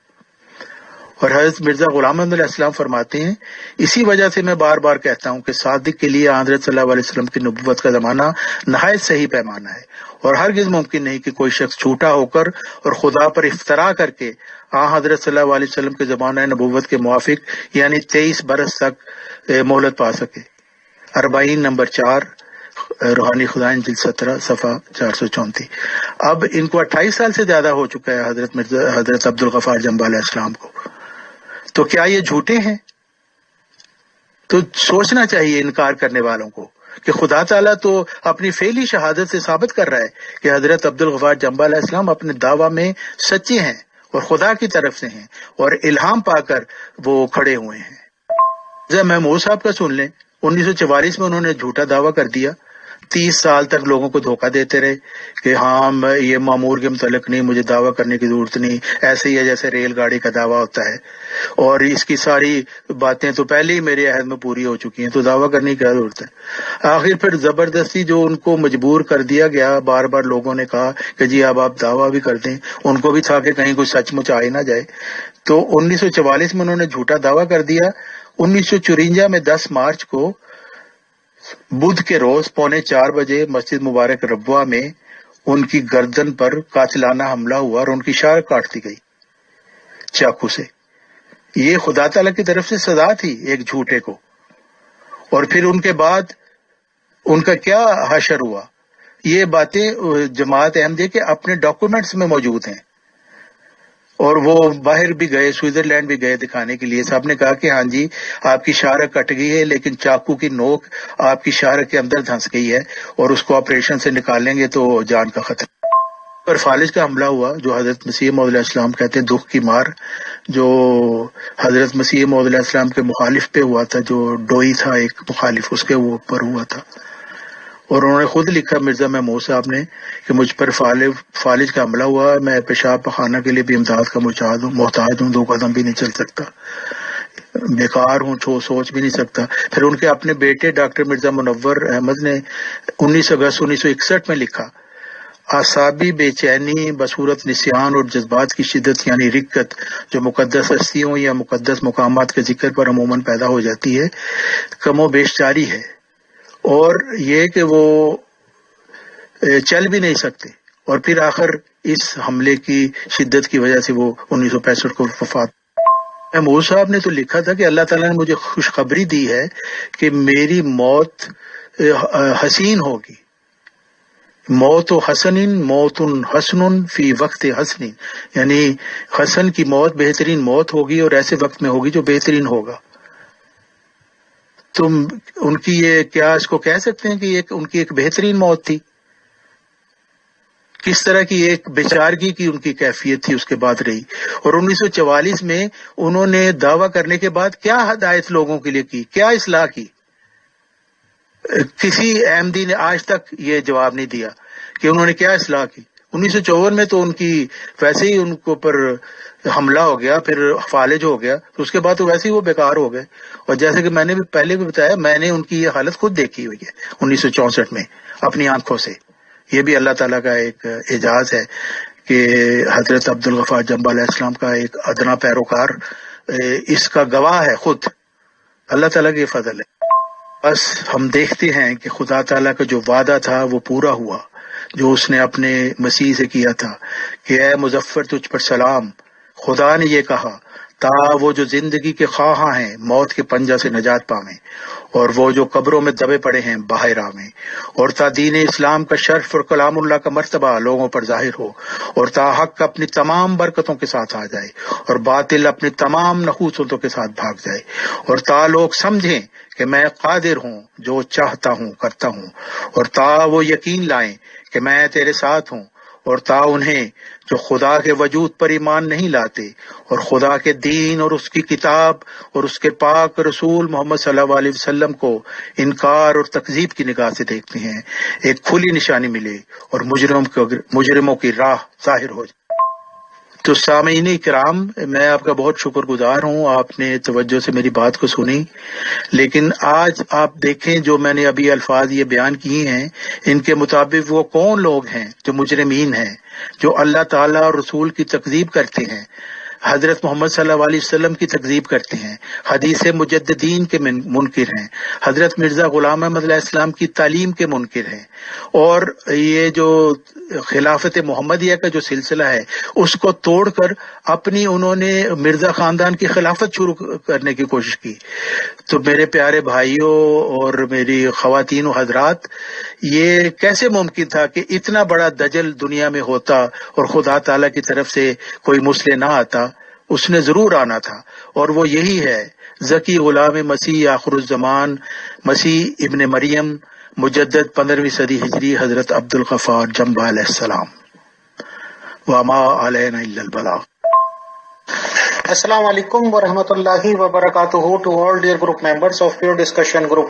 اور حضرت مرزا غلام احمد علیہ السلام فرماتے ہیں اسی وجہ سے میں بار بار کہتا ہوں کہ صادق کے لیے حضرت صلی اللہ علیہ وسلم کی نبوت کا زمانہ نہایت صحیح پیمانہ ہے، اور ہرگز ممکن نہیں کہ کوئی شخص جھوٹا ہو کر اور خدا پر افترا کر کے حضرت صلی اللہ علیہ وسلم کے زمانہ نبوت کے موافق یعنی 23 برس تک مہلت پا سکے. 40 نمبر 4 روحانی خدائن جلد 17 صفحہ 434. اب ان کو 28 سال سے زیادہ ہو چکا ہے حضرت عبدالغفار جنبہ علیہ السلام کو. تو کیا یہ جھوٹے ہیں؟ تو سوچنا چاہیے انکار کرنے والوں کو کہ خدا تعالیٰ تو اپنی فعلی شہادت سے ثابت کر رہا ہے کہ حضرت عبدالغفار جنبہ علیہ السلام اپنے دعویٰ میں سچے ہیں اور خدا کی طرف سے ہیں اور الہام پا کر وہ کھڑے ہوئے ہیں. محمود صاحب کا سن لیں. 1944 میں انہوں نے جھوٹا دعویٰ کر دیا, 30 سال تک لوگوں کو دھوکہ دیتے رہے کہ ہاں یہ مامور کے متعلق نہیں, مجھے دعویٰ کرنے کی ضرورت نہیں, ایسے ہی ہے جیسے ریل گاڑی کا دعویٰ ہوتا ہے, اور اس کی ساری باتیں تو پہلے ہی میرے عہد میں پوری ہو چکی ہیں, تو دعویٰ کرنے کی کیا ضرورت ہے. آخر پھر زبردستی جو ان کو مجبور کر دیا گیا, بار بار لوگوں نے کہا کہ جی اب آپ دعویٰ بھی کر دیں, ان کو بھی تھا کہ کہیں کوئی سچ مچ آ ہی نہ جائے. تو 1944 میں انہوں نے جھوٹا دعویٰ کر دیا. 1954 میں 10 مارچ کو بدھ کے روز 3:45 بجے مسجد مبارک ربوہ میں ان کی گردن پر قاتلانہ حملہ ہوا اور ان کی شارک کاٹ دی گئی چاقو سے. یہ خدا تعالیٰ کی طرف سے سزا تھی ایک جھوٹے کو. اور پھر ان کے بعد ان کا کیا حشر ہوا, یہ باتیں جماعت احمدیہ کے اپنے ڈاکومنٹس میں موجود ہیں. اور وہ باہر بھی گئے, سوئٹزرلینڈ بھی گئے دکھانے کے لیے. صاحب نے کہا کہ ہاں جی آپ کی شارک کٹ گئی ہے, لیکن چاقو کی نوک آپ کی شارک کے اندر دھنس گئی ہے, اور اس کو آپریشن سے نکالیں گے تو جان کا خطرہ. پر فالج کا حملہ ہوا, جو حضرت مسیح موعود علیہ السلام کہتے ہیں دکھ کی مار, جو حضرت مسیح موعود علیہ السلام کے مخالف پہ ہوا تھا, جو ڈوئی تھا ایک مخالف, اس کے اوپر ہوا تھا. اور انہوں نے خود لکھا مرزا محمود صاحب نے کہ مجھ پر فالج کا حملہ ہوا, میں پیشاب پخانہ کے لیے بھی امداد کا محتاج ہوں, 2 قدم بھی نہیں چل سکتا, بیکار ہوں, سوچ بھی نہیں سکتا. پھر ان کے اپنے بیٹے ڈاکٹر مرزا منور احمد نے 19 اگست 1961 میں لکھا, اعصابی بے چینی بصورت نسیان اور جذبات کی شدت یعنی رقت جو مقدس ہستیوں یا مقدس مقامات کے ذکر پر عموماً پیدا ہو جاتی ہے, کم و بیش جاری ہے. اور یہ کہ وہ چل بھی نہیں سکتے, اور پھر آخر اس حملے کی شدت کی وجہ سے وہ 1965 کو وفات. محمود صاحب نے تو لکھا تھا کہ اللہ تعالیٰ نے مجھے خوشخبری دی ہے کہ میری موت حسین ہوگی, موت و حسن موت حسن فی وقت حسن, یعنی حسن کی موت بہترین موت ہوگی اور ایسے وقت میں ہوگی جو بہترین ہوگا. تم ان کی یہ کیا اس کو کہہ سکتے ہیں کہ ان کی ایک بہترین موت تھی؟ کس طرح کی ایک بیچارگی کی ان کی کیفیت تھی اس کے بعد رہی. اور 1944 میں انہوں نے دعویٰ کرنے کے بعد کیا ہدایت لوگوں کے لیے کی, کیا اصلاح کی؟ کسی احمدی نے آج تک یہ جواب نہیں دیا کہ انہوں نے کیا اصلاح کی. 1954 میں تو ان کی ویسے ہی ان کو پر حملہ ہو گیا, پھر فالج ہو گیا, تو اس کے بعد تو ویسے ہی وہ بیکار ہو گئے. اور جیسے کہ میں نے بھی پہلے بھی بتایا, میں نے ان کی یہ حالت خود دیکھی ہوئی ہے 1964 میں اپنی آنکھوں سے. یہ بھی اللہ تعالیٰ کا ایک اعجاز ہے کہ حضرت عبدالغفار جنبہ علیہ السلام کا ایک ادنا پیروکار اس کا گواہ ہے خود. اللہ تعالیٰ کے فضل ہے. بس ہم دیکھتے ہیں کہ خدا تعالیٰ کا جو وعدہ تھا وہ پورا ہوا, جو اس نے اپنے مسیح سے کیا تھا کہ اے مظفر تجھ پر سلام, خدا نے یہ کہا تا وہ جو زندگی کے خواہاں ہیں موت کے پنجہ سے نجات پاویں, اور وہ جو قبروں میں دبے پڑے ہیں باہر آویں, اور تا دین اسلام کا شرف اور کلام اللہ کا مرتبہ لوگوں پر ظاہر ہو, اور تا حق اپنی تمام برکتوں کے ساتھ آ جائے, اور باطل اپنی تمام نحوستوں کے ساتھ بھاگ جائے, اور تا لوگ سمجھیں کہ میں قادر ہوں جو چاہتا ہوں کرتا ہوں, اور تا وہ یقین لائیں کہ میں تیرے ساتھ ہوں, اور تا انہیں جو خدا کے وجود پر ایمان نہیں لاتے اور خدا کے دین اور اس کی کتاب اور اس کے پاک رسول محمد صلی اللہ علیہ وسلم کو انکار اور تکذیب کی نگاہ سے دیکھتے ہیں, ایک کھلی نشانی ملے اور مجرموں کی راہ ظاہر ہو جائے. تو سامعین کرام, میں آپ کا بہت شکر گزار ہوں, آپ نے توجہ سے میری بات کو سنی. لیکن آج آپ دیکھیں جو میں نے ابھی الفاظ یہ بیان کیے ہیں, ان کے مطابق وہ کون لوگ ہیں جو مجرمین ہیں, جو اللہ تعالیٰ اور رسول کی تکذیب کرتے ہیں, حضرت محمد صلی اللہ علیہ وسلم کی تکذیب کرتے ہیں, حدیث مجددین کے منکر ہیں, حضرت مرزا غلام احمد علیہ السلام کی تعلیم کے منکر ہیں, اور یہ جو خلافت محمدیہ کا جو سلسلہ ہے اس کو توڑ کر اپنی انہوں نے مرزا خاندان کی خلافت شروع کرنے کی کوشش کی. تو میرے پیارے بھائیوں اور میری خواتین و حضرات, یہ کیسے ممکن تھا کہ اتنا بڑا دجل دنیا میں ہوتا اور خدا تعالیٰ کی طرف سے کوئی مسئلہ نہ آتا؟ اس نے ضرور آنا تھا, اور وہ یہی ہے ذکی غلام مسیح آخر الزمان مسیح ابن مریم مجدد 15ویں صدی ہجری حضرت عبدالغفار جنبہ علیہ السلام. وما علینا الا البلاغ. Assalamu alaikum wa rahmatullahi wa barakatuhu to all dear group members of Pure Discussion Group.